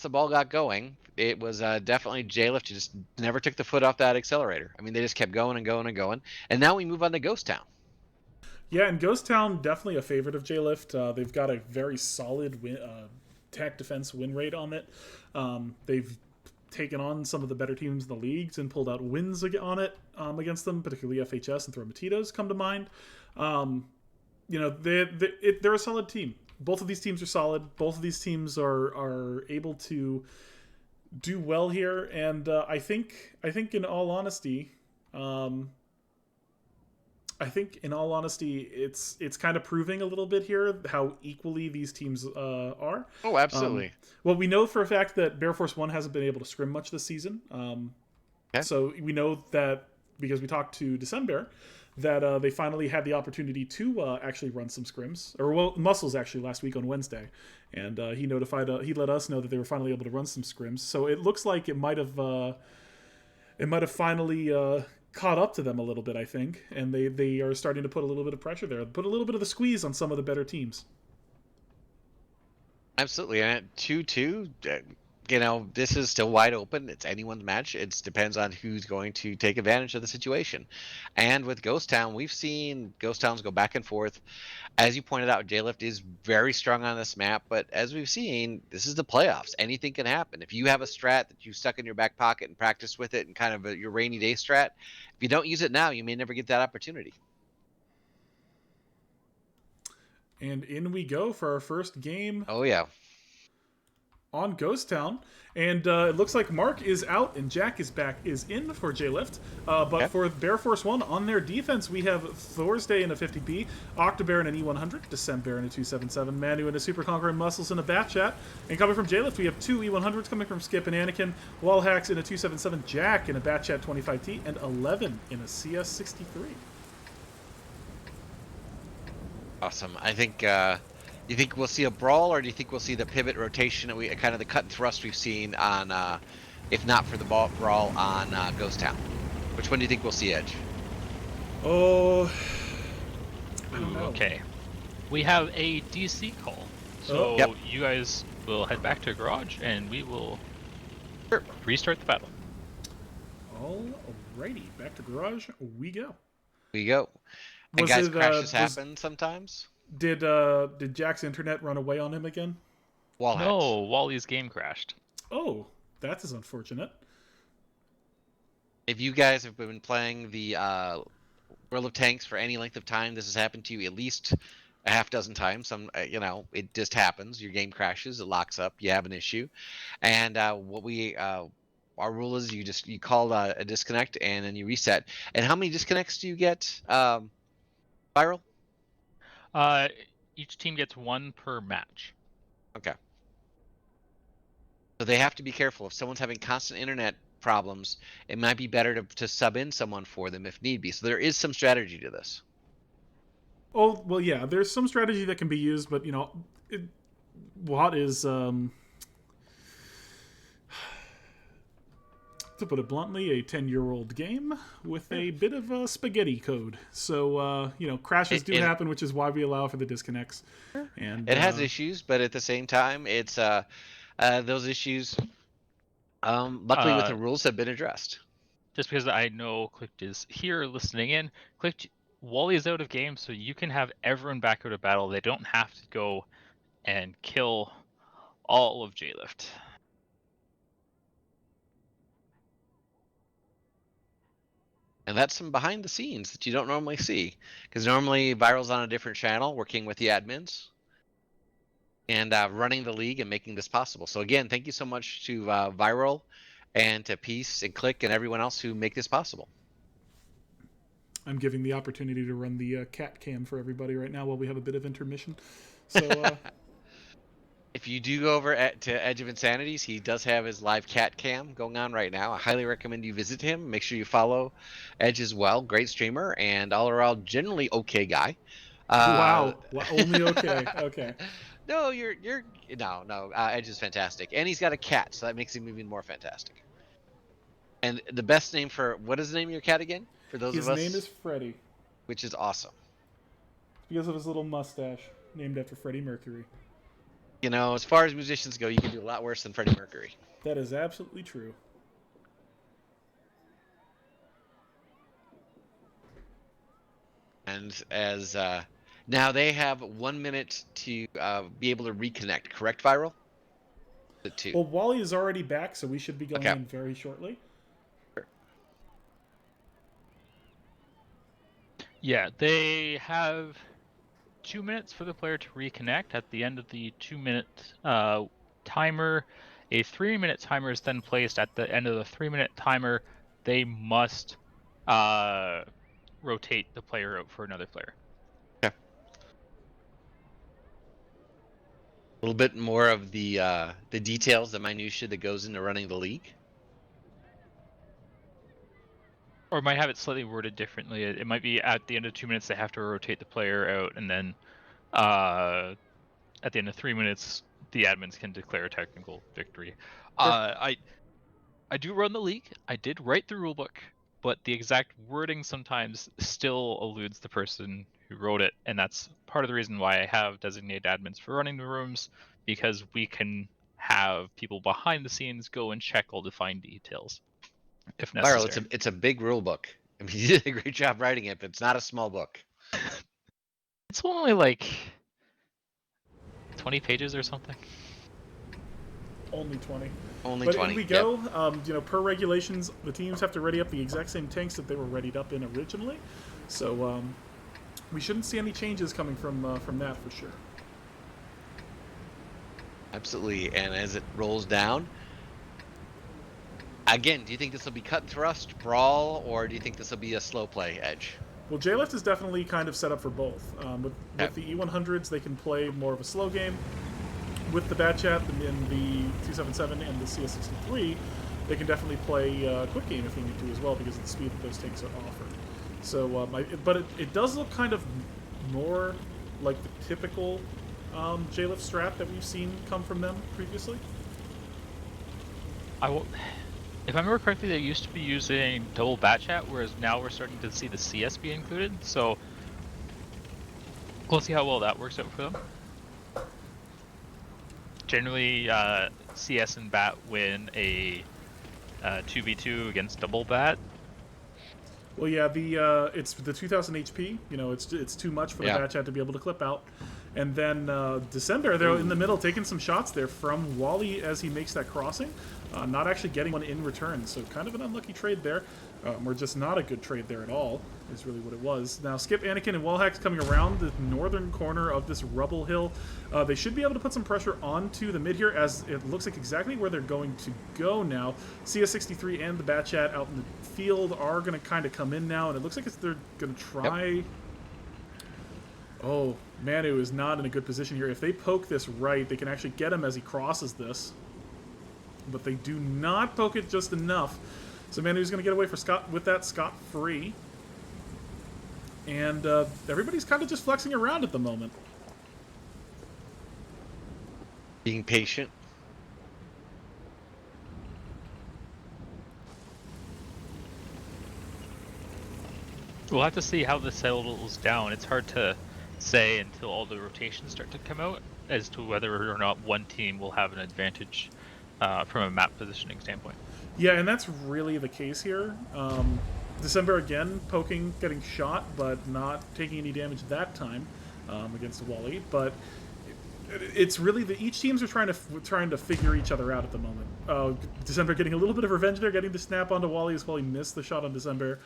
ball got going, it was definitely J-Lift just never took the foot off that accelerator. I mean, they just kept going and going and going, and now we move on to Ghost Town. Yeah, and Ghost Town definitely a favorite of J-Lift. They've got a very solid tech defense win rate on it. They've taken on some of the better teams in the leagues and pulled out wins on it against them, particularly FHS and Thromatitos come to mind. They're a solid team. Both of these teams are solid. Both of these teams are able to do well here, and I think in all honesty, it's kind of proving a little bit here how equally these teams are. Oh, absolutely. Well, we know for a fact that Bear Force 1 hasn't been able to scrim much this season. So we know that because we talked to December, that they finally had the opportunity to actually run some scrims. Muscles actually last week on Wednesday. And he let us know that they were finally able to run some scrims. So it looks like it might have finally caught up to them a little bit, I think, and they are starting to put a little bit of pressure there, put a little bit of the squeeze on some of the better teams. Absolutely, and at 2-2, this is still wide open. It's anyone's match. It depends on who's going to take advantage of the situation. And with Ghost Town, we've seen Ghost Towns go back and forth. As you pointed out, J-Lift is very strong on this map, but as we've seen, this is the playoffs. Anything can happen. If you have a strat that you stuck in your back pocket and practice with it and kind of your rainy day strat, if you don't use it now, you may never get that opportunity. And in we go for our first game. Oh, yeah. On Ghost Town, and it looks like Mark is out and Jack is in for J-Lift, but for Bear Force 1 on their defense we have Thursday in a 50B, Octobear in an E100, December in a 277, Manu in a Super Conqueror, and Muscles in a Bat Chat. And coming from J-Lift we have 2 E100s coming from Skip and Anakin, Wallhacks in a 277, Jack in a Bat Chat 25T, and 11 in a CS63. Awesome. I think Do you think we'll see a brawl, or do you think we'll see the pivot rotation that kind of the cut and thrust we've seen on, if not for the brawl on Ghost Town? Which one do you think we'll see, Edge? Oh, I don't Ooh, know. okay. We have a DC call. So Yep. you guys will head back to garage and we will restart the battle. Alrighty, back to garage we go. We go. And Was guys, it, crashes happen sometimes. Did Jack's internet run away on him again? Wall hacks. No, Wally's game crashed. Oh, that is unfortunate. If you guys have been playing the World of Tanks for any length of time, this has happened to you at least a half dozen times. Some, you know, it just happens. Your game crashes, it locks up, you have an issue, and what we our rule is you call a disconnect and then you reset. And how many disconnects do you get, Viral? Each team gets one per match. Okay. So they have to be careful. If someone's having constant internet problems, it might be better to sub in someone for them if need be. So there is some strategy to this. Oh, well, yeah, there's some strategy that can be used, but, you know, what is, to put it bluntly, a 10-year-old game with a bit of spaghetti code. So, you know, crashes do happen, which is why we allow for the disconnects. And it has issues, but at the same time, it's those issues, luckily with the rules, have been addressed. Just because I know Clicked is here listening in, Clicked, Wally is out of game, so you can have everyone back out of battle. They don't have to go and kill all of J-Lift. And that's some behind the scenes that you don't normally see, because normally Viral's on a different channel working with the admins and running the league and making this possible. So again, thank you so much to Viral and to Peace and Click and everyone else who make this possible. I'm giving the opportunity to run the cat cam for everybody right now while we have a bit of intermission. So, if you do go over to Edge of Insanities, he does have his live cat cam going on right now. I highly recommend you visit him. Make sure you follow Edge as well. Great streamer and all around generally okay guy. Wow, only okay. Okay. No, no. Edge is fantastic, and he's got a cat, so that makes him even more fantastic. And the best name for what is the name of your cat again? For those His of us, name is Freddy, which is awesome because of his little mustache, named after Freddie Mercury. You know, as far as musicians go, you can do a lot worse than Freddie Mercury. That is absolutely true. And as now they have 1 minute to be able to reconnect. Correct, Viral? The two. Well, Wally is already back, so we should be going in very shortly. Yeah, they have 2 minutes for the player to reconnect. At the end of the 2-minute timer, a 3-minute timer is then placed. At the end of the 3-minute timer, they must rotate the player out for another player. Okay. A little bit more of the details, the minutia that goes into running the league. Or might have it slightly worded differently. It might be at the end of 2 minutes they have to rotate the player out, and then at the end of 3 minutes the admins can declare a technical victory. I do run the league. I did write the rulebook, but the exact wording sometimes still eludes the person who wrote it, and that's part of the reason why I have designated admins for running the rooms, because we can have people behind the scenes go and check all the fine details if necessary. Viral, it's a big rule book. I mean, you did a great job writing it, but it's not a small book. It's only like 20 pages or something. Only 20. Only but 20. in we go. You know, per regulations, the teams have to ready up the exact same tanks that they were readied up in originally. So we shouldn't see any changes coming from that for sure. Absolutely. And as it rolls down, again, do you think this will be cut and thrust, brawl, or do you think this will be a slow play Edge? Well, J-Lift is definitely kind of set up for both. With the E100s, they can play more of a slow game. With the Bat Chat and the 277 and the CS63, they can definitely play a quick game if they need to as well, because of the speed that those tanks are offered. So, but it does look kind of more like the typical J-Lift strat that we've seen come from them previously? If I remember correctly, they used to be using double bat chat, whereas now we're starting to see the CS be included. So we'll see how well that works out for them. Generally, CS and bat win a 2v2 against double bat. Well, yeah, it's the 2000 HP. You know, it's too much for the bat chat to be able to clip out. And then December, they're in the middle, taking some shots there from Wally as he makes that crossing. Not actually getting one in return, so kind of an unlucky trade there. Or just not a good trade there at all, is really what it was. Now, Skip, Anakin, and Wellhacks coming around the northern corner of this rubble hill. They should be able to put some pressure onto the mid here, as it looks like exactly where they're going to go now. CS63 and the Bat Chat out in the field are going to kind of come in now, and it looks like they're going to try... Yep. Oh, Manu is not in a good position here. If they poke this right, they can actually get him as he crosses this. But they do not poke it just enough. So Manu's going to get away with that scot-free. And everybody's kind of just flexing around at the moment. Being patient. We'll have to see how this settles down. It's hard to say until all the rotations start to come out as to whether or not one team will have an advantage from a map positioning standpoint. Yeah, and that's really the case here. December again poking, getting shot, but not taking any damage that time against Wally. But it's really each teams are trying to figure each other out at the moment. December getting a little bit of revenge there, getting the snap onto Wally as well. He missed the shot on December,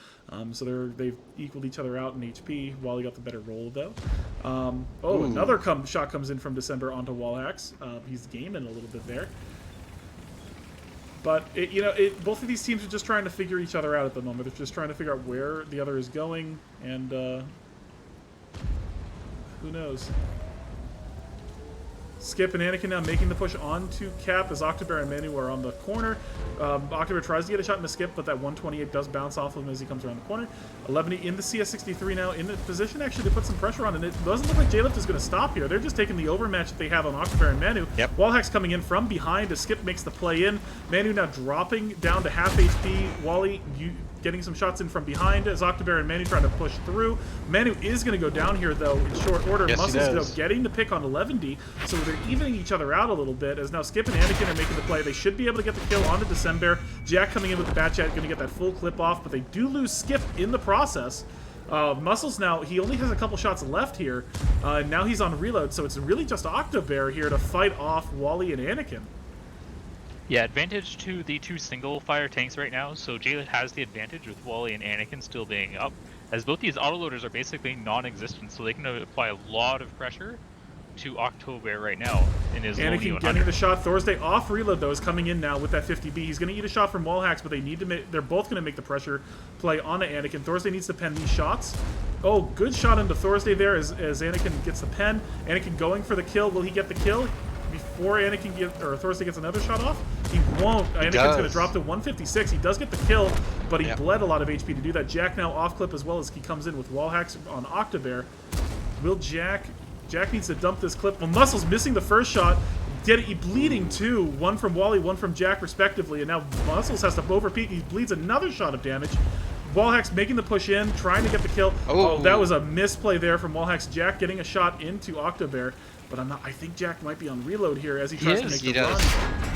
so they've equaled each other out in HP. Wally got the better roll though. Another shot comes in from December onto Wallhacks. He's gaming a little bit there. But both of these teams are just trying to figure each other out at the moment. They're just trying to figure out where the other is going, and who knows. Skip and Anakin now making the push onto Cap as October and Manu are on the corner. October tries to get a shot in the Skip, but that 128 does bounce off of him as he comes around the corner. 11 in the CS63 now in the position actually to put some pressure on, and it doesn't look like J-Lift is going to stop here. They're just taking the overmatch that they have on October and Manu. Yep. Wallhack's coming in from behind as Skip makes the play in. Manu now dropping down to half HP. Wally getting some shots in from behind as October and Manu trying to push through. Manu is going to go down here, though, in short order. Yes, Muscles, though, getting the pick on 11D, so they're evening each other out a little bit, as now Skip and Anakin are making the play. They should be able to get the kill onto December. Jack coming in with the Bat Chat, going to get that full clip off, but they do lose Skip in the process. Muscles now, he only has a couple shots left here, and now he's on reload, so it's really just Octobear here to fight off Wally and Anakin. Yeah, advantage to the two single fire tanks right now, so Jaylen has the advantage with Wally and Anakin still being up, as both these autoloaders are basically non-existent, so they can apply a lot of pressure to Octobear right now in his Anakin getting the shot. Thursday off reload though is coming in now with that 50B. He's going to eat a shot from Wallhacks, but they need to they're both going to make the pressure play onto Anakin. Thursday needs to pen these shots. Oh, good shot into Thursday there as Anakin gets the pen. Anakin going for the kill. Will he get the kill before Thursday gets another shot off? He won't. Anakin's going to drop to 156. He does get the kill, but he bled a lot of HP to do that. Jack now off clip as well as he comes in with Wallhacks on Octobear. Will Jack needs to dump this clip. Well, Muscle's missing the first shot. Bleeding too. One from Wally, one from Jack respectively. And now Muscles has to overpeak. He bleeds another shot of damage. Wallhacks making the push in, trying to get the kill. Oh, that was a misplay there from Wallhacks. Jack getting a shot into Octobear. But I think Jack might be on reload here as he tries to make the run.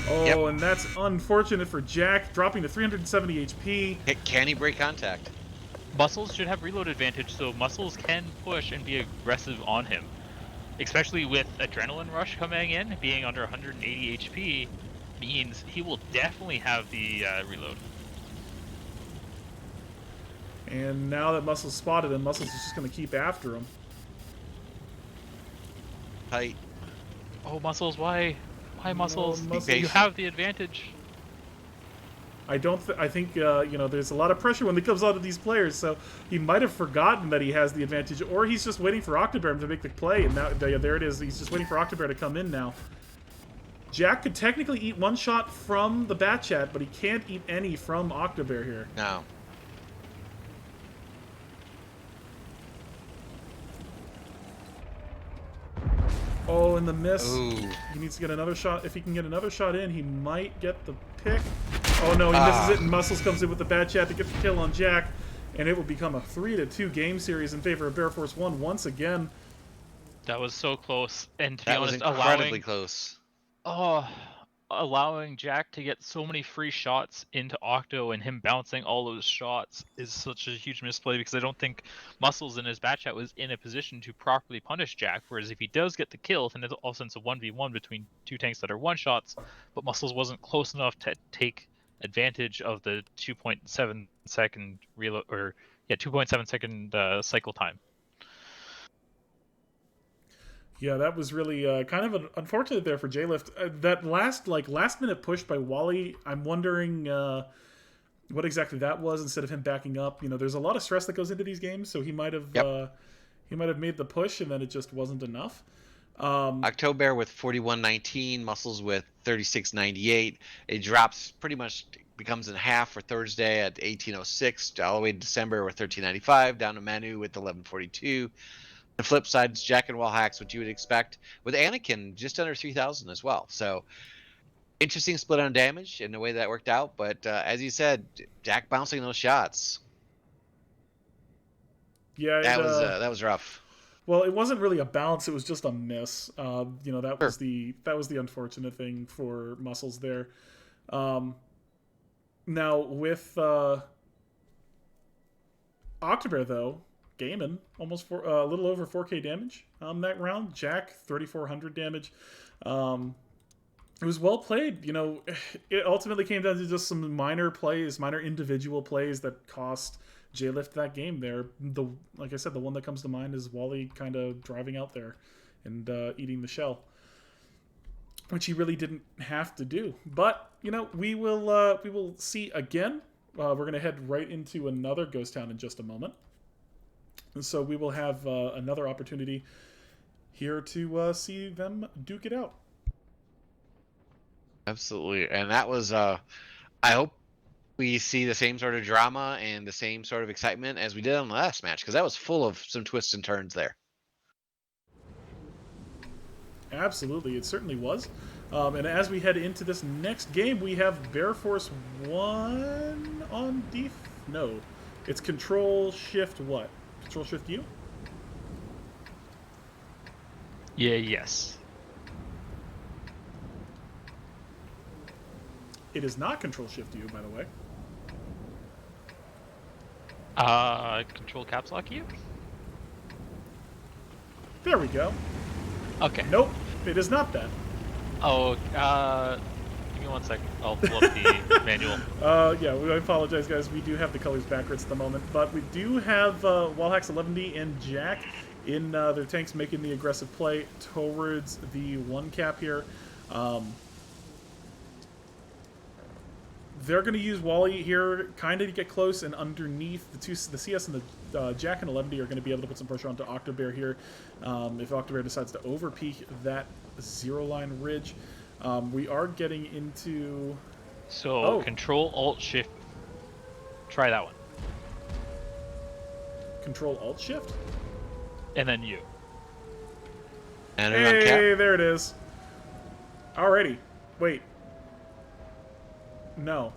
Oh, and that's unfortunate for Jack, dropping to 370 HP. Can he break contact? Muscles should have reload advantage, so Muscles can push and be aggressive on him. Especially with Adrenaline Rush coming in, being under 180 HP, means he will definitely have the reload. And now that Muscles spotted him, Muscles is just going to keep after him. Tight. Oh, Muscles, why? Why Muscles? Muscles? You have the advantage. I think there's a lot of pressure when it comes out of these players, so he might have forgotten that he has the advantage, or he's just waiting for Octobear to make the play, and now there it is. He's just waiting for Octobear to come in now. Jack could technically eat one shot from the Bat Chat, but he can't eat any from Octobear here. No. Oh, and the miss. Ooh. He needs to get another shot. If he can get another shot in, he might get the pick. Oh no, he misses it, and Muscles comes in with the bad chat to get the kill on Jack, and it will become a 3-2 game series in favor of Bear Force 1 once again. That was so close, and to be That was honest, incredibly close. Allowing Jack to get so many free shots into Octo and him bouncing all those shots is such a huge misplay, because I don't think Muscles in his batch chat was in a position to properly punish Jack, whereas if he does get the kill, then it's all sense of 1v1 between two tanks that are one-shots, but Muscles wasn't close enough to take advantage of the 2.7 second reload, or 2.7 second cycle time. Yeah, that was really kind of unfortunate there for J-Lift. That last minute push by Wally, I'm wondering what exactly that was instead of him backing up. You know, there's a lot of stress that goes into these games, so he might have made the push and then it just wasn't enough. October with 41.19, Muscles with 36.98. It drops pretty much, becomes in half for Thursday at 18.06, all the way to December with 13.95, down to Manu with 11.42. The flip side is Jack and Wallhacks, what you would expect, with Anakin just under 3,000 as well. So interesting split on damage and the way that worked out. But as you said, Jack bouncing those shots. Yeah, that was rough. Well, it wasn't really a bounce; it was just a miss. You know, that was the unfortunate thing for Muscles there. Now with Octobear though, Gaiman almost a little over 4K damage that round. Jack 3,400 damage. It was well played. You know, it ultimately came down to just some minor individual plays that cost J-Lift that game there. Like I said, the one that comes to mind is Wally kind of driving out there and eating the shell, which he really didn't have to do. But you know, we will see again. We're gonna head right into another ghost town in just a moment, and so we will have another opportunity here to see them duke it out. Absolutely, and that was. I hope we see the same sort of drama and the same sort of excitement as we did on the last match, because that was full of some twists and turns there. Absolutely, it certainly was. And as we head into this next game, we have Bear Force 1 on No, it's Control Shift what? Control Shift U? Yes. It is not Control Shift U, by the way. Control Caps Lock U? There we go. Okay. Nope, it is not that. Oh, give me 1 second. I'll pull up the manual. Yeah, I apologize, guys. We do have the colors backwards at the moment, but we do have Wallhacks 11D and Jack in their tanks making the aggressive play towards the 1 cap here. They're going to use Wally here kind of to get close, and underneath the CS and the Jack and 11D are going to be able to put some pressure onto Octobear here. If Octobear decides to overpeak that 0-line ridge, we are getting into... So, Control Alt Shift. Try that one. Control Alt Shift? And then U. And hey, there it is. Alrighty. Wait. No.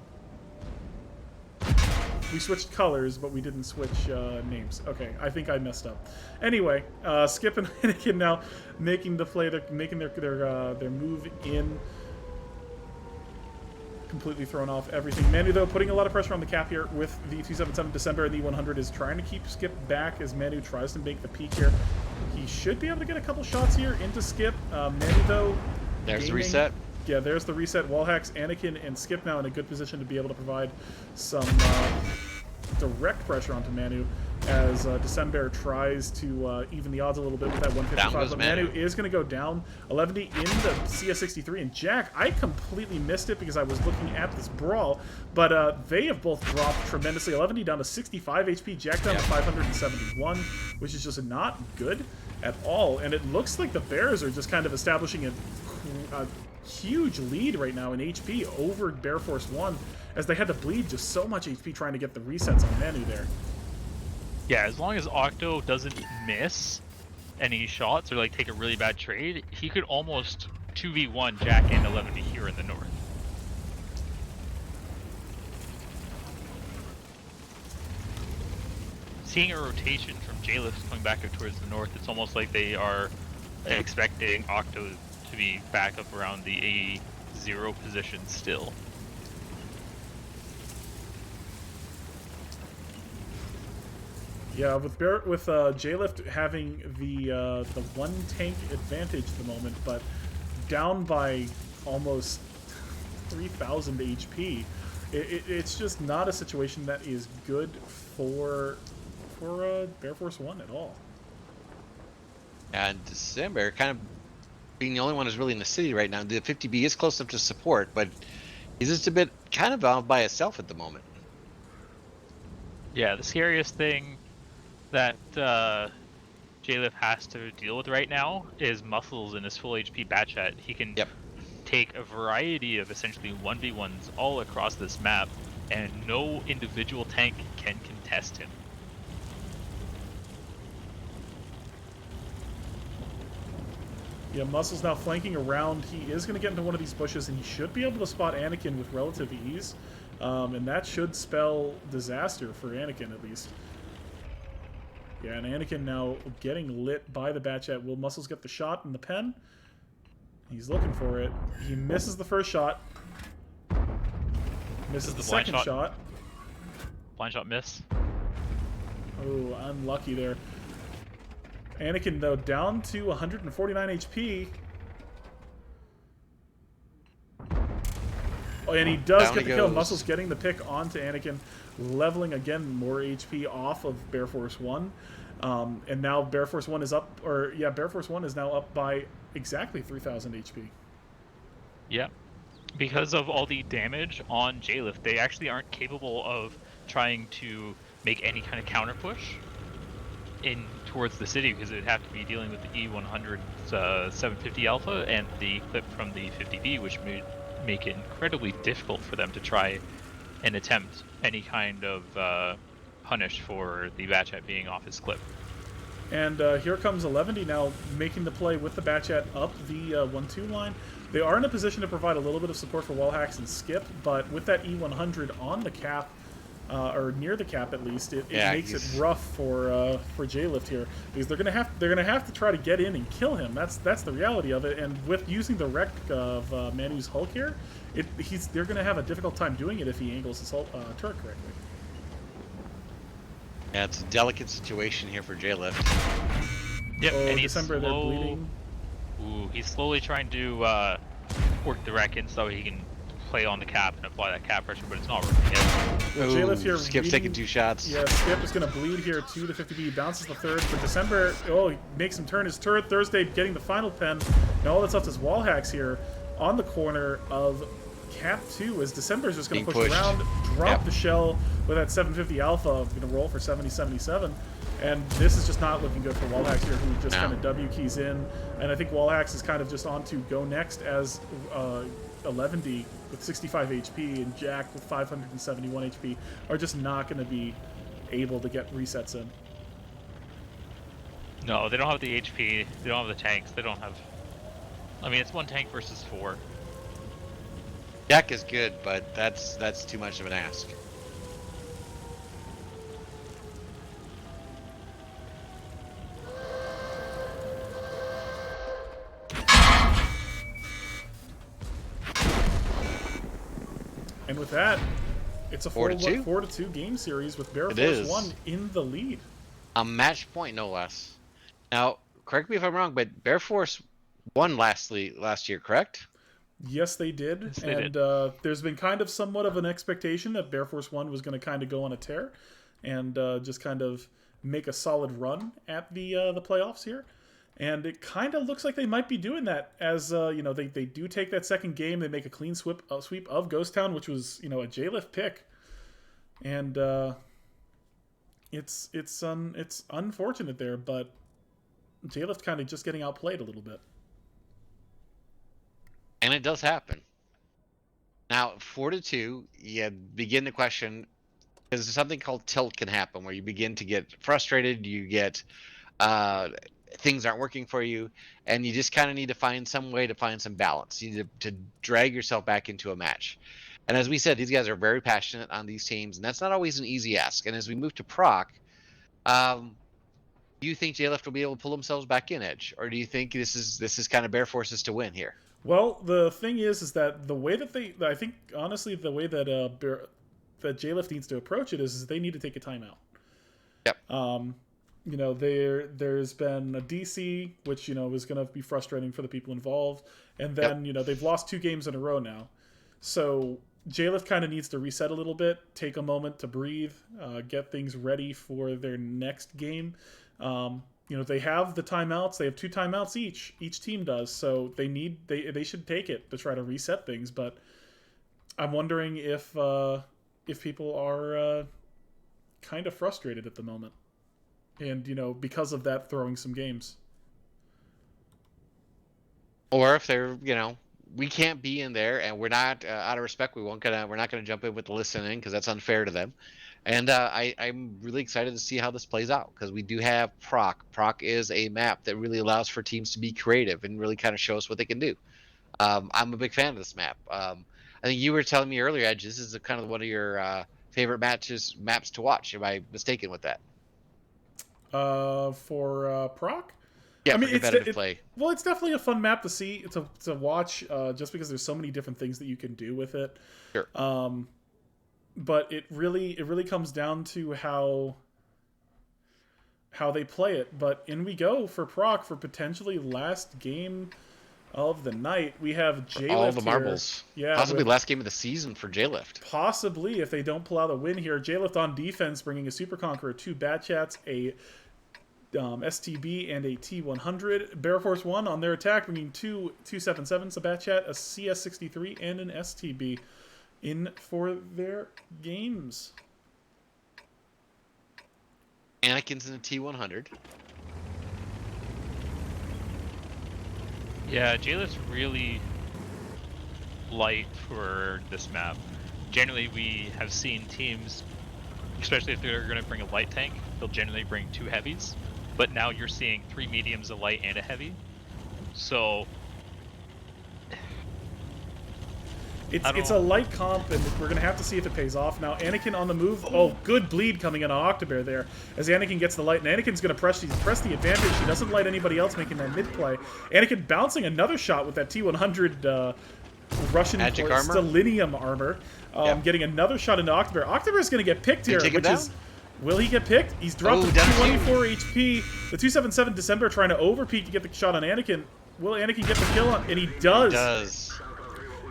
We switched colors, but we didn't switch names. Okay, I think I messed up. Anyway, Skip and Anakin now making the play. They're making their move in. Completely thrown off everything. Manu, though, putting a lot of pressure on the cap here with the 277 December, and the 100 is trying to keep Skip back as Manu tries to make the peak here. He should be able to get a couple shots here into Skip. Manu, though, there's the reset. Yeah, there's the reset. Wallhacks, Anakin, and Skip now in a good position to be able to provide some direct pressure onto Manu as December tries to even the odds a little bit with that 155. But Manu is going to go down. 11D in the CS63. And Jack, I completely missed it because I was looking at this brawl. But they have both dropped tremendously. 11D down to 65 HP. Jack down to 571, which is just not good at all. And it looks like the Bears are just kind of establishing a huge lead right now in HP over Bear Force 1, as they had to bleed just so much HP trying to get the resets on Manu there. Yeah, as long as Octo doesn't miss, any shots or like take a really bad trade, he could almost 2v1 Jack and 11 here in the north. Seeing a rotation from J-Lift coming back up towards the north, it's almost like they are expecting Octo to be back up around the A0 position still. Yeah, with J-Lift having the one tank advantage at the moment, but down by almost 3,000 HP, it's just not a situation that is good for Bear Force One at all. And December kind of being the only one who's really in the city right now. The 50B is close enough to support, but he's just a bit kind of out by himself at the moment. Yeah, the scariest thing that J-Liv has to deal with right now is Muscles in his full HP Batchat. He can take a variety of essentially 1v1s all across this map, and no individual tank can contest him. Yeah, Muscle's now flanking around. He is going to get into one of these bushes, and he should be able to spot Anakin with relative ease. And that should spell disaster for Anakin, at least. Yeah, and Anakin now getting lit by the Batchat. Will Muscles get the shot in the pen? He's looking for it. He misses the first shot. Misses the second shot. Blind shot miss. Oh, unlucky there. Anakin, though, down to 149 HP. Oh, and he does get the kill. Muscles getting the pick onto Anakin, leveling again more HP off of Bear Force 1. And now Bear Force 1 is up, Bear Force 1 is now up by exactly 3,000 HP. Yeah. Because of all the damage on J-Lift, they actually aren't capable of trying to make any kind of counter push in towards the city, because it would have to be dealing with the E100's 750 Alpha and the clip from the 50B, which would make it incredibly difficult for them to try and attempt any kind of punish for the Batchat being off his clip. And here comes 11D now making the play with the Batchat up the 1-2 line. They are in a position to provide a little bit of support for wall hacks and skip, but with that E100 on the cap, or near the cap at least, it makes it rough for J-Lift here, because they're gonna have to try to get in and kill him. That's the reality of it. And with using the wreck of Manu's Hulk here, they're gonna have a difficult time doing it if he angles his turret correctly. Yeah, it's a delicate situation here for J-Lift. Yep, and he's December, they're bleeding. Ooh, he's slowly trying to work the wreck in so he can play on the cap and apply that cap pressure, but it's not working yet. J-Lift here Skip's taking 2 shots. Yeah, Skip is going to bleed here to the 50B. Bounces the third, but December, he makes him turn his turret. Thursday getting the final pen. Now all that's left is wall hacks here on the corner of Cap 2 as December's just going to push around, drop the shell with that 750 Alpha, going to roll for 70-77. And this is just not looking good for Wallhacks here, who just kind of W keys in. And I think Wallhacks is kind of just on to go next as 11D with 65 HP and Jack with 571 HP are just not going to be able to get resets in. No, they don't have the HP, they don't have the tanks, they don't have... I mean, it's 1 tank versus 4. Jack is good, but that's too much of an ask. And with that, it's a 4-2 game series with Bear Force 1 in the lead. A match point, no less. Now, correct me if I'm wrong, but Bear Force won last year, correct? Yes, they did. Yes, they and did. There's been kind of somewhat of an expectation that Bear Force 1 was going to kind of go on a tear and just kind of make a solid run at the playoffs here. And it kind of looks like they might be doing that as, they do take that second game. They make a clean sweep of Ghost Town, which was, a J-Lift pick. And it's unfortunate there, but J-Lift kind of just getting outplayed a little bit. And it does happen. Now, 4-2, you begin to question, because something called tilt can happen, where you begin to get frustrated, you get things aren't working for you, and you just kind of need to find some way to find some balance. You need to drag yourself back into a match. And as we said, these guys are very passionate on these teams, and that's not always an easy ask. And as we move to Proc, do you think JLeft will be able to pull themselves back in, Edge, or do you think this is kind of Bear Forces to win here? Well, the thing is that the way that I think honestly the way that that JLeft needs to approach it is they need to take a timeout. Yep. You know, there's been a DC, which, you know, is going to be frustrating for the people involved, and then, you know, they've lost 2 games in a row now. So JLeft kind of needs to reset a little bit, take a moment to breathe, get things ready for their next game. You know, they have the timeouts. They have 2 timeouts each team does, so they should take it to try to reset things. But I'm wondering if people are kind of frustrated at the moment, and, you know, because of that, throwing some games. Or if they're, you know, we can't be in there, and we're not, out of respect, we're not gonna jump in with the listening because that's unfair to them. And I'm really excited to see how this plays out, because we do have Proc. Proc is a map that really allows for teams to be creative and really kind of show us what they can do. I'm a big fan of this map. I think you were telling me earlier, Edge, this is kind of one of your favorite maps to watch. Am I mistaken with that? For Proc? Yeah, I mean, for competitive play. Well, it's definitely a fun map to see, to watch, just because there's so many different things that you can do with it. Sure. But it really comes down to how they play it. But in we go for Proc for potentially last game of the night. We have JLeft all the marbles. Here. Yeah, possibly last game of the season for JLeft. Possibly, if they don't pull out a win here. JLeft on defense, bringing a Super Conqueror, 2 Bat Chats, a STB, and a T100. Bear Force 1 on their attack, bringing 2 277s, a Bat Chat, a CS63, and an STB in for their games. Anakin's in a T100. Yeah, JLeft's really light for this map. Generally, we have seen teams, especially if they're going to bring a light tank, they'll generally bring 2 heavies. But now you're seeing 3 mediums, a light, and a heavy. So it's a light comp, and we're going to have to see if it pays off. Now, Anakin on the move. Oh, good bleed coming in on Octobear there, as Anakin gets the light, and Anakin's going to press the advantage. He doesn't light anybody else, making that mid-play. Anakin bouncing another shot with that T100 Russian Selenium armor. Getting another shot into Octobear. Octobear's going to get picked here, which is... Will he get picked? He's dropped to 224 HP. The 277 December trying to overpeak to get the shot on Anakin. Will Anakin get the kill on? And he does. He does.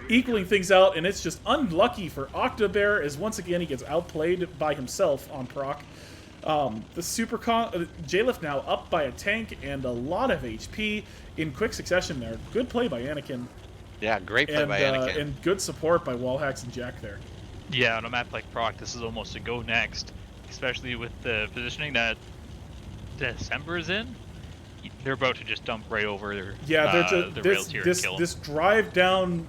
Equaling things out, and it's just unlucky for Octobear, as once again he gets outplayed by himself on Proc. The JLeft now up by a tank and a lot of HP in quick succession there. Good play by Anakin. Yeah, great play by Anakin. And good support by Wallhacks and Jack there. Yeah, on a map like Proc, this is almost a go next, especially with the positioning that December's in. They're about to just dump right over the rails here and kill them. This drive down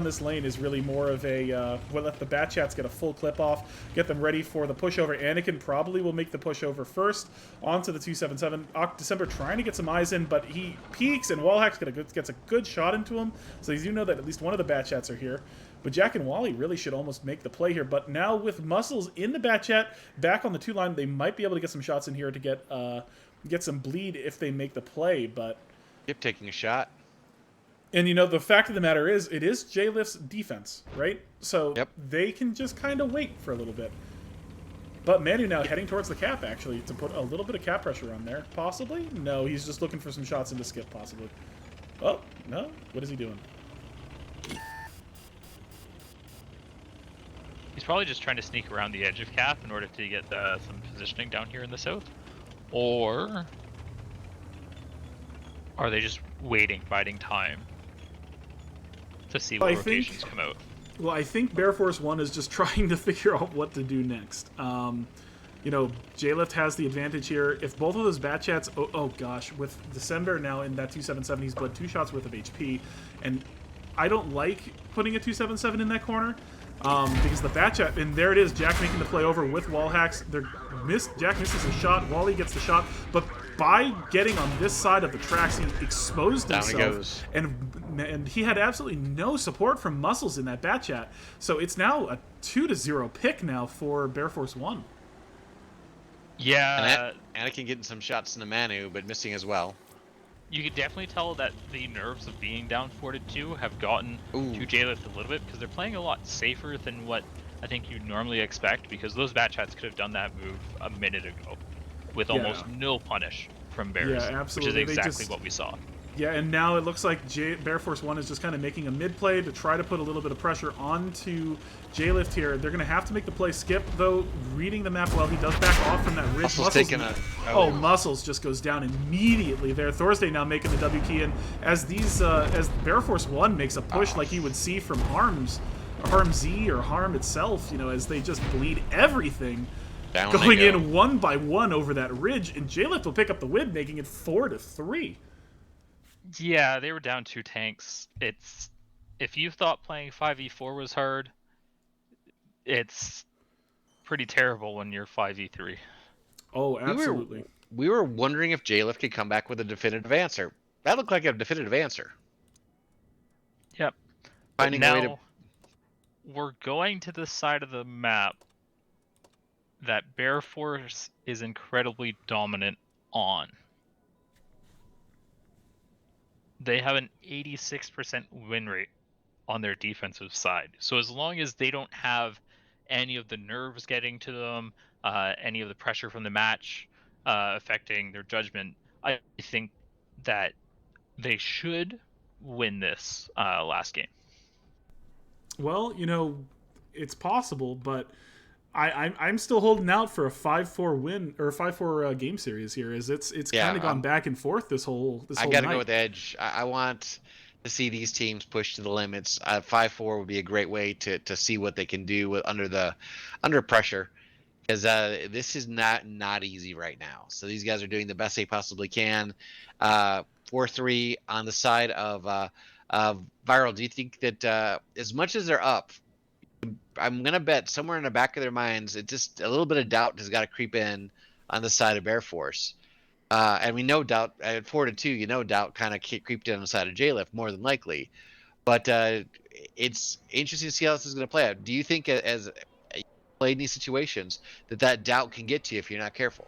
this lane is really more of a we'll let the Bat Chats get a full clip off, get them ready for the pushover. Anakin probably will make the pushover first onto the 277. December trying to get some eyes in, but he peeks, and Wallhacks gets a good shot into him, so you do know that at least one of the Bat Chats are here. But Jack and Wally really should almost make the play here. But now with Muscles in the Bat Chat, back on the 2 line, they might be able to get some shots in here to get some bleed if they make the play. But Yep, taking a shot. And, you know, the fact of the matter is, it is JLift's defense, right? So they can just kind of wait for a little bit. But Manu now heading towards the cap, actually, to put a little bit of cap pressure on there. Possibly? No, he's just looking for some shots into Skip, possibly. Oh, no? What is he doing? He's probably just trying to sneak around the edge of cap in order to get some positioning down here in the south. Or are they just waiting, biding time to see what rotations come out? Well, I think Bear Force 1 is just trying to figure out what to do next. You know, JLeft has the advantage here. If both of those Bat Chats... Oh, gosh. With December now in that 277, he's bled 2 shots worth of HP. And I don't like putting a 277 in that corner. Because the Bat Chat, and there it is, Jack making the play over with Wallhacks. Jack misses a shot, Wally gets the shot, but by getting on this side of the tracks, he exposed Down himself. he goes. And he had absolutely no support from Muscles in that bat chat. So it's now a 2-0 pick now for Bear Force 1. Yeah. And Anakin getting some shots in the Manu, but missing as well. You could definitely tell that the nerves of being down 4-2 have gotten to J-Lift a little bit, because they're playing a lot safer than what I think you'd normally expect, because those bat chats could have done that move a minute ago with almost no punish from Bears, which is exactly what we saw. Yeah, and now it looks like Bear Force 1 is just kind of making a mid-play to try to put a little bit of pressure onto J-Lift here. They're going to have to make the play. Skip, though, reading the map well. He does back off from that ridge. Muscles just goes down immediately there. Thorsday now making the W key, and as Bear Force 1 makes a push like you would see from Harm Z or Harm itself, as they just bleed everything. Going in one by one over that ridge, and J-Lift will pick up the win, making it 4-3. Yeah, they were down 2 tanks. If you thought playing 5v4 was hard, it's pretty terrible when you're 5v3. Oh, absolutely. We were wondering if J-Lift could come back with a definitive answer. That looked like a definitive answer. Yep. Finding a way to... We're going to the side of the map that Bear Force is incredibly dominant on. They have an 86% win rate on their defensive side. So as long as they don't have any of the nerves getting to them, any of the pressure from the match affecting their judgment, I think that they should win this last game. Well, it's possible, but I'm still holding out for a 5-4 win or a 5-4 game series here. It's kind of gone back and forth this whole I gotta night. go with Edge. I want to see these teams push to the limits. 5-4 would be a great way to see what they can do under pressure, because this is not easy right now. So these guys are doing the best they possibly can. 4-3 on the side of Viral. Do you think that as much as they're up, I'm gonna bet somewhere in the back of their minds, it just a little bit of doubt has got to creep in on the side of Bear Force, and we know doubt at 4-2. Doubt kind of creeped in on the side of J-Lift more than likely, but it's interesting to see how this is going to play out. Do you think, as you play in these situations, that doubt can get to you if you're not careful?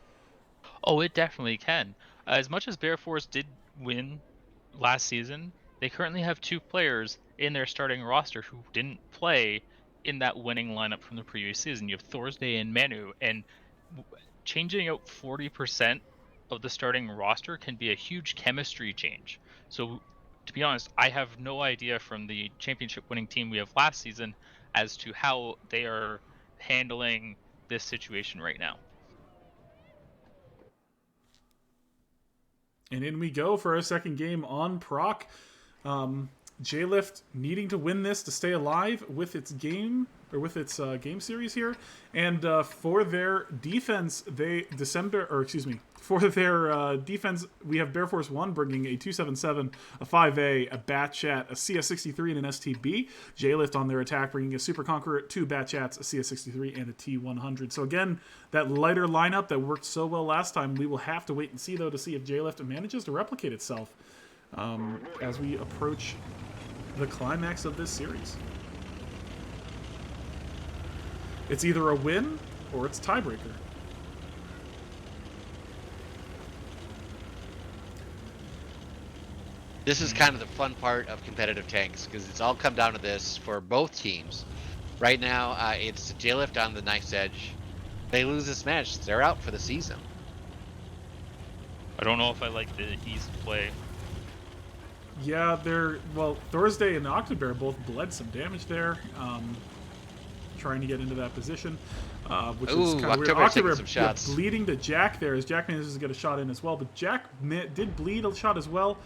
Oh, it definitely can. As much as Bear Force did win last season, they currently have 2 players in their starting roster who didn't play in that winning lineup from the previous season. You have Thorsday and Manu, and changing out 40% of the starting roster can be a huge chemistry change. So, to be honest, I have no idea from the championship winning team we have last season as to how they are handling this situation right now. And in we go for our second game on Proc. J-Lift needing to win this to stay alive with its game game series here, and for their defense, for their defense, we have Bear Force 1 bringing a 277, a 5A, a Bat Chat, a CS63, and an STB. J-Lift on their attack bringing a Super Conqueror, 2 Bat Chats, a CS63, and a T100. So again, that lighter lineup that worked so well last time, we will have to wait and see, though, to see if J-Lift manages to replicate itself as we approach the climax of this series. It's either a win or it's tiebreaker. This is kind of the fun part of competitive tanks, because it's all come down to this for both teams. Right now, it's J-Lift on the knife's edge. They lose this match, they're out for the season. I don't know if I like the East play. Yeah, Thursday and Octobear both bled some damage there, trying to get into that position, which is kind of weird. Octobear bleeding to Jack there, as Jack manages to get a shot in as well, but Jack did bleed a shot as well.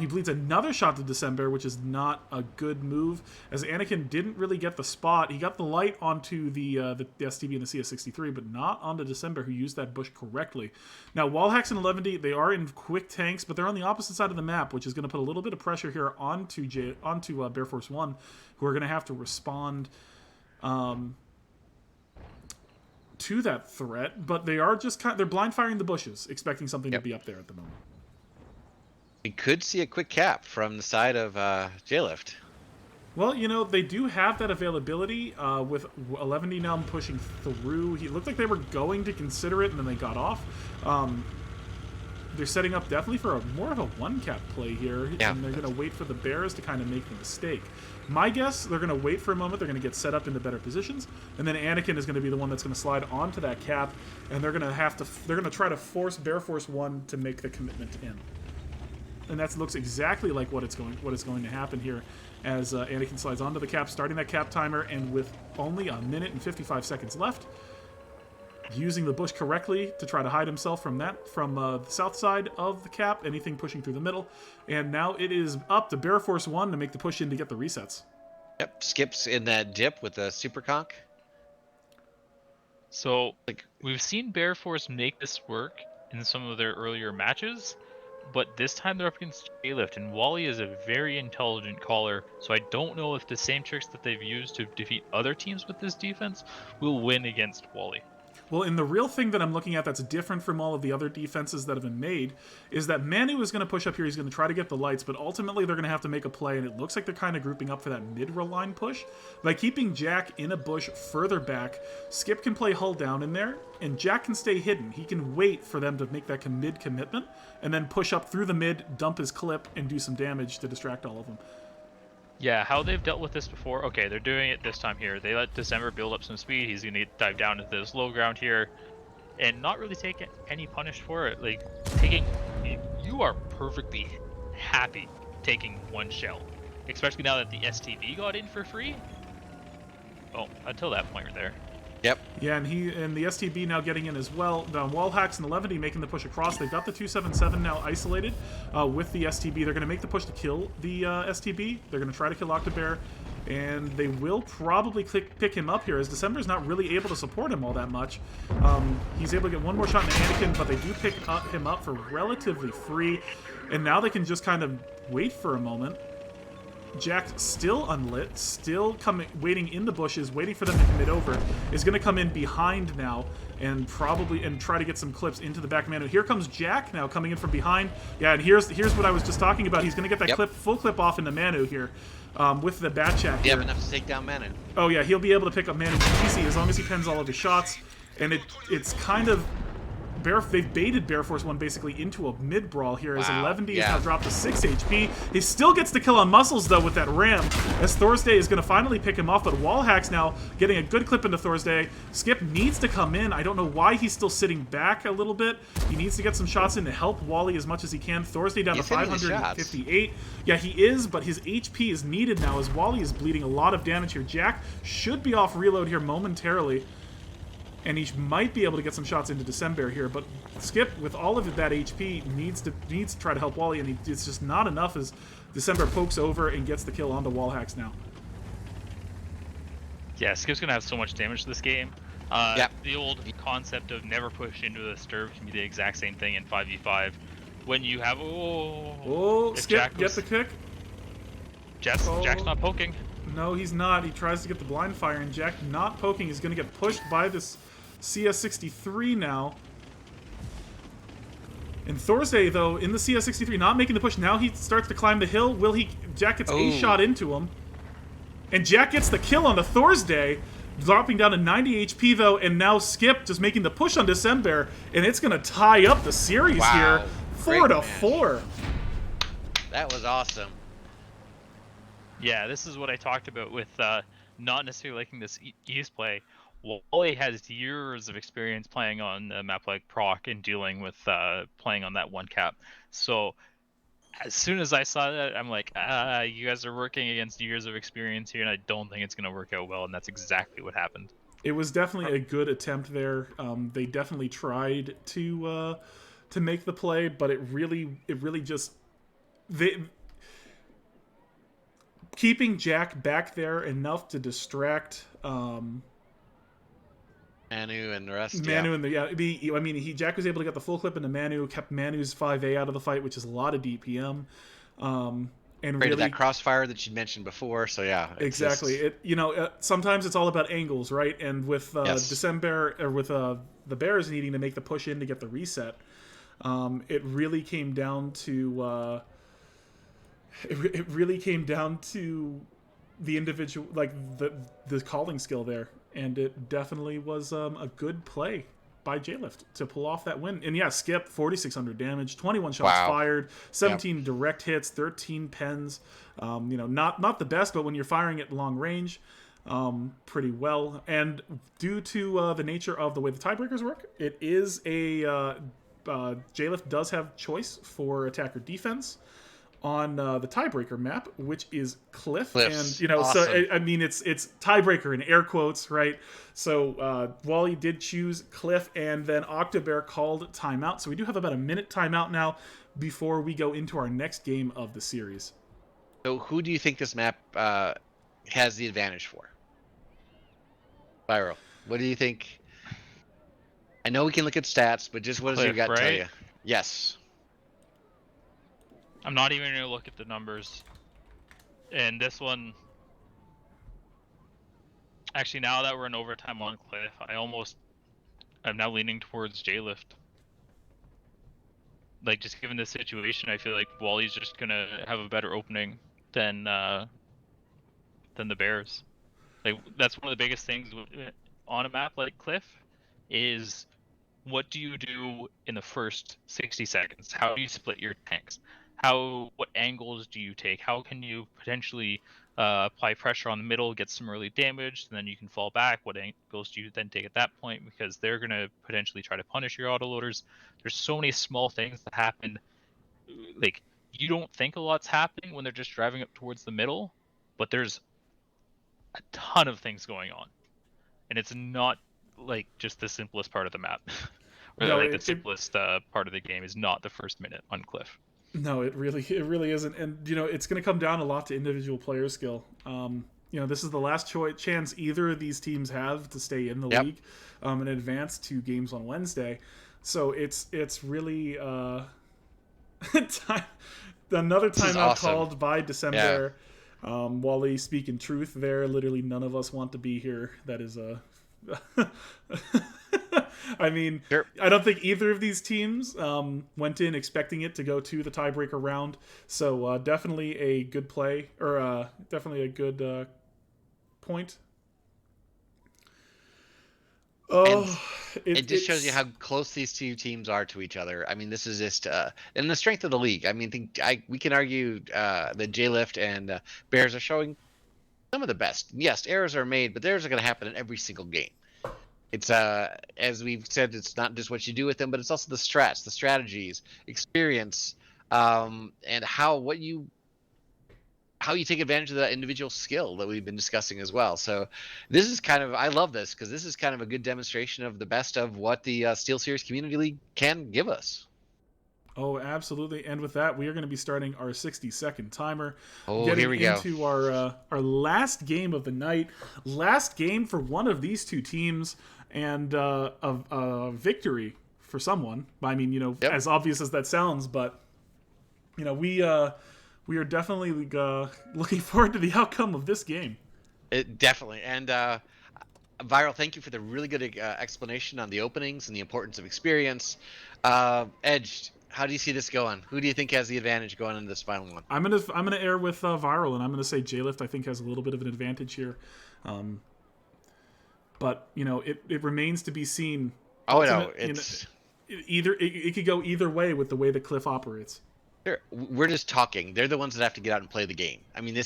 He bleeds another shot to December, which is not a good move, as Anakin didn't really get the spot. He got the light onto the STB and the CS63, but not onto December, who used that bush correctly. Now, Wallhacks and 11D, they are in quick tanks, but they're on the opposite side of the map, which is going to put a little bit of pressure here onto Bear Force 1, who are going to have to respond to that threat, but they are just they're blind firing the bushes, expecting something to be up there at the moment. We could see a quick cap from the side of J-Lift. Well, you know, they do have that availability with 11D now pushing through. He looked like they were going to consider it, and then they got off. They're setting up definitely for more of a one-cap play here, and they're going to wait for the Bears to kind of make the mistake. My guess, they're going to wait for a moment, they're going to get set up into better positions, and then Anakin is going to be the one that's going to slide onto that cap, and they're going to try to force Bear Force 1 to make the commitment in. And that looks exactly like what is going to happen here as Anakin slides onto the cap, starting that cap timer, and with only a minute and 55 seconds left, using the bush correctly to try to hide himself from the south side of the cap, anything pushing through the middle. And now it is up to Bear Force 1 to make the push in to get the resets. Yep, Skip's in that dip with the super conk. So, like, we've seen Bear Force make this work in some of their earlier matches, but this time they're up against J-Lift, and Wally is a very intelligent caller, so I don't know if the same tricks that they've used to defeat other teams with this defense will win against Wally. Well, and the real thing that I'm looking at that's different from all of the other defenses that have been made is that Manu is going to push up here. He's going to try to get the lights, but ultimately they're going to have to make a play, and it looks like they're kind of grouping up for that mid-row line push. By keeping Jack in a bush further back, Skip can play hull down in there, and Jack can stay hidden. He can wait for them to make that mid commitment, and then push up through the mid, dump his clip, and do some damage to distract all of them. Yeah, how they've dealt with this before, okay, they're doing it this time here. They let December build up some speed. He's going to dive down into this low ground here and not really take any punish for it. Like, you are perfectly happy taking one shell, especially now that the STB got in for free. Oh, until that point right there. Yep. Yeah, and the STB now getting in as well. The wall hacks and 11D making the push across. They've got the 277 now isolated with the STB. They're going to make the push to kill the STB. They're going to try to kill Octobear, and they will probably pick him up here as December's not really able to support him all that much. He's able to get one more shot into Anakin, but they do pick him up for relatively free, and now they can just kind of wait for a moment. Jack still unlit, still waiting in the bushes, waiting for them to commit over, is going to come in behind now and try to get some clips into the back Manu. Here comes Jack now coming in from behind. Yeah, and here's what I was just talking about. He's going to get that full clip off into Manu here with the bat check. You have enough to take down Manu. Oh yeah, he'll be able to pick up Manu easy as long as he pens all of his shots. And it's kind of they've baited Bear Force 1 basically into a mid-brawl here as 11D is now dropped to 6 HP. He still gets the kill on Muscles, though, with that ram, as Thorsday is going to finally pick him off, but Wallhack's now getting a good clip into Thorsday. Skip needs to come in. I don't know why he's still sitting back a little bit. He needs to get some shots in to help Wally as much as he can. Thorsday down to 558. Yeah, he is, but his HP is needed now as Wally is bleeding a lot of damage here. Jack should be off reload here momentarily, and he might be able to get some shots into December here, but Skip, with all of that HP, needs to try to help Wally, and it's just not enough as December pokes over and gets the kill onto Wallhacks now. Yeah, Skip's going to have so much damage this game. The old concept of never push into the Sturb can be the exact same thing in 5v5. When you have... Skip, get the kick. Jack's not poking. No, he's not. He tries to get the blind fire, and Jack not poking is going to get pushed by this CS63 now. And Thorsday, though, in the CS63, not making the push. Now he starts to climb the hill. Jack gets a shot into him. And Jack gets the kill on the Thorsday, dropping down to 90 HP, though, and now Skip just making the push on December, and it's going to tie up the series here. 4-4. That was awesome. Yeah, this is what I talked about with not necessarily liking this East play. Wally has years of experience playing on a map like Proc and dealing with playing on that one cap. So as soon as I saw that, I'm like, you guys are working against years of experience here, and I don't think it's going to work out well, and that's exactly what happened. It was definitely a good attempt there. They definitely tried to make the play, but it really just... Keeping Jack back there enough to distract Manu and the rest. Manu and Jack was able to get the full clip into Manu, kept Manu's 5A out of the fight, which is a lot of DPM. and Created really that crossfire that you mentioned before. So yeah, it's exactly. just... Sometimes it's all about angles, right? And with Yes. December or with the Bears needing to make the push in to get the reset, it really came down to it really came down to the individual, like the calling skill there, and it definitely was a good play by J-Lift to pull off that win. And yeah, Skip, 4,600 damage, 21 shots Wow. fired, 17 direct hits, 13 pens. Not the best, but when you're firing at long range, pretty well. And due to the nature of the way the tiebreakers work, it is a J-Lift does have choice for attack or defense on the tiebreaker map, which is Cliff. Cliffs. And Awesome. so I mean it's tiebreaker in air quotes, right? So Wally did choose Cliff, and then Octobear called timeout. So we do have about a minute timeout now before we go into our next game of the series. So who do you think this map has the advantage for? Viral, what do you think? I know we can look at stats, but just what does your Cliff, gut tell right? you? Yes. I'm not even gonna look at the numbers. And this one, actually, now that we're in overtime on Cliff, I'm now leaning towards J-Lift. Like, just given this situation, I feel like Wally's just gonna have a better opening than the Bears. Like, that's one of the biggest things on a map like Cliff is, what do you do in the first 60 seconds? How do you split your tanks? What angles do you take? How can you potentially apply pressure on the middle, get some early damage, and then you can fall back? What angles do you then take at that point? Because they're going to potentially try to punish your autoloaders. There's so many small things that happen. Like, you don't think a lot's happening when they're just driving up towards the middle, but there's a ton of things going on. And it's not like just the simplest part of the map. Or No, like the simplest part of the game is not the first minute on Cliff. No, it really isn't, and it's going to come down a lot to individual player skill. This is the last chance either of these teams have to stay in the league and advance to games on Wednesday. So it's really another timeout called by December. Wally speaking truth there. Literally, none of us want to be here. That is a. I mean, I don't think either of these teams went in expecting it to go to the tiebreaker round. So definitely a good play, or definitely a good point. Oh, it just shows you how close these two teams are to each other. I mean, this is just and the strength of the league. I mean, we can argue that J-Lift and Bears are showing some of the best. Yes, errors are made, but errors are going to happen in every single game. It's as we've said, it's not just what you do with them, but it's also the strats, the strategies, experience, and how you take advantage of that individual skill that we've been discussing as well. So this is I love this because this is kind of a good demonstration of the best of what the SteelSeries Community League can give us. Oh, absolutely. And with that, we are going to be starting our 60-second timer. Oh, here we go. Into our last game of the night. Last game for one of these two teams, and a victory for someone. I mean, as obvious as that sounds, but we are definitely looking forward to the outcome of this game. It definitely. And Viral, thank you for the really good explanation on the openings and the importance of experience. Edge, how do you see this going? Who do you think has the advantage going into this final one? I'm gonna air with Viral, and I'm gonna say J-Lift I think has a little bit of an advantage here. But it remains to be seen. Oh no, it's it could go either way with the way that Cliff operates. Sure. We're just talking. They're the ones that have to get out and play the game. I mean, you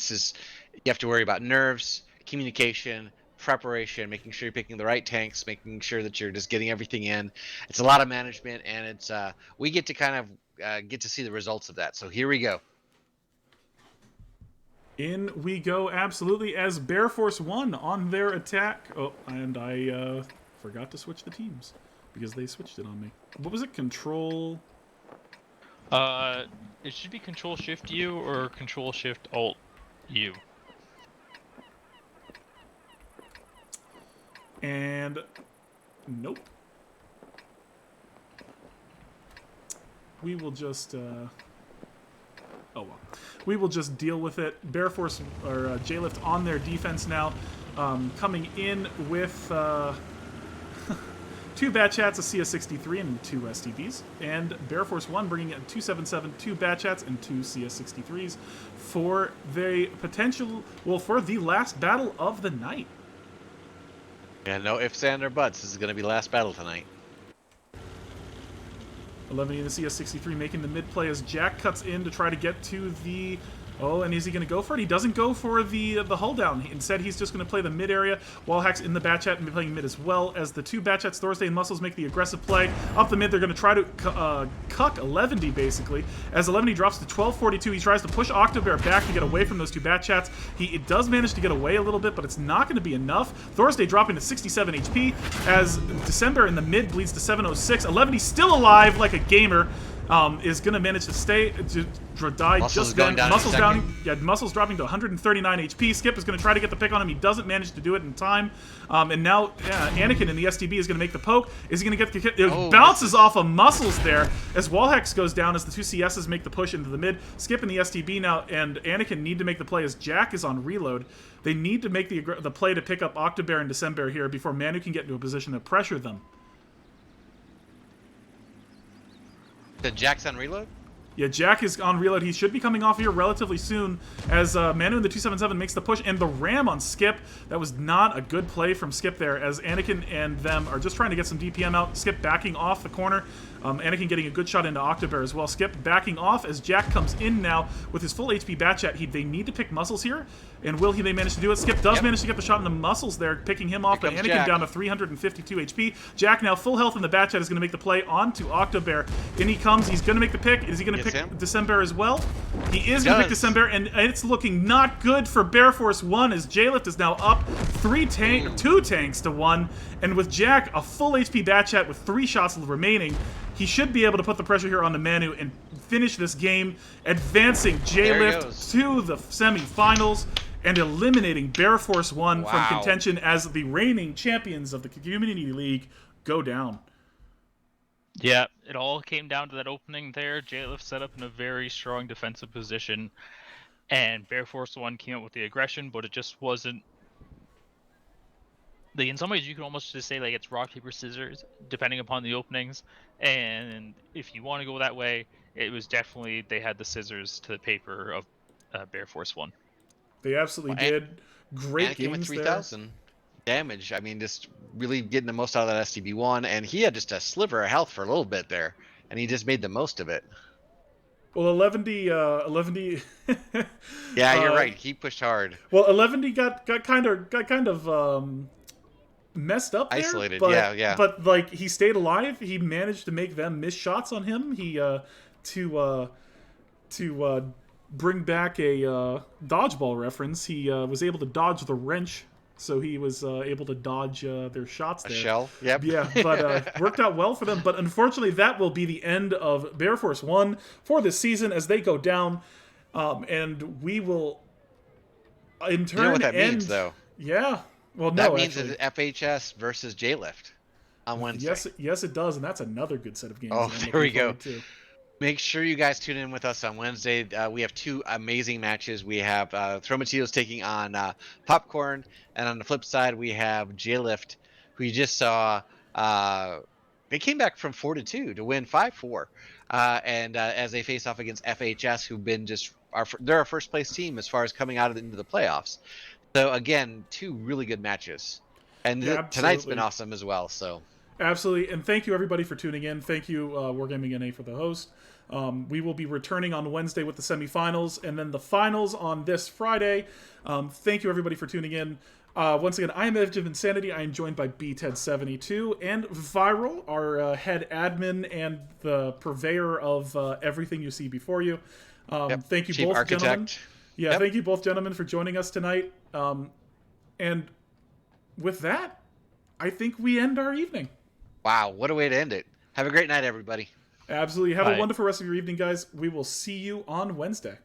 have to worry about nerves, communication, preparation, making sure you're picking the right tanks, making sure that you're just getting everything in. It's a lot of management, and it's we get to kind of get to see the results of that. So here we go. In we go, absolutely, as Bear Force 1 on their attack. Oh, and I forgot to switch the teams because they switched it on me. What was it? Control... It should be Control Shift U or Control Shift Alt U. And nope. We will just oh well. We will just deal with it. Bear Force or J-Lift on their defense now, coming in with 2 Bat Chats, a CS63, and 2 STBs. And Bear Force 1 bringing in 277, 2 Bat Chats, and 2 CS63s for the potential, well, for the last battle of the night. Yeah, no ifs, and or buts. This is going to be last battle tonight. 11 in the CS63 making the mid play as Jack cuts in to try to get to the... Oh, and is he going to go for it? He doesn't go for the hull down. Instead, he's just going to play the mid area. Wallhack's in the bat chat and be playing mid as well as the 2 bat chats, Thursday and Muscles, make the aggressive play. Up the mid, they're going to try to cuck 11D, basically. As 11D drops to 1242, he tries to push Octobear back to get away from those 2 bat chats. It does manage to get away a little bit, but it's not going to be enough. Thursday dropping to 67 HP as December in the mid bleeds to 706. 11D still alive like a gamer. Is going to manage to stay, to die Muscles just going then. down Muscles down. Yeah, Muscles dropping to 139 HP. Skip is going to try to get the pick on him. He doesn't manage to do it in time. And now Anakin in the STB is going to make the poke. Is he going to get the kick? It bounces off of Muscles there as Wallhex goes down as the 2 CSs make the push into the mid. Skip in the STB now, and Anakin need to make the play as Jack is on reload. They need to make the play to pick up Octobear and December here before Manu can get into a position to pressure them. Did Jack's on reload? Yeah, Jack is on reload. He should be coming off here relatively soon as Manu in the 277 makes the push, and the ram on Skip. That was not a good play from Skip there as Anakin and them are just trying to get some DPM out. Skip backing off the corner. Anakin getting a good shot into Octobear as well. Skip backing off as Jack comes in now with his full HP bat chat. They need to pick Muscles here, and will they manage to do it? Skip does manage to get the shot into Muscles there, picking him off, but Anakin Jack down to 352 HP. Jack now full health in the bat chat is going to make the play onto Octobear. In he comes. He's going to make the pick. Is he going to pick December as well? He is going to pick December, and it's looking not good for Bear Force 1 as J-Lift is now up 2 tanks to 1, and with Jack a full HP bat chat with 3 shots remaining, he should be able to put the pressure here on the Manu and finish this game, advancing J-Lift to the semifinals and eliminating Bear Force 1 from contention as the reigning champions of the Community League go down. Yeah, it all came down to that opening there. J-Lift set up in a very strong defensive position, and Bear Force 1 came out with the aggression, but it just wasn't... Like, in some ways, you can almost just say like it's rock, paper, scissors, depending upon the openings. And if you want to go that way, it was definitely they had the scissors to the paper of Bear Force 1. They absolutely did. Great Anakin with games 3,000 damage. I mean, just really getting the most out of that STB1, and he had just a sliver of health for a little bit there, and he just made the most of it. Well, 11D. Yeah, you're right. He pushed hard. Well, 11D got kind of messed up there, isolated. But, yeah. But like he stayed alive. He managed to make them miss shots on him. He to bring back a dodgeball reference. He was able to dodge the wrench. So he was able to dodge their shots there. A shell? Yep. Yeah, but worked out well for them. But unfortunately, that will be the end of Bear Force 1 for this season as they go down. And we will, in turn, you know what that means, though? Yeah. Well, that no, means actually. it's FHS versus J-Lift on Wednesday. Yes, it does. And that's another good set of games. Oh, there we go. Make sure you guys tune in with us on Wednesday. We have 2 amazing matches. We have Thromatillos taking on Popcorn, and on the flip side, we have J-Lift, who you just saw. They came back from 4-2 to win 5-4, and as they face off against FHS, who've been they're our first place team as far as coming out into the playoffs. So again, 2 really good matches, and tonight's been awesome as well. So. Absolutely, and thank you everybody for tuning in. Thank you, Wargaming NA, for the host. We will be returning on Wednesday with the semifinals, and then the finals on this Friday. Thank you everybody for tuning in. Once again, I am Edge of Insanity. I am joined by BTED72 and Viral, our head admin and the purveyor of everything you see before you. Thank you Chief both, architect. gentlemen. Yeah, thank you both, gentlemen, for joining us tonight. And with that, I think we end our evening. Wow, what a way to end it. Have a great night, everybody. Absolutely. Have a wonderful rest of your evening, guys. We will see you on Wednesday.